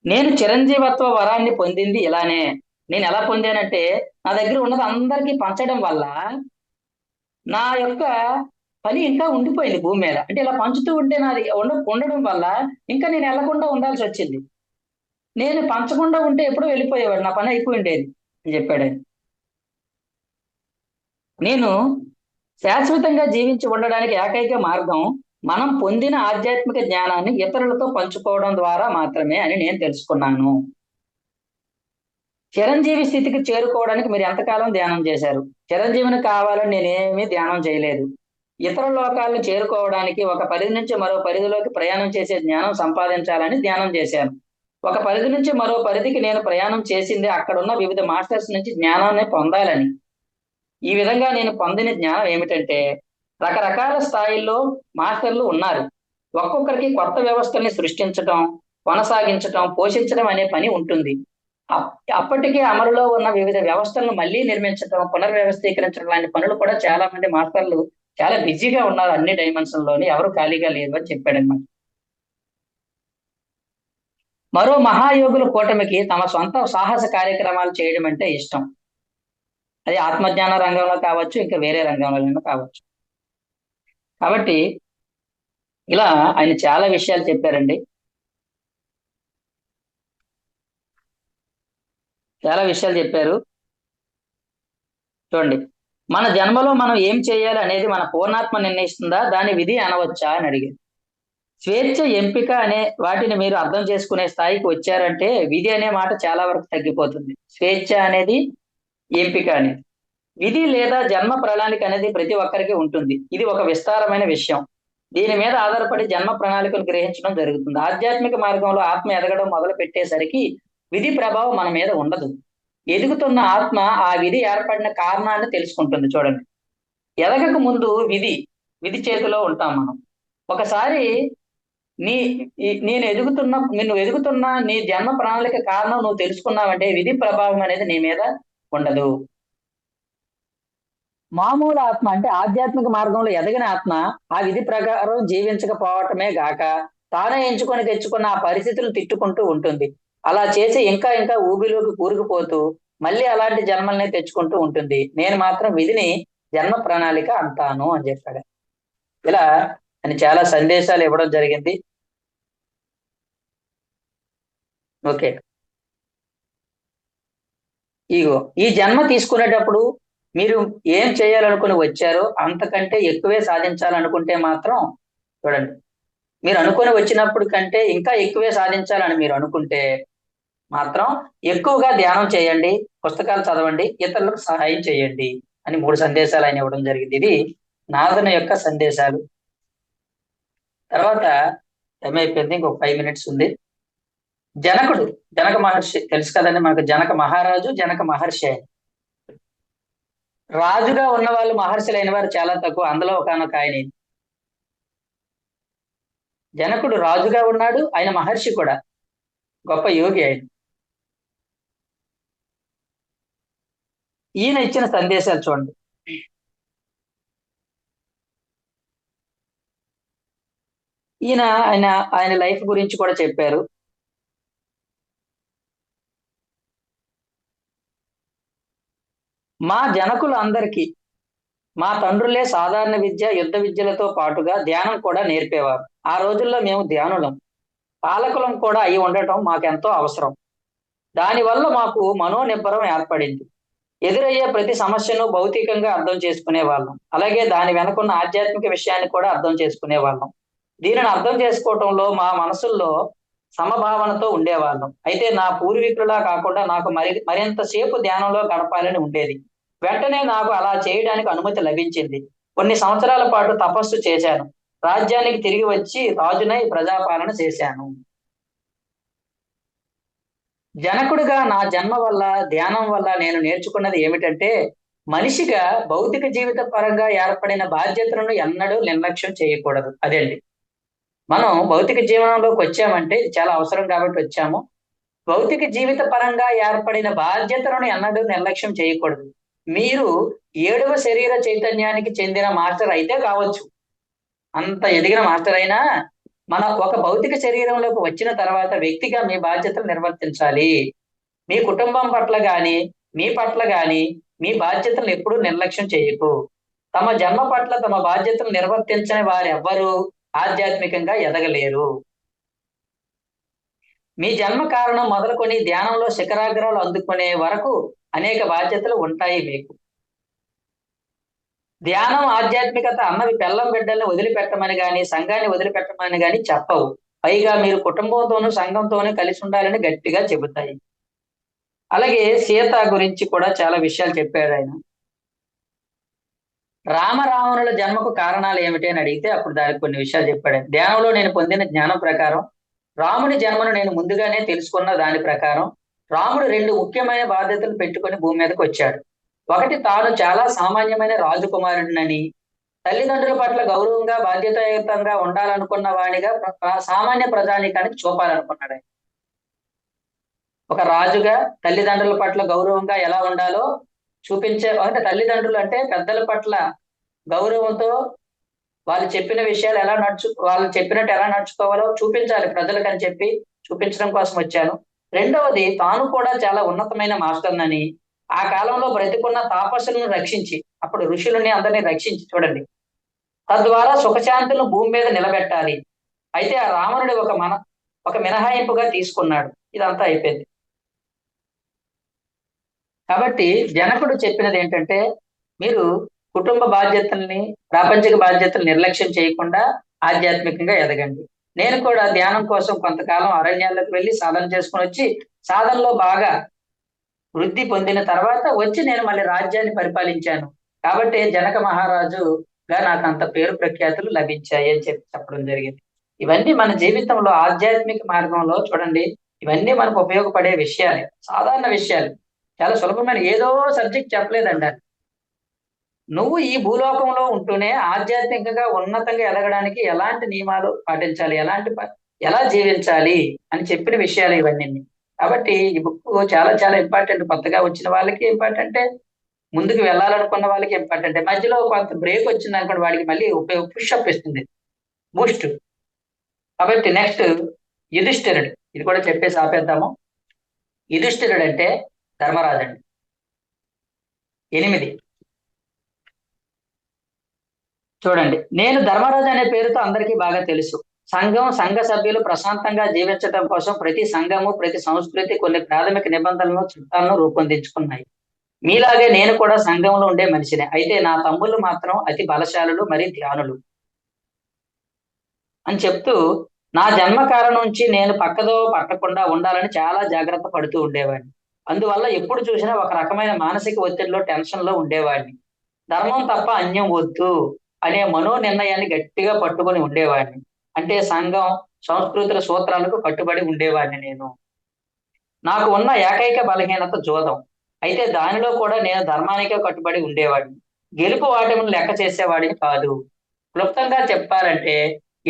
B: నేను చిరంజీవత్వ వరాన్ని పొందింది ఇలానే. నేను ఎలా పొందానంటే, నా దగ్గర ఉన్నది అందరికీ పంచడం వల్ల నా యొక్క పని ఇంకా ఉండిపోయింది భూమి మీద. అంటే ఇలా పంచుతూ ఉంటే నాది ఉండడం వల్ల ఇంకా నేను వెళ్లకుండా ఉండాల్సి వచ్చింది. నేను పంచకుండా ఉంటే ఎప్పుడూ వెళ్ళిపోయేవాడు, నా పని అయిపోయి ఉండేది అని చెప్పాడు ఆయన. నేను శాశ్వతంగా జీవించి ఉండడానికి ఏకైక మార్గం మనం పొందిన ఆధ్యాత్మిక జ్ఞానాన్ని ఇతరులతో పంచుకోవడం ద్వారా మాత్రమే అని నేను తెలుసుకున్నాను. చిరంజీవి స్థితికి చేరుకోవడానికి మీరు ఎంతకాలం ధ్యానం చేశారు? చిరంజీవిని కావాలని నేనేమీ ధ్యానం చేయలేదు. ఇతర లోకాలను చేరుకోవడానికి ఒక పరిధి నుంచి మరో పరిధిలోకి ప్రయాణం చేసే జ్ఞానం సంపాదించాలని ధ్యానం చేశాను. ఒక పరిధి నుంచి మరో పరిధికి నేను ప్రయాణం చేసింది అక్కడున్న వివిధ మాస్టర్స్ నుంచి జ్ఞానాన్ని పొందాలని. ఈ విధంగా నేను పొందిన జ్ఞానం ఏమిటంటే, రకరకాల స్థాయిల్లో మాస్టర్లు ఉన్నారు. ఒక్కొక్కరికి కొత్త వ్యవస్థల్ని సృష్టించడం, కొనసాగించడం, పోషించడం అనే పని ఉంటుంది. అప్పటికే అమలులో ఉన్న వివిధ వ్యవస్థలను మళ్ళీ నిర్మించడం, పునర్వ్యవస్థీకరించడం లాంటి పనులు కూడా చాలా మంది మాస్టర్లు చాలా బిజీగా ఉన్నారు. అన్ని డైమెన్షన్ లోని ఎవరు ఖాళీగా లేరు అని చెప్పాడన్నమాట. మరో మహాయోగుల కూటమికి తమ సొంత సాహస కార్యక్రమాలు చేయడం అంటే ఇష్టం. అది ఆత్మజ్ఞాన రంగంలో కావచ్చు, ఇంకా వేరే రంగంలో కావచ్చు. కాబట్టి ఇలా ఆయన చాలా విషయాలు చెప్పారండి. చాలా విషయాలు చెప్పారు. చూడండి, మన జన్మలో మనం ఏం చేయాలి అనేది మన పూర్ణాత్మ నిర్ణయిస్తుందా, దాని విధి అనవచ్చా అని అడిగారు. స్వేచ్ఛ, ఎంపిక అనే వాటిని మీరు అర్థం చేసుకునే స్థాయికి వచ్చారంటే విధి అనే మాట చాలా వరకు తగ్గిపోతుంది. స్వేచ్ఛ అనేది, ఎంపిక అనేది. విధి లేదా జన్మ ప్రణాళిక అనేది ప్రతి ఒక్కరికి ఉంటుంది. ఇది ఒక విస్తారమైన విషయం. దీని మీద ఆధారపడి జన్మ ప్రణాళికను గ్రహించడం జరుగుతుంది. ఆధ్యాత్మిక మార్గంలో ఆత్మ ఎదగడం మొదలు పెట్టేసరికి విధి ప్రభావం మన మీద ఉండదు. ఎదుగుతున్న ఆత్మ ఆ విధి ఏర్పడిన కారణాన్ని తెలుసుకుంటుంది. చూడండి, ఎదగక ముందు విధి చేతిలో ఉంటాం మనం. ఒకసారి నువ్వు ఎదుగుతున్న నీ జన్మ ప్రణాళిక కారణం నువ్వు తెలుసుకున్నావంటే విధి ప్రభావం అనేది నీ మీద ఉండదు. మామూలు ఆత్మ అంటే ఆధ్యాత్మిక మార్గంలో ఎదగిన ఆత్మ ఆ విధి ప్రకారం జీవించకపోవటమే గాక తానే ఎంచుకొని తెచ్చుకున్న ఆ పరిస్థితులను తిట్టుకుంటూ ఉంటుంది. అలా చేసి ఇంకా ఇంకా ఊబిలోకి కూరుకుపోతూ మళ్ళీ అలాంటి జన్మల్ని తెచ్చుకుంటూ ఉంటుంది. నేను మాత్రం విధిని జన్మ ప్రణాళిక అంటాను అని చెప్పాడు. ఇలా అని చాలా సందేశాలు ఇవ్వడం జరిగింది. ఓకే, ఇగో ఈ జన్మ తీసుకునేటప్పుడు మీరు ఏం చేయాలనుకుని వచ్చారో అంతకంటే ఎక్కువే సాధించాలనుకుంటే మాత్రం, చూడండి, మీరు అనుకుని వచ్చినప్పుడు కంటే ఇంకా ఎక్కువే సాధించాలని మీరు అనుకుంటే మాత్రం ఎక్కువగా ధ్యానం చేయండి, పుస్తకాలు చదవండి, ఇతరులకు సహాయం చేయండి అని 3 సందేశాలు ఆయన ఇవ్వడం జరిగింది. ఇది నాదన యొక్క సందేశాలు. తర్వాత ఏమైపోయింది, ఇంకొక 5 మినిట్స్ ఉంది. జనక మహర్షి తెలుసు కదండి మనకు. జనక మహారాజు, జనక మహర్షి. ఆయన రాజుగా ఉన్న వాళ్ళు మహర్షులైన వారు చాలా తక్కువ. అందులో ఒకనొక ఆయన జనకుడు రాజుగా ఉన్నాడు, ఆయన మహర్షి కూడా, గొప్ప యోగి ఆయన. ఈయన ఇచ్చిన సందేశాలు చూడండి. ఆయన లైఫ్ గురించి కూడా చెప్పారు. మా జనకులు అందరికీ మా తండ్రులే సాధారణ విద్య, యుద్ధ విద్యలతో పాటుగా ధ్యానం కూడా నేర్పేవారు. ఆ రోజుల్లో మేము ధ్యానులం, పాలకులం కూడా అయి ఉండటం మాకెంతో అవసరం. దానివల్ల మాకు మనోనిబ్బరం ఏర్పడింది. ఎదురయ్యే ప్రతి సమస్యను భౌతికంగా అర్థం చేసుకునే వాళ్ళం, అలాగే దాని వెనకున్న ఆధ్యాత్మిక విషయాన్ని కూడా అర్థం చేసుకునే వాళ్ళం. దీనిని అర్థం చేసుకోవటంలో మా మనసుల్లో సమభావనతో ఉండేవాళ్ళం. అయితే నా పూర్వీకులా కాకుండా నాకు మరింతసేపు ధ్యానంలో గడపాలని ఉండేది. వెంటనే నాకు అలా చేయడానికి అనుమతి లభించింది. కొన్ని సంవత్సరాల పాటు తపస్సు చేశాను. రాజ్యానికి తిరిగి వచ్చి రాజునై ప్రజాపాలన చేశాను. జనకుడిగా నా జన్మ వల్ల, ధ్యానం వల్ల నేను నేర్చుకున్నది ఏమిటంటే, మనిషిగా భౌతిక జీవిత పరంగా ఏర్పడిన బాధ్యతలను ఎన్నడూ నిర్లక్ష్యం చేయకూడదు. అదేండి, మనం భౌతిక జీవనంలోకి వచ్చామంటే చాలా అవసరం కాబట్టి వచ్చాము. భౌతిక జీవిత పరంగా ఏర్పడిన బాధ్యతలను ఎన్నడూ నిర్లక్ష్యం చేయకూడదు. మీరు 7వ శరీర చైతన్యానికి చెందిన మాస్టర్ అయితే కావచ్చు, అంత ఎదిగిన మాస్టర్ అయినా మన ఒక భౌతిక శరీరంలోకి వచ్చిన తర్వాత వ్యక్తిగా మీ బాధ్యతలు నిర్వర్తించాలి. మీ కుటుంబం పట్ల గాని, మీ పట్ల గాని మీ బాధ్యతలను ఎప్పుడూ నిర్లక్ష్యం చేయకు. తమ జన్మ పట్ల తమ బాధ్యతలు నిర్వర్తించని వారెవ్వరూ ఆధ్యాత్మికంగా ఎదగలేరు. మీ జన్మ కారణం మొదలుకొని ధ్యానంలో శిఖరాగ్రాలు అందుకునే వరకు అనేక బాధ్యతలు ఉంటాయి మీకు. ధ్యానం ఆధ్యాత్మికత అన్నవి పెళ్ళం బిడ్డల్ని వదిలిపెట్టమని గాని సంఘాన్ని వదిలిపెట్టమని గాని చెప్పవు. పైగా మీరు కుటుంబంతోనూ సంఘంతోనూ కలిసి ఉండాలని గట్టిగా చెబుతాయి. అలాగే సీత గురించి కూడా చాలా విషయాలు చెప్పాడు ఆయన. రామరావణుల జన్మకు కారణాలు ఏమిటి అని అడిగితే అప్పుడు దానికి కొన్ని విషయాలు చెప్పాడు. ధ్యానంలో నేను పొందిన జ్ఞానం ప్రకారం రాముని జన్మను నేను ముందుగానే తెలుసుకున్న దాని ప్రకారం రాముడు 2 ముఖ్యమైన బాధ్యతలు పెట్టుకొని భూమి మీదకి వచ్చాడు. ఒకటి, తాను చాలా సామాన్యమైన రాజకుమారుడినని, తల్లిదండ్రుల పట్ల గౌరవంగా బాధ్యతాయుతంగా ఉండాలనుకున్న వాడిగా సామాన్య ప్రజానీకానికి చూపాలనుకున్నాడు ఆయన. ఒక రాజుగా తల్లిదండ్రుల పట్ల గౌరవంగా ఎలా ఉండాలో చూపించే, అంటే తల్లిదండ్రులు అంటే పెద్దల పట్ల గౌరవంతో వాళ్ళు చెప్పిన విషయాలు వాళ్ళు చెప్పినట్టు ఎలా నడుచుకోవాలో చూపించాలి ప్రజలకు అని చెప్పి చూపించడం కోసం వచ్చాను. రెండవది, తాను కూడా చాలా ఉన్నతమైన మాస్టర్నని, ఆ కాలంలో బ్రతికున్న తాపసులను రక్షించి, అప్పుడు ఋషులని అందరినీ రక్షించి చూడండి, తద్వారా సుఖశాంతులను భూమి మీద నిలబెట్టాలి. అయితే ఆ రావణుడి ఒక మినహాయింపుగా తీసుకున్నాడు. ఇదంతా అయిపోయింది. కాబట్టి జనకుడు చెప్పినది ఏంటంటే, మీరు కుటుంబ బాధ్యతల్ని, ప్రాపంచిక బాధ్యతలు నిర్లక్ష్యం చేయకుండా ఆధ్యాత్మికంగా ఎదగండి. నేను కూడా ధ్యానం కోసం కొంతకాలం అరణ్యాలకు వెళ్ళి సాధన చేసుకుని వచ్చి, సాధనలో బాగా వృద్ధి పొందిన తర్వాత వచ్చి నేను మళ్ళీ రాజ్యాన్ని పరిపాలించాను. కాబట్టి జనక మహారాజుగా నాకు అంత పేరు ప్రఖ్యాతులు లభించాయి అని చెప్పడం జరిగింది. ఇవన్నీ మన జీవితంలో ఆధ్యాత్మిక మార్గంలో చూడండి, ఇవన్నీ మనకు ఉపయోగపడే విషయాలే, సాధారణ విషయాలు. చాలా సులభమైన ఏదో సబ్జెక్ట్ చెప్పలేదండి. నువ్వు ఈ భూలోకంలో ఉంటూనే ఆధ్యాత్మికంగా ఉన్నతంగా ఎదగడానికి ఎలాంటి నియమాలు పాటించాలి, ఎలా జీవించాలి అని చెప్పిన విషయాలు ఇవన్నీ. కాబట్టి ఈ బుక్ చాలా చాలా ఇంపార్టెంట్. కొత్తగా వచ్చిన వాళ్ళకి ఇంపార్టెంటే, ముందుకు వెళ్ళాలనుకున్న వాళ్ళకి ఇంపార్టెంటే. మధ్యలో కొంత బ్రేక్ వచ్చింది అనుకోండి, వాడికి మళ్ళీ పుషప్ ఇస్తుంది, బూస్ట్. కాబట్టి నెక్స్ట్ యుధిష్ఠిరుడు, ఇది కూడా చెప్పేసి ఆపేద్దాము. యుధిష్ఠిరుడు అంటే ధర్మరాజు అండి. 8 చూడండి, నేను ధర్మరాజు అనే పేరుతో అందరికీ బాగా తెలుసు. సంఘ సభ్యులు ప్రశాంతంగా జీవించడం కోసం ప్రతి సంఘము, ప్రతి సంస్కృతి కొన్ని ప్రాథమిక నిబంధనలను, చట్టాలను రూపొందించుకున్నాయి. మీలాగే నేను కూడా సంఘంలో ఉండే మనిషినే. అయితే నా తమ్ముళ్ళు మాత్రం అతి బలశాలులు, మరి ధ్యానులు అని చెప్తూ, నా జన్మ కారణం నుంచి నేను పక్కదో పట్టకుండా ఉండాలని చాలా జాగ్రత్త పడుతూ ఉండేవాడిని. అందువల్ల ఎప్పుడు చూసినా ఒక రకమైన మానసిక ఒత్తిడిలో, టెన్షన్ లో ఉండేవాడిని. ధర్మం తప్ప అన్యం వద్దు అనే మనో నిర్ణయాన్ని గట్టిగా పట్టుకొని ఉండేవాడిని. అంటే సంఘం, సంస్కృతుల సూత్రాలకు కట్టుబడి ఉండేవాడిని నేను. నాకు ఉన్న ఏకైక బలహీనత జోదం. అయితే దానిలో కూడా నేను ధర్మానికే కట్టుబడి ఉండేవాడిని. గెలుపు వాటములను లెక్క చేసేవాడిని కాదు. క్లుప్తంగా చెప్పాలంటే,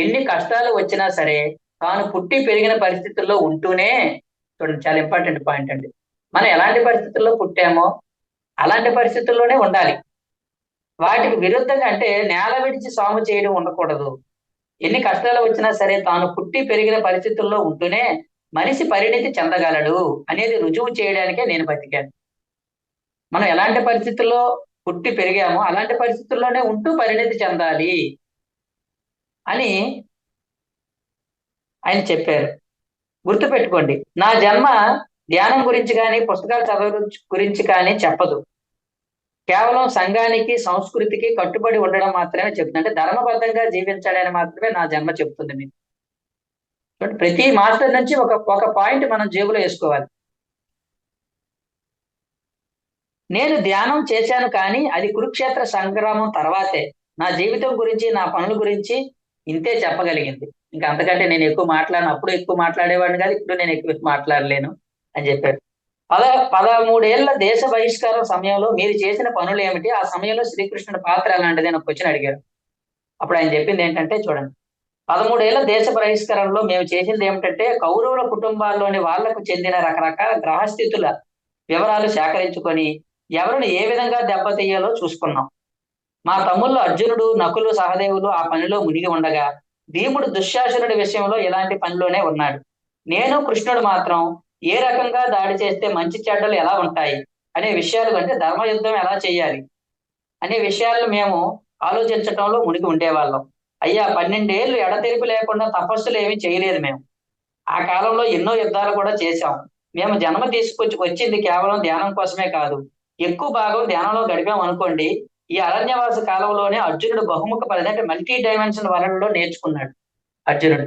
B: ఎన్ని కష్టాలు వచ్చినా సరే తాను పుట్టి పెరిగిన పరిస్థితుల్లో ఉంటూనే, చూడండి చాలా ఇంపార్టెంట్ పాయింట్ అండి, మనం ఎలాంటి పరిస్థితుల్లో పుట్టామో అలాంటి పరిస్థితుల్లోనే ఉండాలి. వాటికి విరుద్ధంగా అంటే నేల విడిచి సాము చేయడం ఉండకూడదు. ఎన్ని కష్టాలు వచ్చినా సరే తాను పుట్టి పెరిగిన పరిస్థితుల్లో ఉంటూనే మనిషి పరిణితి చెందగలడు అనేది రుజువు చేయడానికే నేను బతికాను. మనం ఎలాంటి పరిస్థితుల్లో పుట్టి పెరిగామో అలాంటి పరిస్థితుల్లోనే ఉంటూ పరిణితి చెందాలి అని ఆయన చెప్పారు. గుర్తుపెట్టుకోండి, నా జన్మ ధ్యానం గురించి కానీ పుస్తకాలు చదవడం గురించి కానీ చెప్పదు. కేవలం సంఘానికి, సంస్కృతికి కట్టుబడి ఉండడం మాత్రమే చెప్తుంది. అంటే ధర్మబద్ధంగా జీవించాలని మాత్రమే నా జన్మ చెప్తుంది మీకు. ప్రతి మాస్టర్ నుంచి ఒక పాయింట్ మనం జేబులో వేసుకోవాలి. నేను ధ్యానం చేశాను, కానీ అది కురుక్షేత్ర సంగ్రామం తర్వాతే. నా జీవితం గురించి, నా పనుల గురించి ఇంతే చెప్పగలిగింది. ఇంకా అంతకంటే నేను ఎక్కువ మాట్లాడను. అప్పుడు ఎక్కువ మాట్లాడేవాడిని కాదు, ఇప్పుడు నేను ఎక్కువ మాట్లాడలేను అని చెప్పారు. 13 ఏళ్ల దేశ బహిష్కారం సమయంలో మీరు చేసిన పనులు ఏమిటి, ఆ సమయంలో శ్రీకృష్ణుడి పాత్ర అలాంటిది అని ఒక క్వశ్చన్ అడిగారు. అప్పుడు ఆయన చెప్పింది ఏంటంటే, చూడండి, 13 ఏళ్ల దేశ బహిష్కరణలో మేము చేసింది ఏమిటంటే, కౌరవుల కుటుంబాల్లోని వాళ్లకు చెందిన రకరకాల గ్రహస్థితుల వివరాలు సేకరించుకొని ఎవరిని ఏ విధంగా దెబ్బతీయాలో చూసుకున్నాం. మా తమ్ముళ్ళు అర్జునుడు, నకులు, సహదేవులు ఆ పనిలో మునిగి ఉండగా, భీముడు దుశ్శాసనుడి విషయంలో ఇలాంటి పనిలోనే ఉన్నాడు. నేను, కృష్ణుడు మాత్రం ఏ రకంగా దాడి చేస్తే మంచి చెడ్డలు ఎలా ఉంటాయి అనే విషయాలు, అంటే ధర్మయుద్ధం ఎలా చేయాలి అనే విషయాలను మేము ఆలోచించడంలో మునిగి ఉండేవాళ్ళం. అయ్యా, 12 ఏళ్ళు ఎడతెరిపి లేకుండా తపస్సులు ఏమీ చేయలేదు మేము. ఆ కాలంలో ఎన్నో యుద్ధాలు కూడా చేశాం. మేము జన్మ తీసుకొచ్చి వచ్చింది కేవలం ధ్యానం కోసమే కాదు. ఎక్కువ భాగం ధ్యానంలో గడిపాం అనుకోండి. ఈ అరణ్యవాస కాలంలోనే అర్జునుడు బహుముఖ పద్ధతి అంటే మల్టీ డైమెన్షన్ వరల్డ్ లో నేర్చుకున్నాడు అర్జునుడు.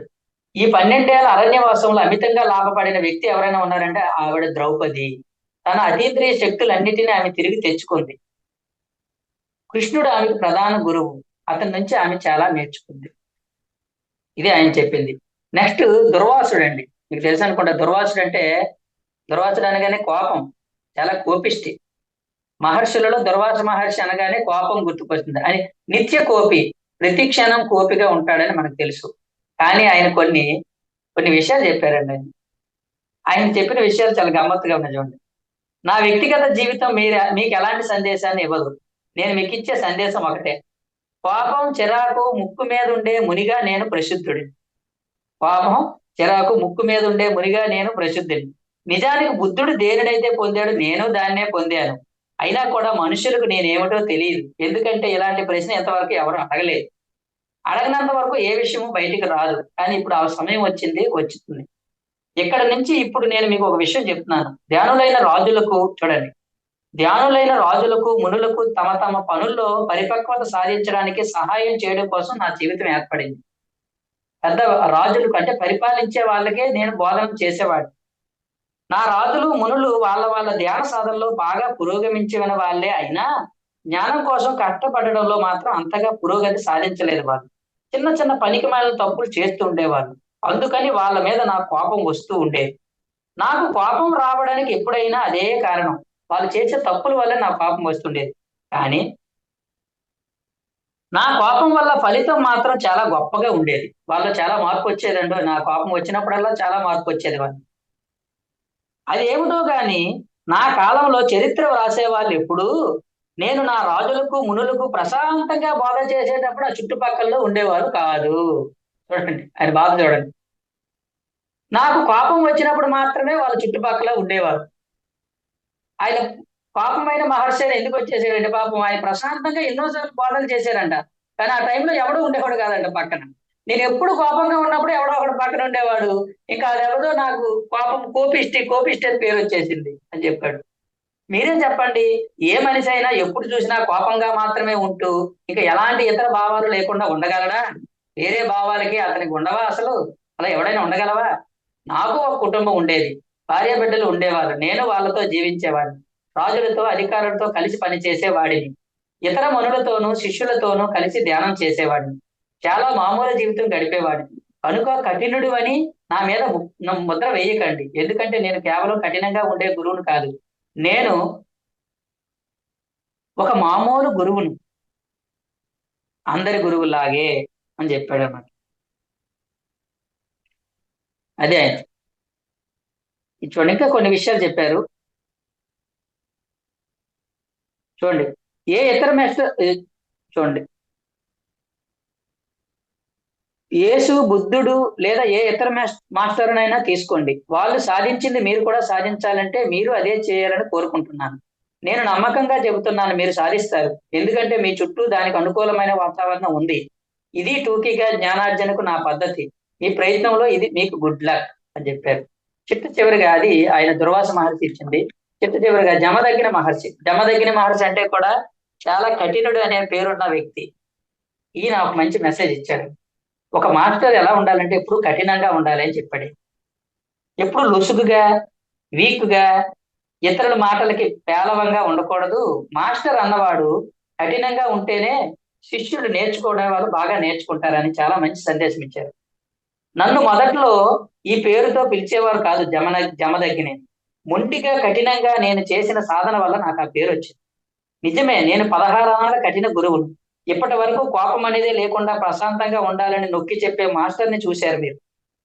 B: ఈ 12 ఏళ్ల అరణ్యవాసంలో అమితంగా లాభపడిన వ్యక్తి ఎవరైనా ఉన్నారంటే ఆవిడ ద్రౌపది. తన అతీంద్రియ శక్తులన్నిటినీ ఆమె తిరిగి తెచ్చుకుంది. కృష్ణుడు ఆమెకు ప్రధాన గురువు. అతని నుంచి ఆమె చాలా నేర్చుకుంది. ఇది ఆయన చెప్పింది. నెక్స్ట్ దుర్వాసుడు అండి. మీకు తెలుసు అనుకుంటా దుర్వాసుడు అనగానే కోపం, చాలా కోపిష్టి. మహర్షులలో దుర్వాస మహర్షి అనగానే కోపం గుర్తుకొస్తుంది. ఆయన నిత్య కోపి, ప్రతి క్షణం కోపిగా ఉంటాడని మనకు తెలుసు. కానీ ఆయన కొన్ని కొన్ని విషయాలు చెప్పారండి. ఆయన చెప్పిన విషయాలు చాలా గమ్మత్తుగా ఉన్నాయి చూడండి. నా వ్యక్తిగత జీవితం మీకు ఎలాంటి సందేశాన్ని ఇవ్వదు. నేను మీకు ఇచ్చే సందేశం ఒకటే. కోపం, చిరాకు ముక్కు మీద ఉండే మునిగా నేను ప్రసిద్ధుడిని. కోపం, చిరాకు ముక్కు మీద ఉండే మునిగా నేను ప్రసిద్ధుడిని. నిజానికి బుద్ధుడు దేనినైతే పొందాడు నేను దాన్నే పొందాను. అయినా కూడా మనుషులకు నేనేమిటో తెలియదు. ఎందుకంటే ఇలాంటి ప్రశ్న ఎంతవరకు ఎవరు అడగలేదు. అడగనంత వరకు ఏ విషయము బయటికి రాదు. కానీ ఇప్పుడు ఆ సమయం వచ్చింది. ఇక్కడ నుంచి ఇప్పుడు నేను మీకు ఒక విషయం చెప్తున్నాను. ధ్యానులైన రాజులకు మునులకు తమ తమ పనుల్లో పరిపక్వత సాధించడానికి సహాయం చేయడం కోసం నా జీవితం ఏర్పడింది. పెద్ద రాజులకు అంటే పరిపాలించే వాళ్ళకే నేను బోధన చేసేవాడు. నా రాజులు మునులు వాళ్ళ ధ్యాన సాధనలో బాగా పురోగమించిన వాళ్ళే అయినా జ్ఞానం కోసం కష్టపడడంలో మాత్రం అంతగా పురోగతి సాధించలేదు వాళ్ళు. చిన్న చిన్న పనికిమాలిన తప్పులు చేస్తూ ఉండేవాళ్ళు. అందుకని వాళ్ళ మీద నాకు కోపం వస్తూ ఉండేది. నాకు కోపం రావడానికి ఎప్పుడైనా అదే కారణం. వాళ్ళు చేసే తప్పుల వల్ల నాకు కోపం వస్తుండేది. కానీ నా కోపం వల్ల ఫలితం మాత్రం చాలా గొప్పగా ఉండేది. వాళ్ళు చాలా మార్పు వచ్చేదండి. నా కోపం వచ్చినప్పుడల్లా చాలా మార్పు వచ్చేది వాళ్ళు. అది ఏమిటో గాని నా కాలంలో చరిత్ర వ్రాసే వాళ్ళు ఎప్పుడు నేను నా రాజులకు మునులకు ప్రశాంతంగా బోధ చేసేటప్పుడు ఆ చుట్టుపక్కల ఉండేవారు కాదు. చూడండి ఆయన బాధ చూడండి. నాకు కోపం వచ్చినప్పుడు మాత్రమే వాళ్ళ చుట్టుపక్కల ఉండేవారు. ఆయన పాపమైన మహర్షి ఎందుకు వచ్చేసాడంటే పాపం ఆయన ప్రశాంతంగా ఎన్నోసార్లు బోధనలు చేశారంట. కానీ ఆ టైంలో ఎవడో ఉండేవాడు కాదంట పక్కన. నేను ఎప్పుడు కోపంగా ఉన్నప్పుడు ఎవడో ఒకడు పక్కన ఉండేవాడు. ఇంకా అది ఎవడో నాకు కోపిష్టి అని పేరు వచ్చేసింది అని చెప్పాడు. మీరే చెప్పండి, ఏ మనిషి అయినా ఎప్పుడు చూసినా కోపంగా మాత్రమే ఉంటూ ఇంకా ఎలాంటి ఇతర భావాలు లేకుండా ఉండగలడా? వేరే భావాలకి అతనికి ఉండవా అసలు? అలా ఎవడైనా ఉండగలవా? నాకు ఒక కుటుంబం ఉండేది, భార్య బిడ్డలు ఉండేవారు. నేను వాళ్ళతో జీవించేవాడిని. రాజులతో అధికారులతో కలిసి పనిచేసేవాడిని. ఇతర మనులతోనూ శిష్యులతోనూ కలిసి ధ్యానం చేసేవాడిని. చాలా మామూలు జీవితం గడిపేవాడిని. కనుక కఠినుడు అని నా మీద ముద్ర వేయకండి. ఎందుకంటే నేను కేవలం కఠినంగా ఉండే గురువును కాదు. నేను ఒక మామూలు గురువును, అందరి గురువులాగే అని చెప్పాడు అన్నమాట. అదే ఆయన చూడండి, ఇంకా కొన్ని విషయాలు చెప్పారు చూడండి. ఏ ఇతర మాస్టర్ చూడండి, యేసు, బుద్ధుడు లేదా ఏ ఇతర మాస్టర్నైనా తీసుకోండి. వాళ్ళు సాధించింది మీరు కూడా సాధించాలంటే మీరు అదే చేయాలని కోరుకుంటున్నాను. నేను నమ్మకంగా చెబుతున్నాను, మీరు సాధిస్తారు. ఎందుకంటే మీ చుట్టూ దానికి అనుకూలమైన వాతావరణం ఉంది. ఇది టూకీగా జ్ఞానార్జనకు నా పద్ధతి. ఈ ప్రయత్నంలో ఇది మీకు గుడ్ లక్ అని చెప్పారు. చివరిగా అది ఆయన దుర్వాస మహర్షి ఇచ్చింది. చివరిగా జమదగ్ని మహర్షి అంటే కూడా చాలా కఠినుడు అనే పేరున్న వ్యక్తి. ఈయన ఒక మంచి మెసేజ్ ఇచ్చాడు. ఒక మాస్టర్ ఎలా ఉండాలంటే ఎప్పుడు కఠినంగా ఉండాలి అని చెప్పాడు. ఎప్పుడు లుసుగుగా, వీక్గా, ఇతరుల మాటలకి పేలవంగా ఉండకూడదు. మాస్టర్ అన్నవాడు కఠినంగా ఉంటేనే శిష్యుడు నేర్చుకోవడం వాళ్ళు బాగా నేర్చుకుంటారని చాలా మంచి సందేశం ఇచ్చారు. నన్ను మొదట్లో ఈ పేరుతో పిలిచేవారు కాదు, జమదగ్ని. మొండిగా కఠినంగా నేను చేసిన సాధన వల్ల నాకు ఆ పేరు వచ్చింది. నిజమే, నేను 16 ఆనాల కఠిన గురువును. ఇప్పటి వరకు కోపం అనేది లేకుండా ప్రశాంతంగా ఉండాలని నొక్కి చెప్పే మాస్టర్ని చూశారు మీరు.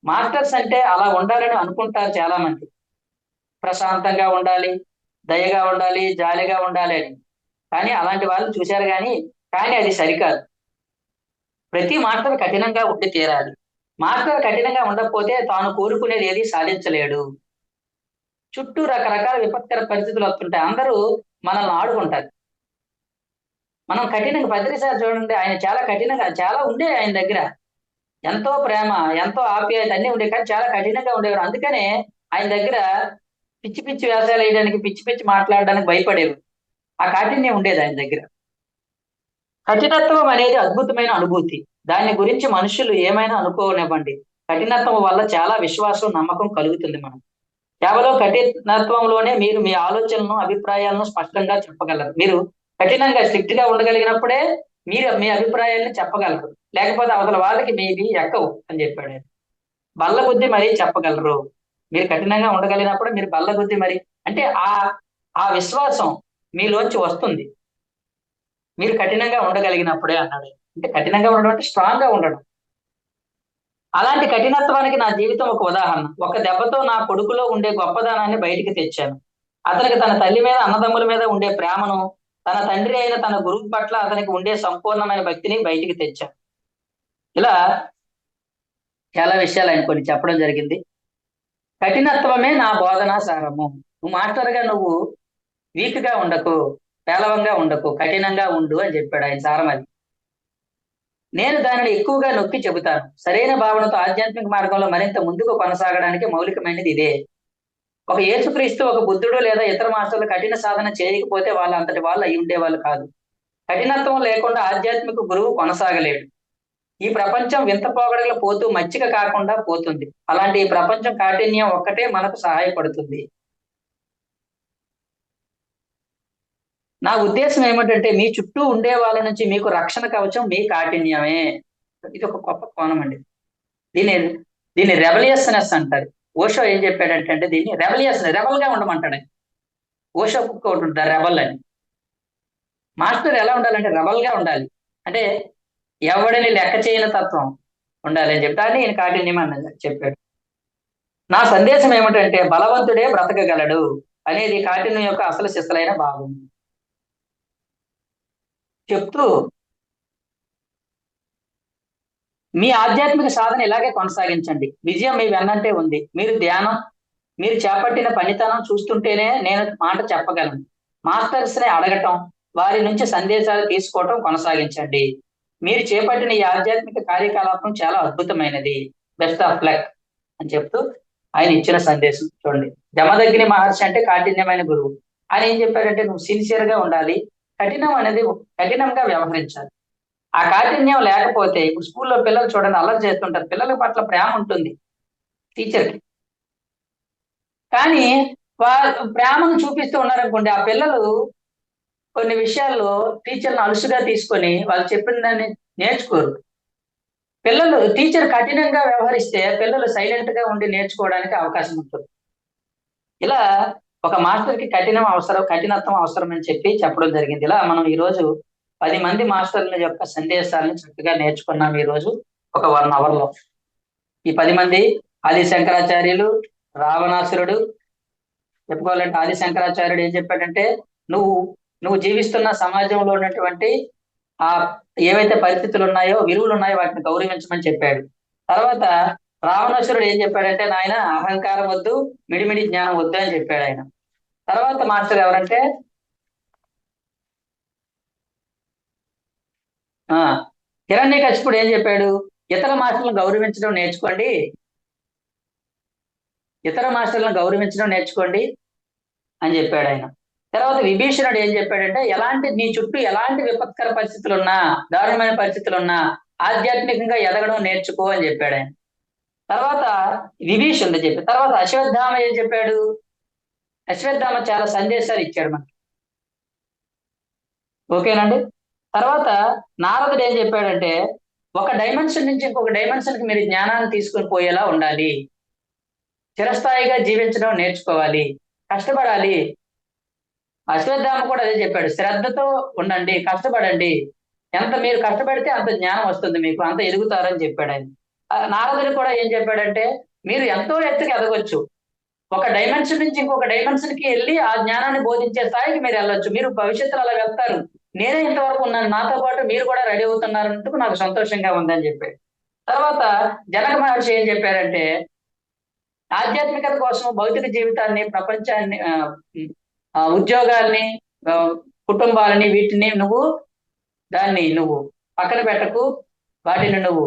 B: మాస్టర్స్ అంటే అలా ఉండాలని అనుకుంటారు చాలా మంది. ప్రశాంతంగా ఉండాలి, దయగా ఉండాలి, జాలిగా ఉండాలి అని. కానీ అలాంటి వాళ్ళు చూశారు కానీ అది సరికాదు. ప్రతి మాస్టర్ కఠినంగా ఉండి తీరాలి. మాస్టర్ కఠినంగా ఉండకపోతే తాను కోరుకునేది ఏది సాధించలేడు. చుట్టూ రకరకాల విపత్కర పరిస్థితులు వస్తుంటాయి. అందరూ మనల్ని ఆడుకుంటారు. మనం కఠినంగా, భద్రి సార్ చూడండి, ఆయన చాలా కఠినంగా చాలా ఉండే ఆయన దగ్గర. ఎంతో ప్రేమ, ఎంతో ఆప్యాయత అన్ని ఉండేవి, కానీ చాలా కఠినంగా ఉండేవారు. అందుకనే ఆయన దగ్గర పిచ్చి పిచ్చి వేషాలు వేయడానికి, పిచ్చి పిచ్చి మాట్లాడడానికి భయపడేవారు. ఆ కాఠిన్యం ఉండేది ఆయన దగ్గర. కఠినత్వం అనేది అద్భుతమైన అనుభూతి. దాని గురించి మనుషులు ఏమైనా అనుకోనివ్వండి, కఠినత్వం వల్ల చాలా విశ్వాసం, నమ్మకం కలుగుతుంది మనం. కేవలం కఠినత్వంలోనే మీరు మీ ఆలోచనలను, అభిప్రాయాలను స్పష్టంగా చెప్పగలరు. మీరు కఠినంగా స్ట్రిక్ట్ గా ఉండగలిగినప్పుడే మీరు మీ అభిప్రాయాలను చెప్పగలరు. లేకపోతే అవతల వాళ్ళకి మీవి ఎక్కవు అని చెప్పాడు ఆయన. బల్ల కొద్దీ మరీ చెప్పగలరు. మీరు కఠినంగా ఉండగలిగినప్పుడు మీరు బల్ల కొద్దీ మరి, అంటే ఆ ఆ విశ్వాసం మీలోంచి వస్తుంది మీరు కఠినంగా ఉండగలిగినప్పుడే అన్నాడు. అంటే కఠినంగా ఉండడం అంటే స్ట్రాంగ్ గా ఉండడం. అలాంటి కఠినత్వానికి నా జీవితం ఒక ఉదాహరణ. ఒక దెబ్బతో నా కొడుకులో ఉండే గొప్పదనాన్ని బయటికి తెచ్చాను. అతనికి తన తల్లి మీద, అన్నదమ్ముల మీద ఉండే ప్రేమను, తన తండ్రి అయిన తన గురువు పట్ల అతనికి ఉండే సంపూర్ణమైన భక్తిని బయటికి తెచ్చాను. ఇలా చాలా విషయాలు ఆయన కొన్ని చెప్పడం జరిగింది. కఠినత్వమే నా బోధనా సారము. నువ్వు మాస్టర్ గా నువ్వు వీక్ గా ఉండకు, పేలవంగా ఉండకు, కఠినంగా ఉండు అని చెప్పాడు ఆయన సారం అది. నేను దానిని ఎక్కువగా నొక్కి చెబుతాను. సరైన భావనతో ఆధ్యాత్మిక మార్గంలో మరింత ముందుకు కొనసాగడానికి మౌలికమైనది ఇదే. ఒక యేసుక్రీస్తు, ఒక బుద్ధుడు లేదా ఇతర మాస్టర్లు కఠిన సాధన చేయకపోతే వాళ్ళు అంతటి వాళ్ళు అయి ఉండేవాళ్ళు కాదు. కఠినత్వం లేకుండా ఆధ్యాత్మిక గురువు కొనసాగలేడు. ఈ ప్రపంచం వింత పోగడలు పోతూ మచ్చిక కాకుండా పోతుంది. అలాంటి ఈ ప్రపంచం కాఠిన్యం ఒక్కటే మనకు సహాయపడుతుంది. నా ఉద్దేశం ఏమిటంటే మీ చుట్టూ ఉండే వాళ్ళ నుంచి మీకు రక్షణ కవచం మీ కాఠిన్యమే. ఇది ఒక గొప్ప కోణం అండి. దీన్ని దీన్ని రెబలియస్నెస్ అంటారు. ఓషో ఏం చెప్పాడంటే దీన్ని రెబల్ గా ఉండమంటాడు. ఓషో బుక్ ఒకటి ఉంటుంది రెబల్ అని. మాస్టర్ ఎలా ఉండాలంటే రెబల్ గా ఉండాలి. అంటే ఎవడిని లెక్క చేయని తత్వం ఉండాలి అని చెప్తాను. ఈయన కాఠిన్యం అన్నది చెప్పాడు. నా సందేశం ఏమిటంటే బలవంతుడే బ్రతకగలడు అనేది కాఠిన్యం యొక్క అసలు శిస్తలైన భాగం చెప్తూ, మీ ఆధ్యాత్మిక సాధన ఇలాగే కొనసాగించండి. విజయం మీ వెన్నంటే ఉంది. మీరు చేపట్టిన పనితనం చూస్తుంటేనే నేను మాట చెప్పగలను. మాస్టర్స్ ని అడగటం, వారి నుంచి సందేశాలు తీసుకోవటం కొనసాగించండి. మీరు చేపట్టిన ఈ ఆధ్యాత్మిక కార్యకలాపం చాలా అద్భుతమైనది. బెస్ట్ ఆఫ్ లక్ అని చెప్తూ ఆయన ఇచ్చిన సందేశం చూడండి. జమదగ్ని మహర్షి అంటే కాఠిన్యమైన గురువు. ఆయన ఏం చెప్పారంటే నువ్వు సిన్సియర్ గా ఉండాలి, కఠినంగా వ్యవహరించాలి. ఆ కాఠిన్యం లేకపోతే, ఇప్పుడు స్కూల్లో పిల్లలు చూడండి అల్లరి చేస్తుంటారు, పిల్లల పట్ల ప్రేమ ఉంటుంది టీచర్కి, కానీ వారు ప్రేమను చూపిస్తూ ఉన్నారనుకోండి, ఆ పిల్లలు కొన్ని విషయాల్లో టీచర్ను అలుసుగా తీసుకొని వాళ్ళు చెప్పిన దాన్ని నేర్చుకోరు. టీచర్ కఠినంగా వ్యవహరిస్తే పిల్లలు సైలెంట్ గా ఉండి నేర్చుకోవడానికి అవకాశం ఉంటుంది. ఇలా ఒక మాస్టర్ కి కఠినత్వం అవసరం అని చెప్పడం జరిగింది. ఇలా మనం ఈ రోజు 10 మంది మాస్టర్ల యొక్క సందేశాలను చక్కగా నేర్చుకున్నాం ఈ రోజు ఒక 1 hour లో. ఈ 10 మంది ఆది శంకరాచార్యులు, రావణాసురుడు. చెప్పుకోవాలంటే ఆది శంకరాచార్యుడు ఏం చెప్పాడంటే నువ్వు జీవిస్తున్న సమాజంలో ఉన్నటువంటి ఆ ఏవైతే పరిస్థితులు ఉన్నాయో, విలువలు ఉన్నాయో వాటిని గౌరవించమని చెప్పాడు. తర్వాత రావణాసురుడు ఏం చెప్పాడంటే నాయన అహంకారం వద్దు, మిడిమిడి జ్ఞానం వద్దు అని చెప్పాడు ఆయన. తర్వాత మాస్టర్ ఎవరంటే హిరణ్యకశిపుడు ఏం చెప్పాడు, ఇతర మాస్టర్లను గౌరవించడం నేర్చుకోండి అని చెప్పాడు ఆయన. తర్వాత విభీషణుడు ఏం చెప్పాడంటే నీ చుట్టూ ఎలాంటి విపత్కర పరిస్థితులున్నా, దారుణమైన పరిస్థితులున్నా ఆధ్యాత్మికంగా ఎదగడం నేర్చుకో అని చెప్పాడు ఆయన. తర్వాత విభీషణుడు చెప్పాడు. తర్వాత అశ్వత్థామ ఏం చెప్పాడు, అశ్వత్థామ చాలా సందేశాలు ఇచ్చాడు మనకి. ఓకేనండి. తర్వాత నారదుడు ఏం చెప్పాడంటే ఒక డైమెన్షన్ నుంచి ఇంకొక డైమెన్షన్ కి మీరు జ్ఞానాన్ని తీసుకొని పోయేలా ఉండాలి, చిరస్థాయిగా జీవించడం నేర్చుకోవాలి, కష్టపడాలి. అశ్వత్థామ కూడా అదే చెప్పాడు, శ్రద్ధతో ఉండండి, కష్టపడండి, ఎంత మీరు కష్టపడితే అంత జ్ఞానం వస్తుంది మీకు, అంత ఎదుగుతారని చెప్పాడు ఆయన. నారదుడు కూడా ఏం చెప్పాడంటే మీరు ఎంతో ఎత్తుకి ఎదగొచ్చు, ఒక డైమెన్షన్ నుంచి ఇంకొక డైమెన్షన్ కి వెళ్ళి ఆ జ్ఞానాన్ని బోధించే స్థాయికి మీరు వెళ్ళొచ్చు, మీరు భవిష్యత్తులో అలా వెళ్తారు, నేనే ఇంతవరకు ఉన్నాను, నాతో పాటు మీరు కూడా రెడీ అవుతున్నారంటూ నాకు సంతోషంగా ఉందని చెప్పాడు. తర్వాత జనక మహర్షి ఏం చెప్పారంటే ఆధ్యాత్మికత కోసం భౌతిక జీవితాన్ని, ప్రపంచాన్ని, ఉద్యోగాల్ని, కుటుంబాలని, వీటిని నువ్వు పక్కన పెట్టకు, వాటిని నువ్వు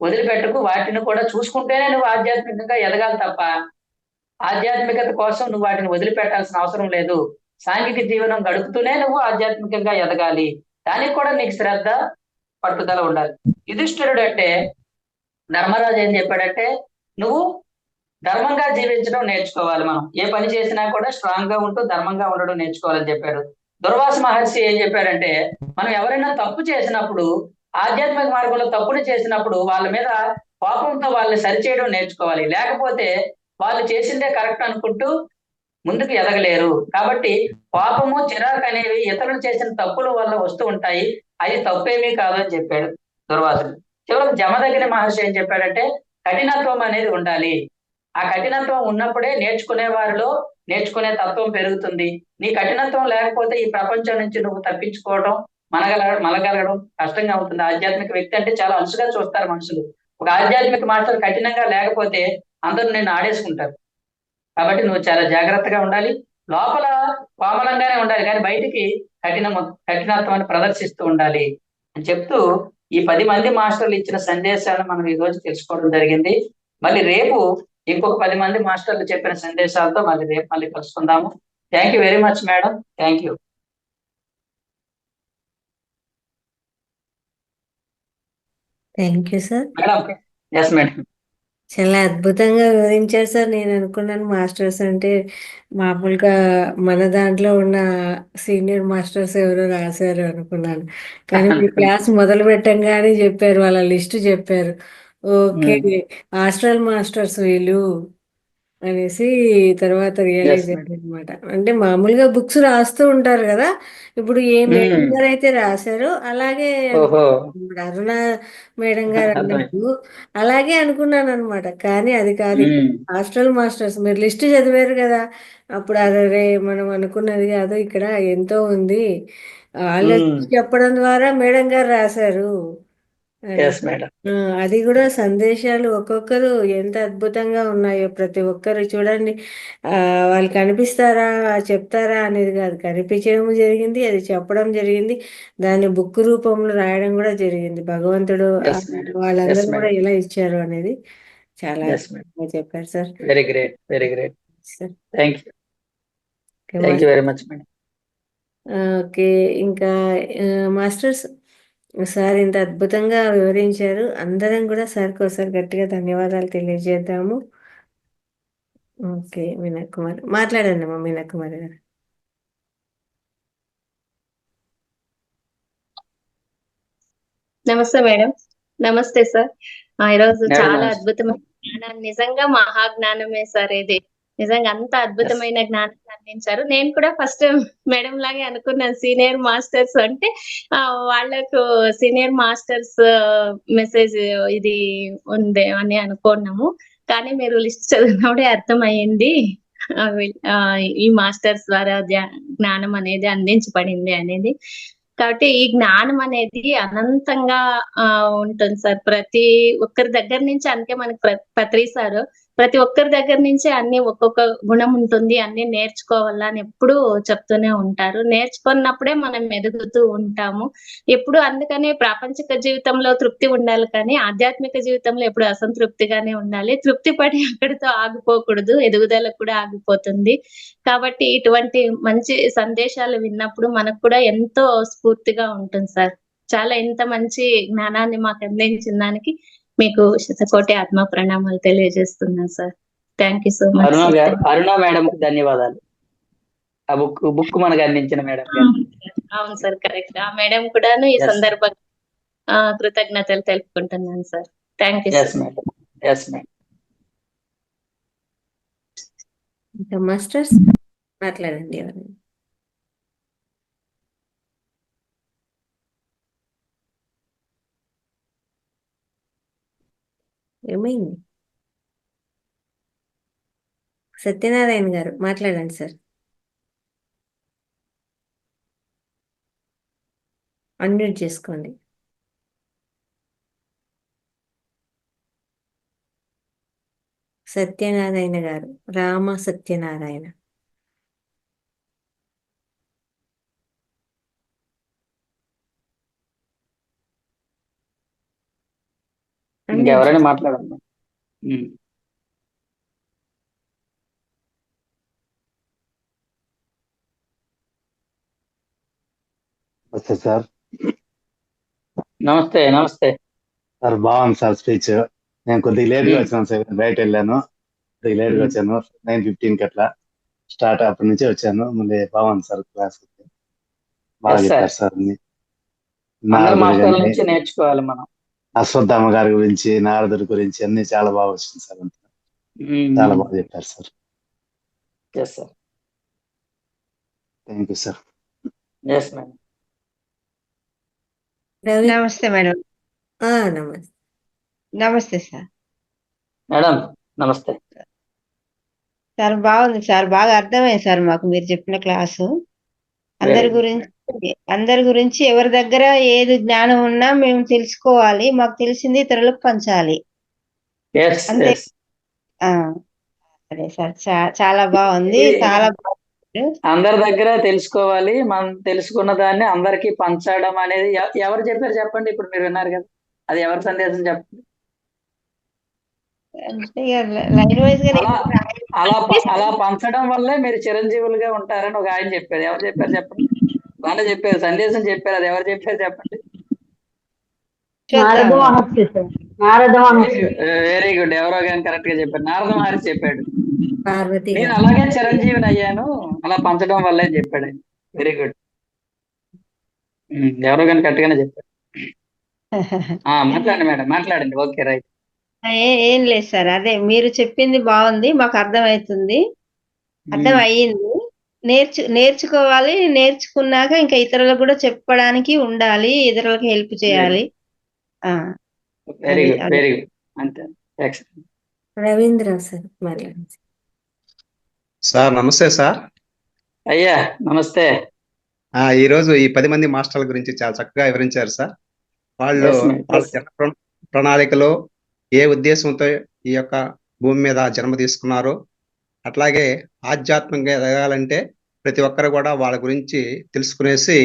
B: వదిలిపెట్టకు, వాటిని కూడా చూసుకుంటేనే నువ్వు ఆధ్యాత్మికంగా ఎదగాలి తప్ప ఆధ్యాత్మికత కోసం నువ్వు వాటిని వదిలిపెట్టాల్సిన అవసరం లేదు. సాంఘిక జీవనం గడుపుతూనే నువ్వు ఆధ్యాత్మికంగా ఎదగాలి. దానికి కూడా నీకు శ్రద్ధ, పట్టుదల ఉండాలి. యుధిష్ఠిరుడు అంటే ధర్మరాజు ఏం చెప్పాడంటే, నువ్వు ధర్మంగా జీవించడం నేర్చుకోవాలి. మనం ఏ పని చేసినా కూడా స్ట్రాంగ్ గా ఉంటూ ధర్మంగా ఉండడం నేర్చుకోవాలని చెప్పాడు. దుర్వాస మహర్షి ఏం చెప్పారంటే, మనం ఎవరైనా తప్పు చేసినప్పుడు, ఆధ్యాత్మిక మార్గంలో తప్పుని చేసినప్పుడు వాళ్ళ మీద కోపంతో వాళ్ళని సరిచేయడం నేర్చుకోవాలి. లేకపోతే వాళ్ళు చేసిందే కరెక్ట్ అనుకుంటూ ముందుకు ఎదగలేరు. కాబట్టి కోపము, చిరాకు అనేవి ఇతరులు చేసిన తప్పుల వల్ల వస్తూ ఉంటాయి. అది తప్పేమీ కాదు అని చెప్పాడు దుర్వాసుడు. చివరికి జమదగ్ని మహర్షి ఏం చెప్పాడంటే, కఠినత్వం అనేది ఉండాలి. ఆ కఠినత్వం ఉన్నప్పుడే నేర్చుకునే వారిలో నేర్చుకునే తత్వం పెరుగుతుంది. నీ కఠినత్వం లేకపోతే ఈ ప్రపంచం నుంచి నువ్వు తప్పించుకోవడం, మలగలగడం కష్టంగా ఉంటుంది. ఆధ్యాత్మిక వ్యక్తి అంటే చాలా అలుసుగా చూస్తారు మనుషులు. ఒక ఆధ్యాత్మిక మాస్టర్ కఠినంగా లేకపోతే అందరూ నిన్ను ఆడేసుకుంటారు. కాబట్టి నువ్వు చాలా జాగ్రత్తగా ఉండాలి. లోపల కోమలంగానే ఉండాలి, కానీ బయటికి కఠినత్వాన్ని ప్రదర్శిస్తూ ఉండాలి అని చెప్తూ ఈ 10 మంది మాస్టర్లు ఇచ్చిన సందేశాలను మనం ఈ రోజు తెలుసుకోవడం జరిగింది. మళ్ళీ రేపు ఇంకొక 10 మంది మాస్టర్లు చెప్పిన సందేశాలతో మళ్ళీ కలుసుకుందాము. Thank you very much madam. Thank you
A: thank you sir.
B: Madam. Yes madam.
A: చాలా అద్భుతంగా వివరించారు సార్. నేను అనుకున్నాను మాస్టర్స్ అంటే మామూలుగా మన దాంట్లో ఉన్న సీనియర్ మాస్టర్స్ ఎవరో రాశారు అనుకున్నాను. కానీ మీ క్లాస్ మొదలు పెట్టంగానే చెప్పారు, వాళ్ళ లిస్ట్ చెప్పారు. ఓకే, హాస్టల్ మాస్టర్స్ వీళ్ళు అనేసి తర్వాత రియలైజ్
B: ఎస్ మేడం.
A: అయింది అనమాట. అంటే మామూలుగా బుక్స్ రాస్తూ ఉంటారు కదా, ఇప్పుడు ఏ మేడం గారు అయితే రాశారో అలాగే
B: ఓహో,
A: ఇప్పుడు అరుణ మేడం గారు
B: అర్థమైంది.
A: అన్నట్టు అలాగే అనుకున్నాను అనమాట. కానీ అది కాదు, హాస్టల్ మాస్టర్స్ మీరు లిస్ట్ చదివారు కదా, అప్పుడు అదే మనం అనుకున్నది కాదు, ఇక్కడ ఎంతో ఉంది, వాళ్ళ చెప్పడం ద్వారా మేడం గారు రాశారు అని.
B: Yes madam.
A: అది కూడా సందేశాలు ఒక్కొక్కరు ఎంత అద్భుతంగా ఉన్నాయో, ప్రతి ఒక్కరు చూడండి. ఆ, వాళ్ళు కనిపిస్తారా, చెప్తారా అనేది కాదు, కనిపించడం జరిగింది, అది చెప్పడం జరిగింది, దాన్ని బుక్ రూపంలో రాయడం కూడా జరిగింది. భగవంతుడు
B: ఎస్ మేడం. ఎస్
A: వాళ్ళందరూ కూడా
B: మేడం.
A: ఎలా ఇచ్చారు అనేది చాలా
B: ఎస్ మేడం.
A: అద్భుతంగా చెప్పారు sir.
B: Very great, very great.
A: Sir
B: thank you,
A: okay
B: thank you very much madam.
A: Okay, ఇంకా మాస్టర్స్, సార్ ఇంత అద్భుతంగా వివరించారు. అందరం కూడా సార్కి ఒకసారి గట్టిగా ధన్యవాదాలు తెలియజేద్దాము. ఓకే, మీనా కుమార్ మాట్లాడండి అమ్మా, మీనా కుమార్ గారు.
C: నమస్తే మేడం. నమస్తే సార్. ఈరోజు
B: మేడం
C: చాలా
B: నమస్తే.
C: అద్భుతమైన జ్ఞానం, నిజంగా మహాజ్ఞానమే సార్ ఇది. నిజంగా అంత అద్భుతమైన జ్ఞానాన్ని అందించారు. నేను కూడా ఫస్ట్ మేడం లాగే అనుకున్నాను, సీనియర్ మాస్టర్స్ అంటే వాళ్ళకు సీనియర్ మాస్టర్స్ మెసేజ్ ఇది ఉంది అని అనుకున్నాము. కానీ మీరు లిస్ట్ చదివినప్పుడే అర్థమయ్యింది ఈ మాస్టర్స్ ద్వారా జ్ఞానం అనేది అందించబడింది అనేది. కాబట్టి ఈ జ్ఞానం అనేది అనంతంగా ఉంటుంది సార్. ప్రతి ఒక్కరి దగ్గర నుంచి, అందుకే మనకి పత్రి సార్ ప్రతి ఒక్కరి దగ్గర నుంచి అన్ని ఒక్కొక్క గుణం ఉంటుంది, అన్ని నేర్చుకోవాలా అని ఎప్పుడు చెప్తూనే ఉంటారు. నేర్చుకున్నప్పుడే మనం ఎదుగుతూ ఉంటాము. ఎప్పుడు అందుకనే ప్రాపంచిక జీవితంలో తృప్తి ఉండాలి, కానీ ఆధ్యాత్మిక జీవితంలో ఎప్పుడు అసంతృప్తిగానే ఉండాలి. తృప్తి పడి అక్కడితో ఆగిపోకూడదు, ఎదుగుదల కూడా ఆగిపోతుంది. కాబట్టి ఇటువంటి మంచి సందేశాలు విన్నప్పుడు మనకు కూడా ఎంతో స్ఫూర్తిగా ఉంటుంది సార్. చాలా ఇంత మంచి జ్ఞానాన్ని మాకు అందించిన దానికి మీకు శతకోటి ఆత్మ ప్రణామాలు తెలియజేస్తున్నాను sir. Thank you so much sir.
B: Aruna madam కి ధన్యవాదాలు. ఆ బుక్ మనకు అందించిన మేడం.
C: అవును సార్, కరెక్ట్. ఆ మేడం కూడాను ఈ సందర్భంగా కృతజ్ఞతలు తెలుపుకుంటున్నాను sir. Thank you sir.
B: Yes madam.
A: ఇంకా మాస్టర్స్ మాట్లాడండి ఎవరైనా. ఏమైంది? సత్యనారాయణ గారు మాట్లాడండి సార్. అన్మ్యూట్ చేసుకోండి. సత్యనారాయణ గారు, రామ సత్యనారాయణ.
B: ఇంకెవరైనా మాట్లాడండి.
D: నమస్తే సార్.
B: నమస్తే నమస్తే
D: సార్ బాగుంది సార్ స్పీచ్. నేను కొద్దిగా లేట్గా వచ్చాను సార్, బయట వెళ్ళాను, కొద్దిగా లేట్గా వచ్చాను. 9:15 అట్లా స్టార్ట్, అప్పటి నుంచే వచ్చాను. మళ్ళీ బాగుంది సార్ క్లాస్, బాగా చెప్పారు సార్.
B: అందరు మాస్టర్ల
D: నారదుడు
B: నుంచి నేర్చుకోవాలి మనం.
D: అశ్వత్థామ గారి గురించి, నారదుడి గురించి అన్ని చాలా బాగా వచ్చింది సార్. అంతా చాలా బాగా చెప్పారు sir.
B: Yes sir.
D: Thank you sir.
B: Yes madam.
A: Ravi
E: నమస్తే మేడం.
A: నమస్తే.
E: నమస్తే సార్.
B: మేడం నమస్తే.
E: సార్ బాగుంది సార్, బాగా అర్థమైంది సార్ మాకు మీరు చెప్పిన క్లాసు. అందరి గురించి ఎవరి దగ్గర ఏది జ్ఞానం ఉన్నా మేము తెలుసుకోవాలి, మాకు తెలిసింది ఇతరులకు పంచాలి.
B: ఎస్
E: అంతే.
B: ఎస్.
E: సరే సార్, చాలా బాగుంది, చాలా బాగుంది.
B: అందరి దగ్గర తెలుసుకోవాలి, మనం తెలుసుకున్న దాన్ని అందరికీ పంచడం అనేది ఎవరు చెప్పారు చెప్పండి? ఇప్పుడు మీరు విన్నారు కదా, అది ఎవరి సందేశం చెప్పండి.
E: అంటే లైన్ వైజ్ గా
B: అలా పంచడం వల్లే మీరు చిరంజీవులుగా ఉంటారని ఒక ఆయన చెప్పారు. ఎవరు చెప్పారు చెప్పండి? బాగా చెప్పారు, సందేశం చెప్పారు. అది ఎవరు చెప్పారు చెప్పండి? Very good. ఎవరో కానీ కరెక్ట్ గా చెప్పారు. నారద మహర్షి చెప్పాడు.
A: పార్వతి
B: నేను అలాగే చిరంజీవిని అయ్యాను, అలా పంచడం వల్లే చెప్పాడు ఆయన. Very good. ఎవరో కానీ కరెక్ట్ గానే చెప్పారు. మాట్లాడండి మేడం, మాట్లాడండి. Okay right.
E: ఏం లేదు సార్, అదే మీరు చెప్పింది బాగుంది, మాకు అర్థమవుతుంది, అర్థం అయ్యింది. నేర్చుకోవాలి, నేర్చుకున్నాక ఇంకా ఇతరులకు కూడా చెప్పడానికి ఉండాలి, ఇతరులకు హెల్ప్ చేయాలి.
B: Very good, very good. అంతే.
A: రవీంద్ర సార్ మాట్లాడండి.
F: సార్ నమస్తే సార్.
B: అయ్యా నమస్తే.
F: ఈరోజు ఈ 10 మంది మాస్టర్ల గురించి చాలా చక్కగా వివరించారు సార్. వాళ్ళ జన్మ ప్రణాళికలో ఏ ఉద్దేశంతో ఈ యొక్క భూమి మీద జన్మ తీసుకున్నారో, అట్లాగే ఆధ్యాత్మికంగా ఎదగాలంటే ప్రతి ఒక్కరు కూడా వాళ్ళ గురించి తెలుసుకునేసి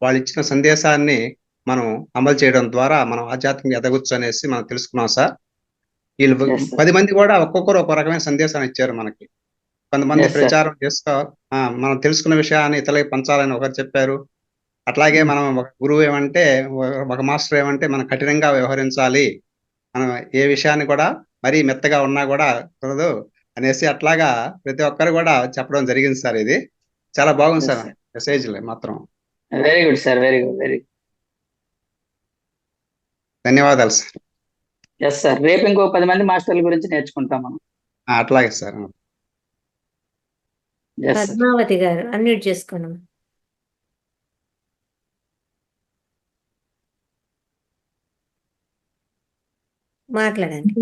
F: వాళ్ళు ఇచ్చిన సందేశాన్ని మనం అమలు చేయడం ద్వారా మనం ఆధ్యాత్మికంగా ఎదగొచ్చు అనేసి మనం తెలుసుకున్నాం సార్. వీళ్ళు 10 మంది కూడా ఒక్కొక్కరు ఒక రకమైన సందేశాన్ని ఇచ్చారు మనకి. కొంతమంది ప్రచారం మనం తెలుసుకున్న విషయాన్ని ఇతరులకు పంచాలని ఒకరు చెప్పారు. అట్లాగే మనం ఒక గురువు ఏమంటే, ఒక మాస్టర్ ఏమంటే మనం కఠినంగా వ్యవహరించాలి, మనం ఏ విషయాన్ని కూడా మరీ మెత్తగా ఉన్నా కూడా కుదరదు అనేసి అట్లాగా ప్రతి ఒక్కరు కూడా చెప్పడం జరిగింది సార్. ఇది చాలా బాగుంది సార్ మెసేజ్ మాత్రం.
B: Very good sir, very good, very good.
F: ధన్యవాదాలు సార్.
B: Yes sir. రేపు ఇంకో 10 మంది మాస్టర్ల గురించి నేర్చుకుంటాం మనం.
F: అట్లాగే సార్.
A: పద్మావతి గారు అన్మ్యూట్ చేసుకోండి. మాట్లాడండి.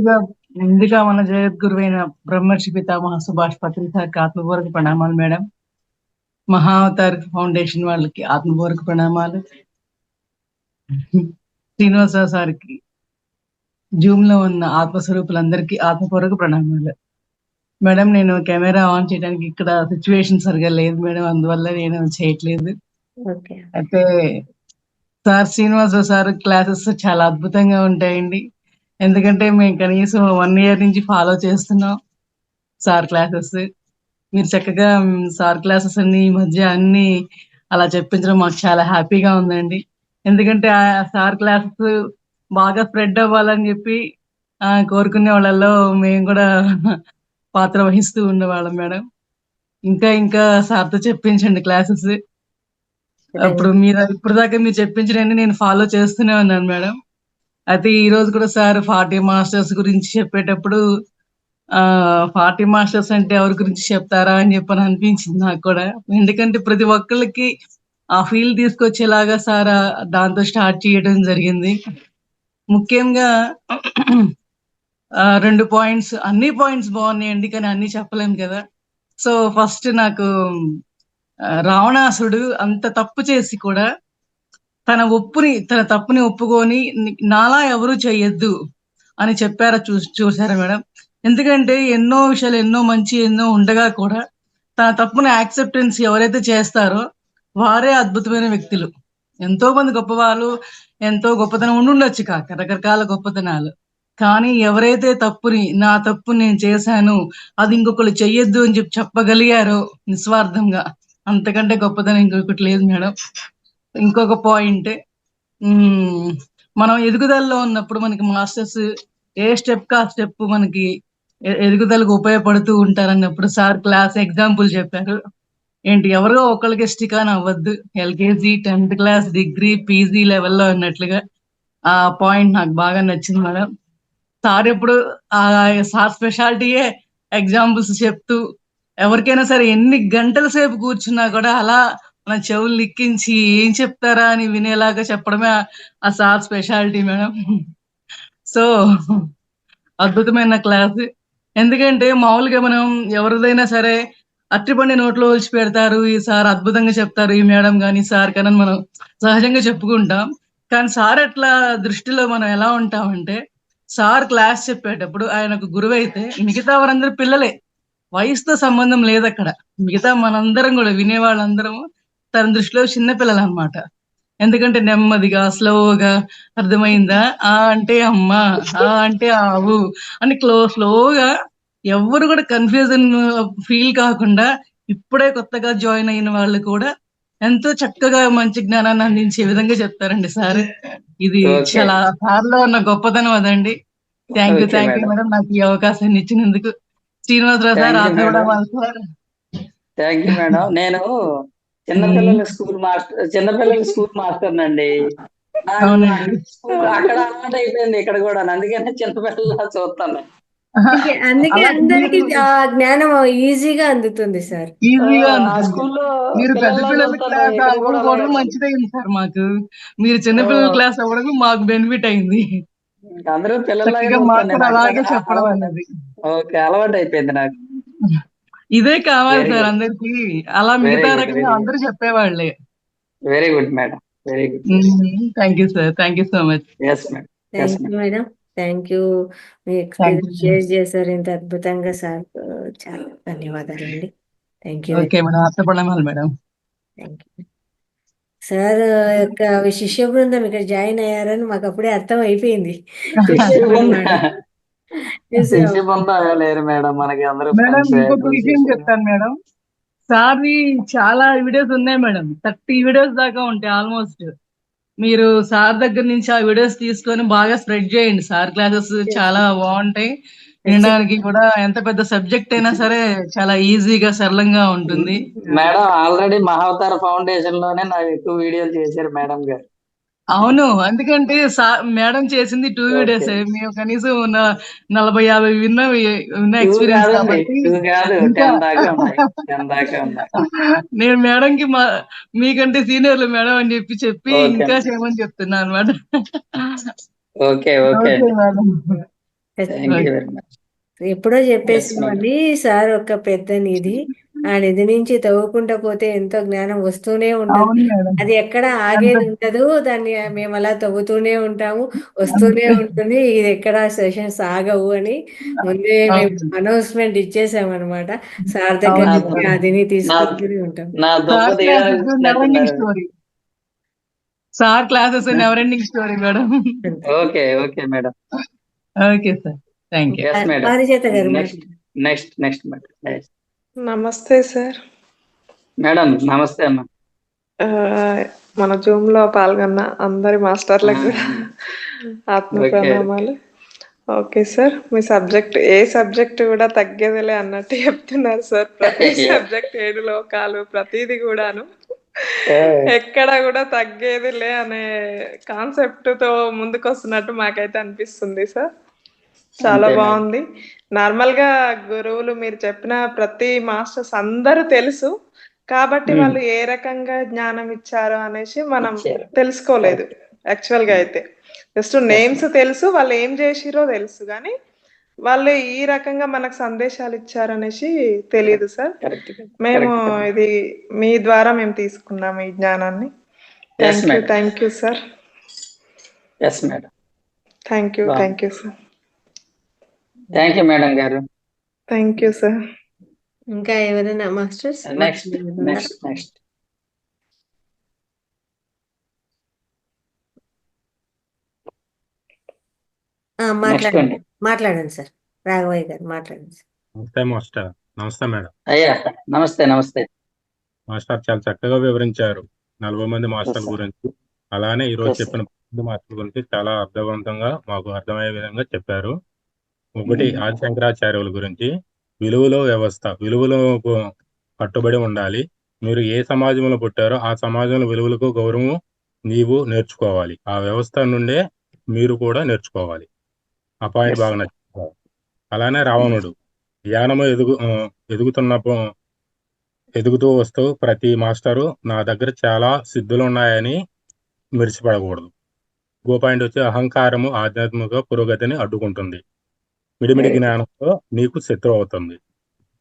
G: ముందుగా మన జగద్గురువైన బ్రహ్మర్షి పితామహ సుభాష్ పత్రి సార్కి ఆత్మపూర్వక ప్రణామాలు మేడం. మహావతార్ ఫౌండేషన్ వాళ్ళకి ఆత్మపూర్వక ప్రణామాలు. శ్రీనివాసరావు సార్కి, జూమ్ లో ఉన్న ఆత్మస్వరూపులందరికీ ఆత్మపూర్వక ప్రణామాలు. మేడం నేను కెమెరా ఆన్ చేయడానికి ఇక్కడ సిచ్యువేషన్ సరిగా లేదు మేడం, అందువల్ల నేను చేయట్లేదు. అయితే సార్ శ్రీనివాసరావు సార్ క్లాసెస్ చాలా అద్భుతంగా ఉంటాయండి. ఎందుకంటే మేము కనీసం 1 year నుంచి ఫాలో చేస్తున్నాం సార్ క్లాసెస్. మీరు చక్కగా సార్ క్లాసెస్ అన్ని ఈ మధ్య అన్ని అలా చెప్పించడం మాకు చాలా హ్యాపీగా ఉందండి. ఎందుకంటే ఆ సార్ క్లాసెస్ బాగా స్ప్రెడ్ అవ్వాలని చెప్పి కోరుకునే వాళ్ళల్లో మేము కూడా పాత్ర వహిస్తూ ఉండేవాళ్ళం మేడం. ఇంకా సార్తో చెప్పించండి క్లాసెస్. అప్పుడు ఇప్పుడు దాకా మీరు చెప్పించడండి నేను ఫాలో చేస్తూనే ఉన్నాను మేడం. అయితే ఈ రోజు కూడా సార్ 40 మాస్టర్స్ గురించి చెప్పేటప్పుడు 40 మాస్టర్స్ అంటే ఎవరి గురించి చెప్తారా అని చెప్పని అనిపించింది నాకు కూడా. ఎందుకంటే ప్రతి ఒక్కళ్ళకి ఆ ఫీల్ తీసుకొచ్చేలాగా సార్ దాంతో స్టార్ట్ చేయడం జరిగింది. ముఖ్యంగా 2 పాయింట్స్, అన్ని పాయింట్స్ బాగున్నాయండి, కానీ అన్ని చెప్పలేము కదా. సో ఫస్ట్ నాకు రావణాసుడు అంత తప్పు చేసి కూడా తన తప్పుని ఒప్పుకొని నాలా ఎవరు చెయ్యొద్దు అని చెప్పారా చూసారా మేడం? ఎందుకంటే ఎన్నో విషయాలు, ఎన్నో మంచి ఎన్నో ఉండగా కూడా తన తప్పుని యాక్సెప్టెన్స్ ఎవరైతే చేస్తారో వారే అద్భుతమైన వ్యక్తులు. ఎంతో మంది గొప్పవాళ్ళు, ఎంతో గొప్పతనం ఉండుండొచ్చు, రకరకాల గొప్పతనాలు, కానీ ఎవరైతే తప్పుని నా తప్పు నేను చేశాను అది ఇంకొకరు చెయ్యొద్దు అని చెప్పగలిగారో నిస్వార్థంగా, అంతకంటే గొప్పదనం ఇంకొకటి లేదు మేడం. ఇంకొక పాయింట్, మనం ఎదుగుదలలో ఉన్నప్పుడు మనకి మాస్టర్స్ ఏ స్టెప్ ఆ స్టెప్ మనకి ఎదుగుదలకు ఉపయోగపడుతూ ఉంటారన్నప్పుడు సార్ క్లాస్ ఎగ్జాంపుల్ చెప్పారు. ఏంటి, ఎవరో ఒకళ్ళకి స్టికాన్ అవ్వద్దు, LKG 10th class degree PG లెవెల్లో అన్నట్లుగా. ఆ పాయింట్ నాకు బాగా నచ్చింది మేడం. సార్ ఎప్పుడు ఆ సార్ స్పెషాలిటీయే ఎగ్జాంపుల్స్ చెప్తూ ఎవరికైనా సరే ఎన్ని గంటల సేపు కూర్చున్నా కూడా అలా మన చెవులు లిక్కించి ఏం చెప్తారా అని వినేలాగా చెప్పడమే ఆ సార్ స్పెషాలిటీ మేడం. సో అద్భుతమైన క్లాస్. ఎందుకంటే మామూలుగా మనం ఎవరిదైనా సరే అట్టిపండి నోట్లో ఒలిచి పెడతారు, ఈ సార్ అద్భుతంగా చెప్తారు, ఈ మేడం కానీ సార్ కానీ మనం సహజంగా చెప్పుకుంటాం. కానీ సార్ అట్లా దృష్టిలో మనం ఎలా ఉంటామంటే, సార్ క్లాస్ చెప్పేటప్పుడు ఆయన ఒక గురువు అయితే మిగతా వారందరూ పిల్లలే, వయసుతో సంబంధం లేదు అక్కడ. మిగతా మనందరం కూడా వినేవాళ్ళందరం తన దృష్టిలో చిన్న పిల్లలు అనమాట. ఎందుకంటే నెమ్మదిగా స్లోగా అర్థమైందా, ఆ అంటే అమ్మ, ఆ అంటే ఆవు అని స్లోగా, ఎవరు కూడా కన్ఫ్యూజన్ ఫీల్ కాకుండా ఇప్పుడే కొత్తగా జాయిన్ అయిన వాళ్ళు కూడా ఎంతో చక్కగా మంచి జ్ఞానాన్ని అందించే విధంగా చెప్తారండి సార్. ఇది చాలా సార్లో ఉన్న గొప్పతనం అదండి. థ్యాంక్ యూ మేడం, నాకు ఈ అవకాశాన్ని ఇచ్చినందుకు. శ్రీనివాసరావు సార్, ఆశీర్వాదాలు సార్.
B: Thank you madam. నేను చిన్నపిల్లల స్కూల్ మాస్టర్ నండి. స్కూల్ అక్కడ అలవాటు అయిపోయింది, ఇక్కడ కూడా. అందుకనే చిన్నపిల్లల చూస్తాను.
A: అందుకే అందరికి ఆ జ్ఞానం ఈజీగా అందుతుంది సార్.
G: ఈజీగా
B: స్కూల్లో
G: మీరు పెద్ద పిల్లల క్లాస్ అవ్వకపోవడం మంచిదైంది సార్ మాకు. మీరు చిన్నపిల్లల క్లాస్ అవ్వడం మాకు బెనిఫిట్ అయింది.
B: అందరూ
G: అలాగే చెప్పడం అన్నది
B: ఓకే, అలవాటు అయిపోయింది నాకు.
G: ఇదే కావాలి సార్ అందరికి, అలా మిగతా రకంగా అందరూ చెప్పేవాళ్ళే.
B: Very good madam, very good.
G: Thank you sir, thank you so much.
A: Thank you madam, thank you. మీ ఎక్స్పీరియన్స్ షేర్ చేశారు ఇంత అద్భుతంగా సార్. చాలా ధన్యవాదాలండి. Thank you.
G: ఓకే మేడం, అర్థపడమాలి మేడం.
A: Thank you sir. యొక్క శిష్య బృందం ఇక్కడ జాయిన్ అయ్యారని మాకు అప్పుడే అర్థం అయిపోయింది.
B: లేరు మేడం, మనకి అందరూ.
G: మేడం ఇంకొక విషయం చెప్తాను మేడం. సార్వి చాలా వీడియోస్ ఉన్నాయి మేడం, 30 వీడియోస్ దాకా ఉంటాయి ఆల్మోస్ట్. మీరు సార్ దగ్గర నుంచి ఆ వీడియోస్ తీసుకొని బాగా స్ప్రెడ్ చేయండి. సార్ క్లాసెస్ చాలా బాగుంటాయి, వినడానికి కూడా. ఎంత పెద్ద సబ్జెక్ట్ అయినా సరే చాలా ఈజీగా సరళంగా ఉంటుంది
B: మేడం. ఆల్రెడీ మహావతార ఫౌండేషన్ లోనే నాకు ఎక్కువ వీడియోలు చేశారు మేడం గారు.
G: అవును, ఎందుకంటే మేడం చేసింది 2 వీడియోస్. మేము కనీసం 40-50 విన్న ఎక్స్పీరియన్స్ కాబట్టి నేను మేడం కి మీకంటే సీనియర్లు మేడం అని చెప్పి ఇంకా చేయమని చెప్తున్నా అనమాట.
A: ఎప్పుడో చెప్పేసామండి సార్ ఒక పెద్ద నిధి. ఆ నిధి నుంచి తవ్వుకుంటా పోతే ఎంతో జ్ఞానం వస్తూనే ఉంటుంది. అది ఎక్కడ ఆగేది ఉండదు, దాన్ని మేము అలా తవ్వుతూనే ఉంటాము, వస్తూనే ఉంటుంది. ఇది ఎక్కడ సెషన్స్ ఆగవు అని ముందే మేము అనౌన్స్మెంట్ ఇచ్చేసామన్నమాట. సార్ దగ్గర నుంచి అదిని తీసుకుంటూనే ఉంటాం.
G: Sir classes never ending story madam.
B: Okay madam.
G: Okay sir, thank you.
A: పారిజాత గారు
B: నెక్స్ట్ మేడం.
H: నమస్తే సార్.
B: మేడం నమస్తే అమ్మా.
H: మన జూమ్ లో పాల్గొన్న అందరి మాస్టర్లకు కూడా ఆత్మ ప్రణామాలు. ఓకే సార్, మీ ఏ సబ్జెక్ట్ కూడా తగ్గేదిలే అన్నట్టు చెప్తున్నారు సార్. ప్రతి సబ్జెక్ట్ 7 లోకాలు ప్రతిది కూడాను ఎక్కడ కూడా తగ్గేదిలే అనే కాన్సెప్ట్ తో ముందుకు వస్తున్నట్టు మాకైతే అనిపిస్తుంది సార్. చాలా బాగుంది. నార్మల్ గా గురువులు మీరు చెప్పిన ప్రతి మాస్టర్స్ అందరూ తెలుసు కాబట్టి వాళ్ళు ఏ రకంగా జ్ఞానం ఇచ్చారో అనేసి మనం తెలుసుకోలేదు. యాక్చువల్ గా అయితే జస్ట్ నేమ్స్ తెలుసు, వాళ్ళు ఏం చేసిరో తెలుసు, కానీ వాళ్ళు ఈ రకంగా మనకు సందేశాలు ఇచ్చారనేసి తెలియదు సార్. మేము ఇది మీ ద్వారా మేము తీసుకున్నాము ఈ జ్ఞానాన్ని. Thank you sir. Thank you sir.
B: Thank you madam గారు.
H: Thank you sir.
A: ఇంకా ఎవరైనా మాస్టర్స్?
B: నెక్స్ట్ నెక్స్ట్ అండి.
A: మాట్లాడండి సార్. రాఘవయ్య గారు మాట్లాడండి సార్.
I: నమస్తే మాస్టర్. నమస్తే మేడం.
B: అయ్యా నమస్తే. నమస్తే
I: మాస్టర్ చాలా చక్కగా వివరించారు 40 మంది మాస్టర్ల
B: sir.
I: గురించి. అలానే ఈ రోజు
B: Yes, sir.
I: చెప్పిన 10 మాస్టర్ల గురించి చాలా అర్థవంతంగా మాకు అర్థమయ్యే విధంగా చెప్పారు. ఒకటి ఆది శంకరాచార్యుల గురించి విలువలో వ్యవస్థ, విలువలకు కట్టుబడి ఉండాలి. మీరు ఏ సమాజంలో పుట్టారో ఆ సమాజంలో విలువలకు గౌరవం నీవు నేర్చుకోవాలి. ఆ వ్యవస్థ నుండే మీరు కూడా నేర్చుకోవాలి. ఆ పాయింట్
B: Yes,
I: బాగా
B: sir.
I: నచ్చింది. అలానే రావణుడు జ్ఞానము ఎదుగుతూ వస్తూ ప్రతి మాస్టరు నా దగ్గర చాలా సిద్ధులు ఉన్నాయని మిరిసిపడకూడదు. గో పాయింట్ వచ్చి అహంకారము ఆధ్యాత్మిక పురోగతిని అడ్డుకుంటుంది. మిడిమిడి
B: Very good.
I: జ్ఞానంతో నీకు శత్రువు అవుతుంది.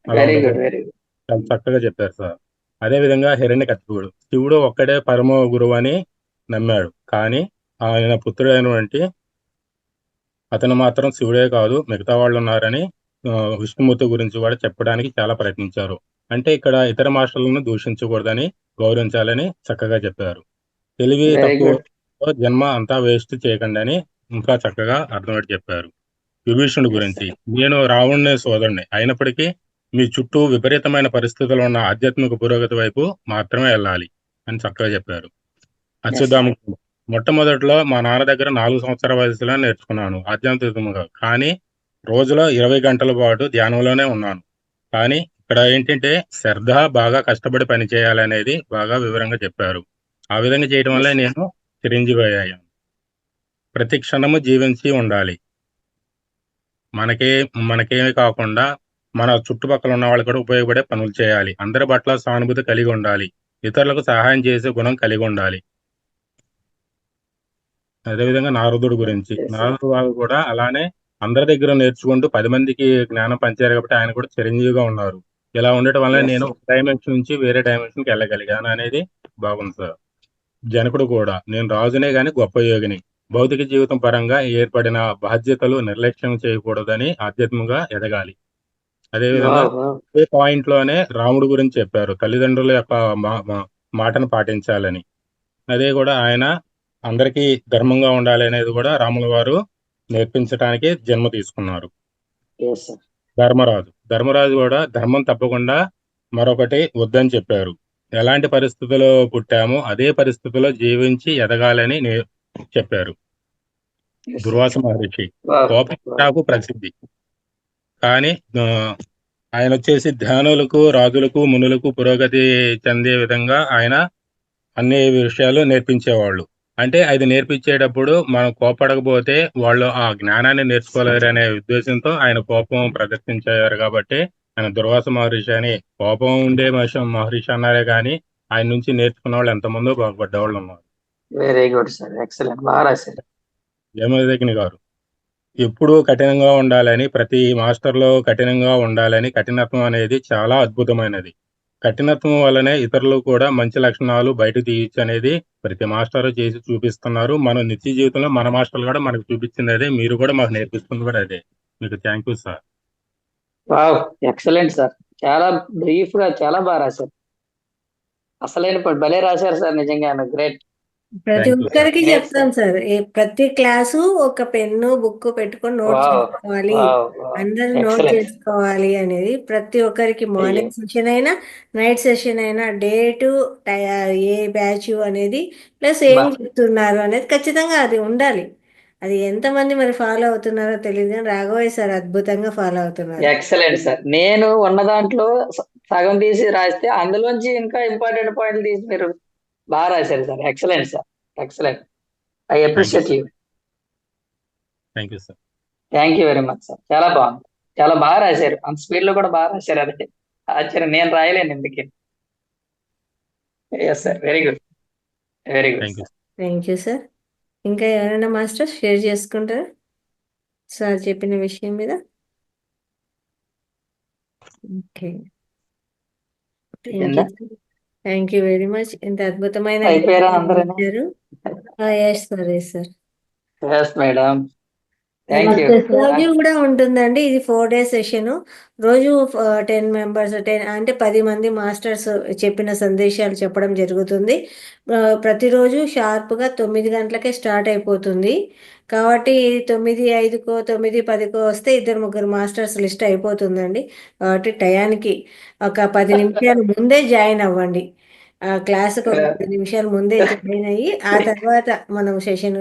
I: అలా
B: వెరీ గుడ్.
I: ఉండకూడదు.
B: Very good.
I: చాలా చక్కగా చెప్పారు సార్. అదే విధంగా హిరణ్యకశిపుడు శివుడు ఒక్కడే పరమ గురువు అని నమ్మాడు. కానీ ఆయన పుత్రుడైనటువంటి అతను మాత్రం శివుడే కాదు మిగతా వాళ్ళు ఉన్నారని విష్ణుమూర్తి గురించి కూడా చెప్పడానికి చాలా ప్రయత్నించారు. అంటే ఇక్కడ ఇతర మాస్టర్లను దూషించకూడదని, గౌరవించాలని చక్కగా చెప్పారు. తెలివి
B: Very
I: తక్కువ
B: good.
I: జన్మ అంతా వేస్ట్ చేయకండి అని ఇంకా చక్కగా అర్థమయ్యేట్టు చెప్పారు. విభీషణుడి
B: Yes,
I: గురించి నేను రావణుని సోదరుని అయినప్పటికీ మీ చుట్టూ విపరీతమైన పరిస్థితులు ఉన్న ఆధ్యాత్మిక పురోగతి వైపు మాత్రమే వెళ్ళాలి అని చక్కగా చెప్పారు. అచ్యుతాముఖుడు మొట్టమొదట్లో మా నాన్న దగ్గర 4 సంవత్సరాల వయసులో నేర్చుకున్నాను ఆధ్యాత్మికంగా. కానీ రోజులో 20 గంటల పాటు ధ్యానంలోనే ఉన్నాను. కానీ ఇక్కడ ఏంటంటే శ్రద్ధ, బాగా కష్టపడి పని చేయాలనేది బాగా వివరంగా చెప్పారు. ఆ విధంగా చేయడం వల్ల నేను చిరంజీవి అయ్యాను. ప్రతి క్షణము జీవించి ఉండాలి. మనకేమీ కాకుండా మన చుట్టుపక్కల ఉన్న వాళ్ళు కూడా ఉపయోగపడే పనులు చేయాలి. అందరి పట్ల సానుభూతి కలిగి ఉండాలి. ఇతరులకు సహాయం చేసే గుణం కలిగి ఉండాలి. అదేవిధంగా నారదుడి గురించి
B: Yes, sir.
I: నారదుడు వాళ్ళు కూడా అలానే అందరి దగ్గర నేర్చుకుంటూ 10 మందికి జ్ఞానం పంచారు కాబట్టి ఆయన కూడా చిరంజీవిగా ఉన్నారు. ఇలా ఉండటం వల్ల
B: Yes,
I: నేను
B: sir.
I: ఒక డైమెన్షన్ నుంచి వేరే డైమెన్షన్కి వెళ్ళగలిగాను అనేది బాగుంది సార్. జనకుడు కూడా నేను రాజునే గాని గొప్ప యోగిని. భౌతిక జీవితం పరంగా ఏర్పడిన బాధ్యతలు నిర్లక్ష్యం చేయకూడదని ఆధ్యాత్మికంగా ఎదగాలి. అదేవిధంగా
B: Wow, wow.
I: ఏ పాయింట్ లోనే రాముడు గురించి చెప్పారు, తల్లిదండ్రుల యొక్క మాటను పాటించాలని. అదే కూడా ఆయన అందరికీ ధర్మంగా ఉండాలి అనేది కూడా రాముల వారు నేర్పించడానికి జన్మ తీసుకున్నారు.
B: Yes, sir.
I: ధర్మరాజు కూడా ధర్మం తప్పకుండా మరొకటి వద్దని చెప్పారు. ఎలాంటి పరిస్థితుల్లో పుట్టామో అదే పరిస్థితుల్లో జీవించి ఎదగాలని చెప్పారు.
B: Yes, sir.
I: దుర్వాస మహర్షి
B: Wow, wow.
I: కోపకు ప్రసిద్ధి. కానీ ఆయన వచ్చేసి ధ్యానులకు, రాజులకు, మునులకు పురోగతి చెందే విధంగా ఆయన అన్ని విషయాలు నేర్పించేవాళ్ళు. అంటే అది నేర్పించేటప్పుడు మనం కోపడకపోతే వాళ్ళు ఆ జ్ఞానాన్ని నేర్చుకోలేరు అనే ఉద్దేశంతో ఆయన కోపం ప్రదర్శించారు. కాబట్టి ఆయన దుర్వాస మహర్షి అని కోపం ఉండే మహర్షి అన్నారే కానీ ఆయన నుంచి నేర్చుకున్న వాళ్ళు ఎంతమందో బాగుపడ్డ వాళ్ళు ఉన్నారు.
B: Very good sir. ఎక్సలెంట్. బాగా రాశారు.
I: జమదగ్ని గారు ఎప్పుడూ కఠినంగా ఉండాలని, ప్రతి మాస్టర్లో కఠినంగా ఉండాలని, కఠినత్వం అనేది చాలా అద్భుతమైనది. కఠినత్వం వల్లనే ఇతరులు కూడా మంచి లక్షణాలు బయట తీయచ్చు అనేది ప్రతి మాస్టర్ చేసి చూపిస్తున్నారు. మన నిత్య జీవితంలో మన మాస్టర్లు కూడా మనకు చూపించింది అదే, మీరు కూడా మాకు నేర్పిస్తుంది కూడా అదే. మీకు thank you sir.
B: Wow, excellent sir. చాలా బ్రీఫ్ గా చాలా బాగా రాశారు. అసలైన భలే రాశారు సార్. నిజంగా గ్రేట్.
A: ప్రతి
I: Thank you,
A: ఒక్కరికి
B: sir.
A: చెప్తాం సార్, ప్రతి క్లాసు ఒక పెన్ను బుక్ పెట్టుకొని నోట్
B: వావ్,
A: చేసుకోవాలి,
B: వావ్, వావ్.
A: అందరూ నోట్
B: ఎక్సలెంట్.
A: చేసుకోవాలి అనేది ప్రతి ఒక్కరికి మార్నింగ్ సెషన్ అయినా నైట్ సెషన్ అయినా డేట్ ఏ బ్యాచ్ అనేది ప్లస్ ఏం
B: బా.
A: చెప్తున్నారు అనేది ఖచ్చితంగా అది ఉండాలి. అది ఎంతమంది మరి ఫాలో అవుతున్నారో తెలియదు కానీ రాఘవయ్య సార్ అద్భుతంగా ఫాలో అవుతున్నారు.
B: Excellent sir. నేను ఉన్న దాంట్లో సగం తీసి రాస్తే అందులోంచి ఇంకా ఇంపార్టెంట్ పాయింట్లు తీసి మీరు బాగా రాశారు sir. Excellent sir. Excellent. I appreciate you.
I: Thank you sir.
B: Thank you very much sir. చాలా బాగుంది. చాలా బాగా రాశారు. అంత స్పీడ్ లో కూడా బాగా రాశారు. అదే ఆశ్చర్యం. నేను రాయలేను ఎందుకే. Yes sir. Very good. Very good.
I: Thank you.
A: Thank you sir. ఇంకా ఎవరైనా మాస్టర్ షేర్ చేసుకుంటారా సార్ చెప్పిన విషయం మీద? Okay, thank you very much. ఇంత అద్భుతమైన
B: అయిపోయారా అందరూ?
A: ఇచ్చారు. Yes sir, yes sir.
B: Yes madam. Thank you.
A: రోజు కూడా ఉంటుందండి. ఇది 4 days సెషన్. రోజు 10 మెంబర్స్ 10 అంటే 10 మంది మాస్టర్స్ చెప్పిన సందేశాలు చెప్పడం జరుగుతుంది. ప్రతిరోజు షార్ప్గా 9 గంటలకే స్టార్ట్ అయిపోతుంది. కాబట్టి 9:05కో 9:10కో వస్తే 2-3 మాస్టర్స్ లిస్ట్ అయిపోతుందండి. కాబట్టి టయానికి ఒక 10 నిమిషాలు ముందే జాయిన్ అవ్వండి. క్లాస్కి ఒక 10 నిమిషాలు ముందే జాయిన్ అయ్యి ఆ తర్వాత మనం సెషన్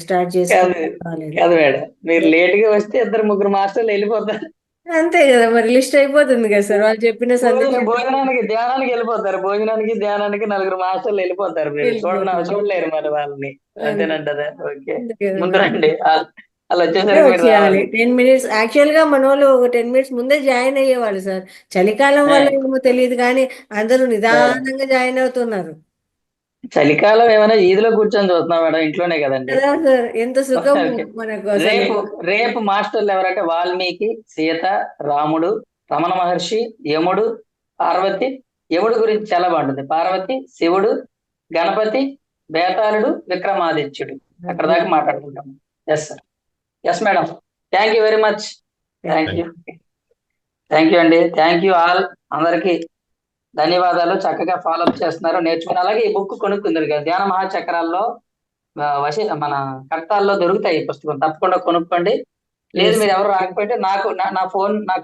A: స్టార్ట్
B: కాదు
A: చేసుకోవాలి.
B: కాదు మేడం, మీరు లేట్ గా వస్తే 2-3 మాస్టర్లు వెళ్ళిపోతారు.
A: అంతే కదా, మరి లిస్ట్ అయిపోతుంది కదా సార్. వాళ్ళు చెప్పిన సందేశం
B: భోజనానికి ధ్యానానికి వెళ్ళిపోతారు. భోజనానికి ధ్యానానికి 4 మాస్టర్లు వెళ్ళిపోతారు. మీరు చూడలేరు మరి వాళ్ళని. అంతేనంటారా? ఓకే,
A: అంతే కదా
B: ముందు
A: మరి.
B: రండి. అలా
A: ముందే
B: వచ్చేసరికి మీరు
A: వచ్చేయాలి.
B: రావాలి.
A: 10 minutes యాక్చువల్ గా మన వాళ్ళు ఒక 10 minutes ముందే జాయిన్ అయ్యేవాళ్ళు సార్. చలికాలం వల్ల ఏమో తెలియదు కానీ అందరూ నిదానంగా జాయిన్ అవుతున్నారు
B: చలికాలం ఏమైనా ఈదిలో కూర్చొని చూస్తున్నాం మేడం, ఇంట్లోనే కదండి.
A: కదా సార్. ఎంత సుఖం
B: ఓకే.
A: మనకు అసలు.
B: రేపు మాస్టర్లు ఎవరంటే వాల్మీకి, సీత, రాముడు, రమణ మహర్షి, యముడు, పార్వతి. యముడు గురించి చాలా బాగుంటుంది. పార్వతి, శివుడు, గణపతి, బేతాళుడు, విక్రమాదిత్యుడు. అక్కడ దాకా మాట్లాడుకుంటాం. Yes sir, yes madam. Thank you very much. Thank you అండి. Thank you all. అందరికి ధన్యవాదాలు. చక్కగా ఫాలోఅప్ చేస్తున్నారు, నేర్చుకుని. అలాగే ఈ బుక్ కొనుక్కుందరు కదా, ధ్యాన మహాచక్రాల్లో మన కట్టాల్లో దొరుకుతాయి ఈ పుస్తకం. తప్పకుండా కొనుక్కోండి. లేదు మీరు ఎవరు రాకపోతే నాకు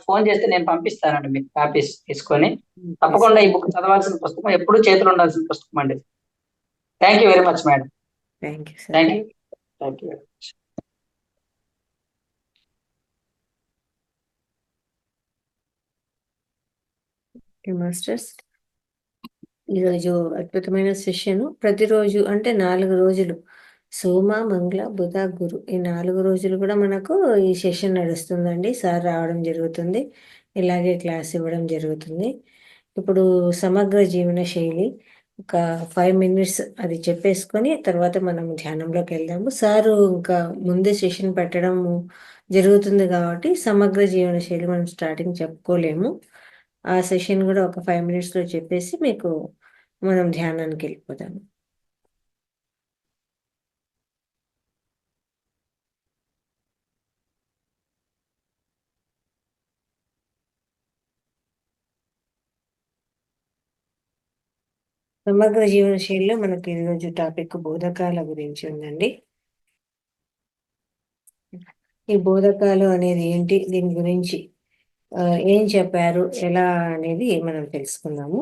B: ఫోన్ చేస్తే నేను పంపిస్తానండి మీకు కాపీస్ తీసుకొని. తప్పకుండా ఈ బుక్ చదవాల్సిన పుస్తకం, ఎప్పుడు చేతులు ఉండాల్సిన పుస్తకం అండి. Thank you very much madam.
A: Thank you sir.
B: Thank you very much.
A: Masters, ఈరోజు అద్భుతమైన సెషన్. ప్రతిరోజు అంటే 4 రోజులు, సోమ, మంగళ, బుధ, గురు, ఈ 4 రోజులు కూడా మనకు ఈ సెషన్ నడుస్తుందండి. సార్ రావడం జరుగుతుంది, ఇలాగే క్లాస్ ఇవ్వడం జరుగుతుంది. ఇప్పుడు సమగ్ర జీవన శైలి ఒక 5 minutes అది చెప్పేసుకొని తర్వాత మనం ధ్యానంలోకి వెళ్దాము. సారు ఇంకా ముందే సెషన్ పెట్టడం జరుగుతుంది కాబట్టి సమగ్ర జీవన శైలి మనం స్టార్టింగ్ చెప్పుకోలేము. ఆ సెషన్ కూడా ఒక 5 minutesలో చెప్పేసి మీకు మనం ధ్యానానికి వెళ్ళిపోదాము. సమగ్ర జీవన శైలిలో మనకి ఈరోజు టాపిక్ బోధకాల గురించి ఉందండి. ఈ బోధకాలు అనేది ఏంటి, దీని గురించి ఏం చెప్పారు, ఎలా అనేది మనం తెలుసుకుందాము.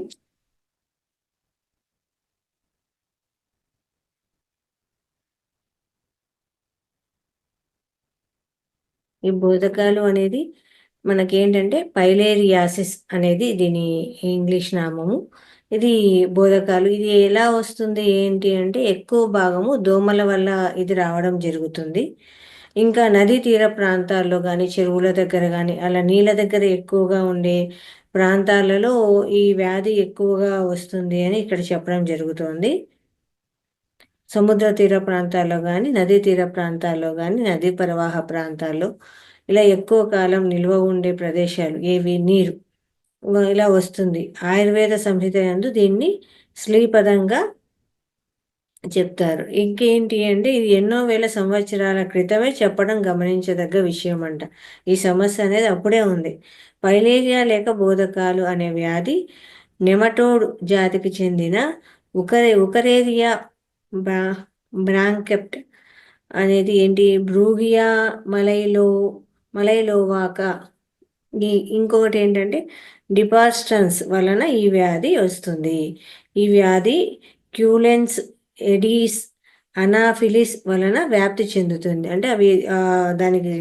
A: ఈ బోధకాలు అనేది మనకేంటంటే పైలేరియాసిస్ అనేది దీని ఇంగ్లీష్ నామము. ఇది బోధకాలు. ఇది ఎలా వస్తుంది ఏంటి అంటే ఎక్కువ భాగము దోమల వల్ల ఇది రావడం జరుగుతుంది. ఇంకా నదీ తీర ప్రాంతాల్లో కానీ చెరువుల దగ్గర కానీ అలా నీళ్ళ దగ్గర ఎక్కువగా ఉండే ప్రాంతాలలో ఈ వ్యాధి ఎక్కువగా వస్తుంది అని ఇక్కడ చెప్పడం జరుగుతుంది. సముద్ర తీర ప్రాంతాల్లో కానీ నదీ తీర ప్రాంతాల్లో కానీ నదీ ప్రవాహ ప్రాంతాల్లో ఇలా ఎక్కువ కాలం నిల్వ ఉండే ప్రదేశాలు ఏవి, నీరు ఇలా వస్తుంది. ఆయుర్వేద సంహిత యందు దీన్ని శ్లీపదంగా చెప్తారు. ఇంకేంటి అంటే ఇది ఎన్నో వేల సంవత్సరాల క్రితమే చెప్పడం గమనించదగ్గ విషయం అంట. ఈ సమస్య అనేది అప్పుడే ఉంది. పైలేరియా లేక బోధకాలు అనే వ్యాధి నెమటోడ్ జాతికి చెందిన ఉకరేరియా బ్రాంకెప్ట్ అనేది ఏంటి, బ్రూగియా మలైలోవాకా. ఇంకొకటి ఏంటంటే డిపాస్టన్స్ వలన ఈ వ్యాధి వస్తుంది. ఈ వ్యాధి క్యూలెన్స్ ఎడీస్ అనాఫిలిస్ వలన వ్యాప్తి చెందుతుంది. అంటే అవి దానికి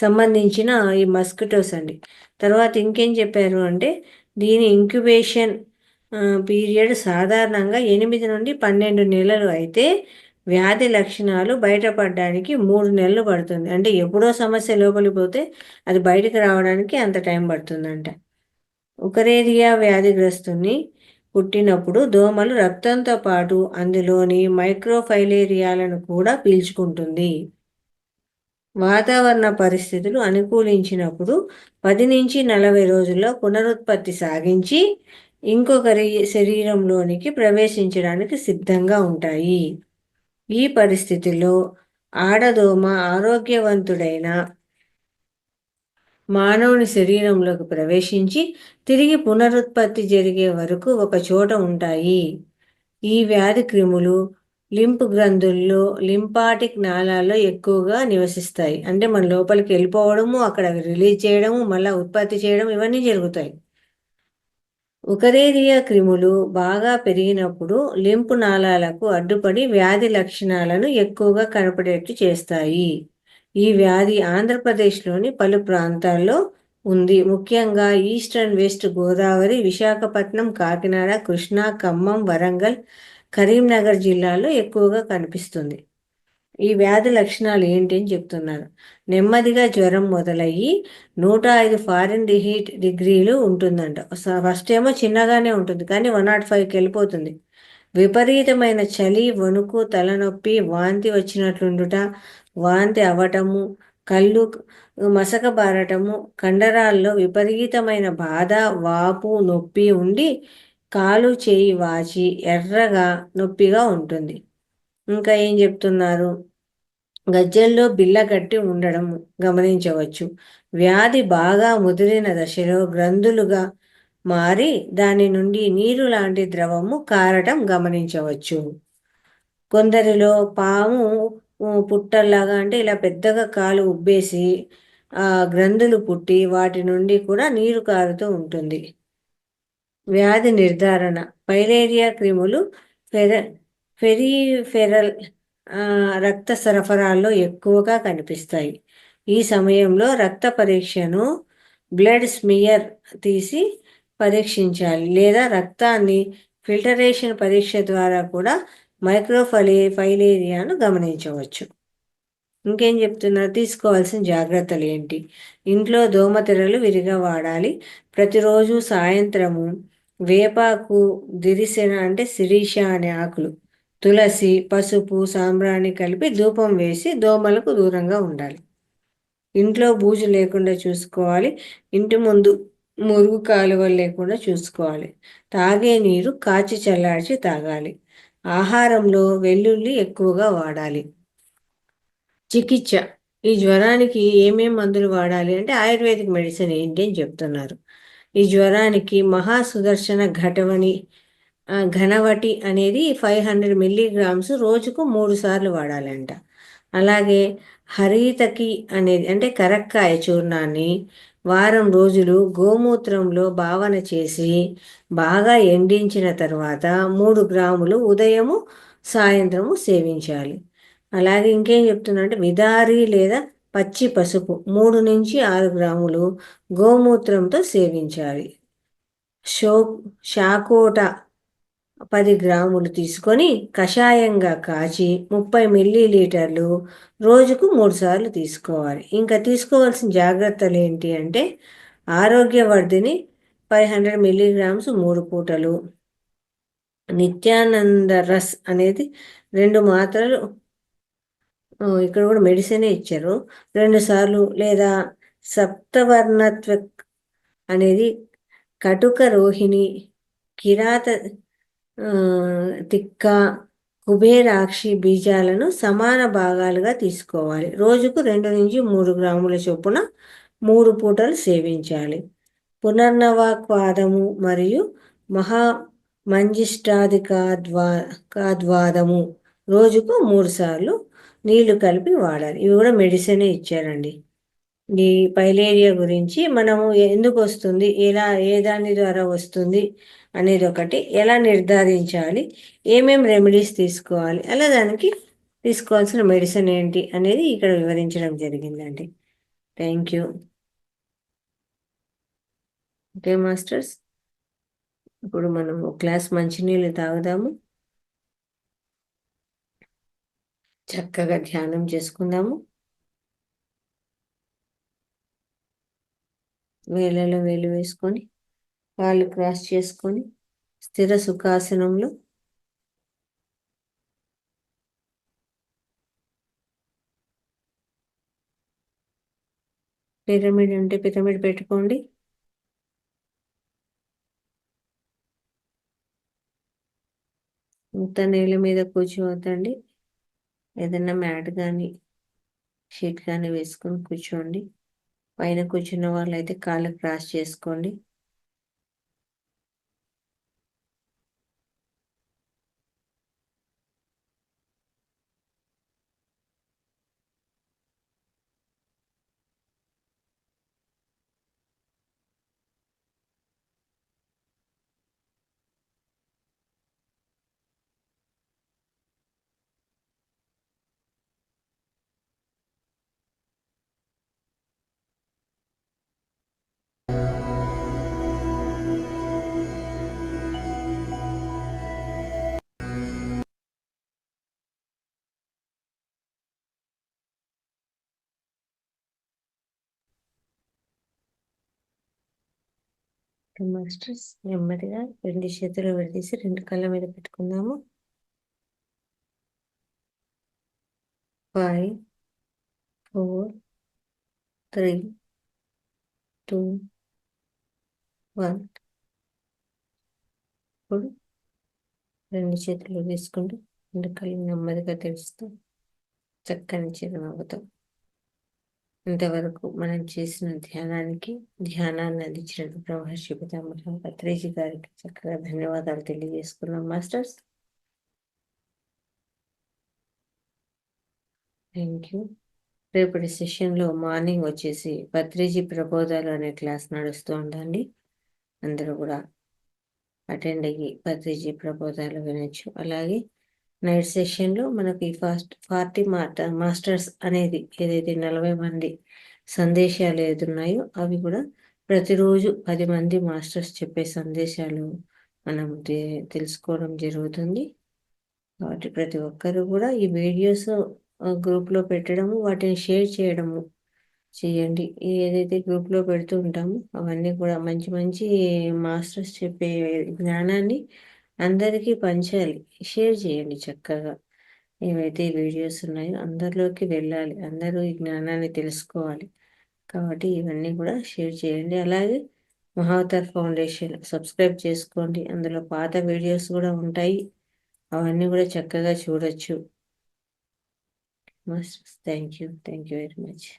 A: సంబంధించిన ఈ మస్కిటోస్ అండి. తర్వాత ఇంకేం చెప్పారు అంటే దీని ఇంక్యుబేషన్ పీరియడ్ సాధారణంగా 8 నుండి 12 నెలలు అయితే వ్యాధి లక్షణాలు బయటపడడానికి 3 నెలలు పడుతుంది. అంటే ఎప్పుడో సమస్య లోపలికి పోతే అది బయటకు రావడానికి అంత టైం పడుతుందంట. ఉకరేరియా వ్యాధిగ్రస్తుని పుట్టినప్పుడు దోమలు రక్తంతో పాటు అందులోని మైక్రోఫైలేరియాలను కూడా పీల్చుకుంటుంది. వాతావరణ పరిస్థితులు అనుకూలించినప్పుడు 10 నుంచి 40 రోజుల్లో పునరుత్పత్తి సాగించి ఇంకొకరి శరీరంలోనికి ప్రవేశించడానికి సిద్ధంగా ఉంటాయి. ఈ పరిస్థితిలో ఆడదోమ ఆరోగ్యవంతుడైన మానవుని శరీరంలోకి ప్రవేశించి తిరిగి పునరుత్పత్తి జరిగే వరకు ఒక చోట ఉంటాయి. ఈ వ్యాధి క్రిములు లింప్ గ్రంథుల్లో లింపాటిక్ నాళాల్లో ఎక్కువగా నివసిస్తాయి. అంటే మన లోపలికి వెళ్ళిపోవడము, అక్కడ రిలీజ్ చేయడము, మళ్ళీ ఉత్పత్తి చేయడం, ఇవన్నీ జరుగుతాయి. ఉకరేరియా క్రిములు బాగా పెరిగినప్పుడు లింపు నాళాలకు అడ్డుపడి వ్యాధి లక్షణాలను ఎక్కువగా కనపడేట్టు చేస్తాయి. ఈ వ్యాధి ఆంధ్రప్రదేశ్లోని పలు ప్రాంతాల్లో ఉంది. ముఖ్యంగా east and west Godavari, Visakhapatnam, Kakinada, Krishna, Khammam, Warangal, Karimnagar జిల్లాల్లో ఎక్కువగా కనిపిస్తుంది. ఈ వ్యాధి లక్షణాలు ఏంటి అని చెప్తున్నారు. నెమ్మదిగా జ్వరం మొదలయ్యి 105 ఫారెన్హీట్ డిగ్రీలు ఉంటుందంట. ఫస్ట్ ఏమో చిన్నగానే ఉంటుంది, కానీ 105కి వెళ్ళిపోతుంది. విపరీతమైన చలి, వణుకు, తలనొప్పి, వాంతి వచ్చినట్లుండుట, వాంతి అవ్వటము, కళ్ళు మసకబారటము, కండరాల్లో విపరీతమైన బాధ, వాపు, నొప్పి ఉండి కాలు చేయి వాచి ఎర్రగా నొప్పిగా ఉంటుంది. ఇంకా ఏం చెప్తున్నారు, గజ్జల్లో బిళ్ళ కట్టి ఉండడం గమనించవచ్చు. వ్యాధి బాగా ముదిరిన దశలో గ్రంథులుగా మారి దాని నుండి నీరు లాంటి ద్రవము కారటం గమనించవచ్చు. కొందరిలో పాము పుట్టల్లాగా, అంటే ఇలా పెద్దగా కాలు ఉబ్బేసి గ్రంథులు పుట్టి వాటి నుండి కూడా నీరు కారుతూ ఉంటుంది. వ్యాధి నిర్ధారణ. ఫైలేరియా క్రిములు పెరిఫెరల్ రక్త సరఫరాల్లో ఎక్కువగా కనిపిస్తాయి. ఈ సమయంలో రక్త పరీక్షను బ్లడ్ స్మియర్ తీసి పరీక్షించాలి, లేదా రక్తాన్ని ఫిల్టరేషన్ పరీక్ష ద్వారా కూడా ఫైలేరియాను గమనించవచ్చు. ఇంకేం చెప్తున్నారు, తీసుకోవాల్సిన జాగ్రత్తలు ఏంటి? ఇంట్లో దోమతెరలు విరిగా వాడాలి. ప్రతిరోజు సాయంత్రము వేపాకు, దిరిసెన అంటే శిరీష అనే ఆకులు, తులసి, పసుపు, సాంబ్రాణి కలిపి ధూపం వేసి దోమలకు దూరంగా ఉండాలి. ఇంట్లో బూజు లేకుండా చూసుకోవాలి. ఇంటి ముందు మురుగు కాలువలు లేకుండా చూసుకోవాలి. తాగే నీరు కాచి చల్లార్చి తాగాలి. ఆహారంలో వెల్లుల్లి ఎక్కువగా వాడాలి. చికిత్స. ఈ జ్వరానికి ఏమేం మందులు వాడాలి అంటే ఆయుర్వేదిక్ మెడిసిన్ ఏంటి అని చెప్తున్నారు. ఈ జ్వరానికి మహాసుదర్శన ఘనవటి అనేది 500 మిల్లీగ్రామ్స్ రోజుకు 3 సార్లు వాడాలంట. అలాగే హరితకి అనేది అంటే కరక్కాయ చూర్ణాన్ని వారం రోజులు గోమూత్రంలో భావన చేసి బాగా ఎండించిన తర్వాత 3 గ్రాములు ఉదయము సాయంత్రము సేవించాలి. అలాగే ఇంకేం చెప్తున్నా అంటే విదారి లేదా పచ్చి పసుపు 3 నుంచి 6 గ్రాములు గోమూత్రంతో సేవించాలి. శాకోట 10 గ్రాములు తీసుకొని కషాయంగా కాచి 30 మిల్లీలీటర్లు రోజుకు 3 సార్లు తీసుకోవాలి. ఇంకా తీసుకోవాల్సిన జాగ్రత్తలు ఏంటి అంటే ఆరోగ్యవర్ధిని 500 మిల్లీగ్రామ్స్ 3 పూటలు, నిత్యానంద రస్ అనేది 2 మాత్రలు, ఇక్కడ కూడా మెడిసినే ఇచ్చారు, 2 సార్లు, లేదా సప్తవర్ణత్వ అనేది కటుక రోహిణి, కిరాత తిక్క, కుబేరాక్షి బీజాలను సమాన భాగాలుగా తీసుకోవాలి. రోజుకు 2 నుంచి 3 గ్రాముల చొప్పున 3 పూటలు సేవించాలి. పునర్నవాక్వాదము మరియు మంజిష్టాధికాద్వాదము రోజుకు 3 సార్లు నీళ్లు కలిపి వాడాలి. ఇవి కూడా మెడిసినే ఇచ్చారండి. ఈ ఫైలేరియా గురించి మనము ఎందుకు వస్తుంది, ఏ దాని ద్వారా వస్తుంది అనేది ఒకటి, ఎలా నిర్ధారించాలి, ఏమేం రెమెడీస్ తీసుకోవాలి, అలా దానికి తీసుకోవాల్సిన మెడిసిన్ ఏంటి అనేది ఇక్కడ వివరించడం జరిగిందండి. Thank you. ఓకే మాస్టర్స్, ఇప్పుడు మనం ఒక గ్లాస్ మంచినీళ్ళు తాగుదాము, చక్కగా ధ్యానం చేసుకుందాము. వేళ్ళలో వేలు వేసుకొని కాళ్ళు క్రాస్ చేసుకొని స్థిర సుఖాసనంలో పిరమిడ్ అంటే పిరమిడ్ పెట్టుకోండి. ఇంత నేల మీద కూర్చోవద్దండి, ఏదైనా మ్యాట్ కానీ షీట్ కానీ వేసుకొని కూర్చోండి. పైన కూర్చున్న వాళ్ళైతే కాళ్ళు క్రాస్ చేసుకోండి. మాస్టర్స్ నెమ్మదిగా 2 చేతులు విడదీసి 2 కళ్ళ మీద పెట్టుకుందాము. 5, 4, 3, 2, 1. ఇప్పుడు 2 చేతులు తీసుకుంటూ 2 కళ్ళు నెమ్మదిగా తెరుస్తూ చక్కని చిరునవ్వుతో ఇంతవరకు మనం చేసిన ధ్యానాన్ని అందించిన బ్రహ్మర్షి పితామహ పత్రిజీ గారికి చక్కగా ధన్యవాదాలు తెలియజేసుకున్నాం మాస్టర్స్. Thank you. రేపటి సెషన్లో మార్నింగ్ వచ్చేసి పత్రిజీ ప్రబోధాలు అనే క్లాస్ నడుస్తూ ఉందండి. అందరూ కూడా అటెండ్ అయ్యి పత్రిజీ ప్రబోధాలు వినొచ్చు. అలాగే నైట్ సెషన్లో మనకి 40 మాస్టర్స్ అనేది ఏదైతే 40 మంది సందేశాలు ఏదున్నాయో అవి కూడా ప్రతిరోజు 10 మంది మాస్టర్స్ చెప్పే సందేశాలు మనం తెలుసుకోవడం జరుగుతుంది. కాబట్టి ప్రతి ఒక్కరు కూడా ఈ వీడియోస్ గ్రూప్లో పెట్టడము, వాటిని షేర్ చేయడము చేయండి. ఏదైతే గ్రూప్లో పెడుతూ ఉంటామో అవన్నీ కూడా మంచి మంచి మాస్టర్స్ చెప్పే జ్ఞానాన్ని అందరికీ పంచాలి, షేర్ చేయండి చక్కగా. ఏవైతే వీడియోస్ ఉన్నాయో అందరిలోకి వెళ్ళాలి, అందరూ ఈ జ్ఞానాన్ని తెలుసుకోవాలి. కాబట్టి ఇవన్నీ కూడా షేర్ చేయండి. అలాగే మహావతార్ ఫౌండేషన్ సబ్స్క్రైబ్ చేసుకోండి. అందులో పాత వీడియోస్ కూడా ఉంటాయి, అవన్నీ కూడా చక్కగా చూడొచ్చు. Masters thank you very much.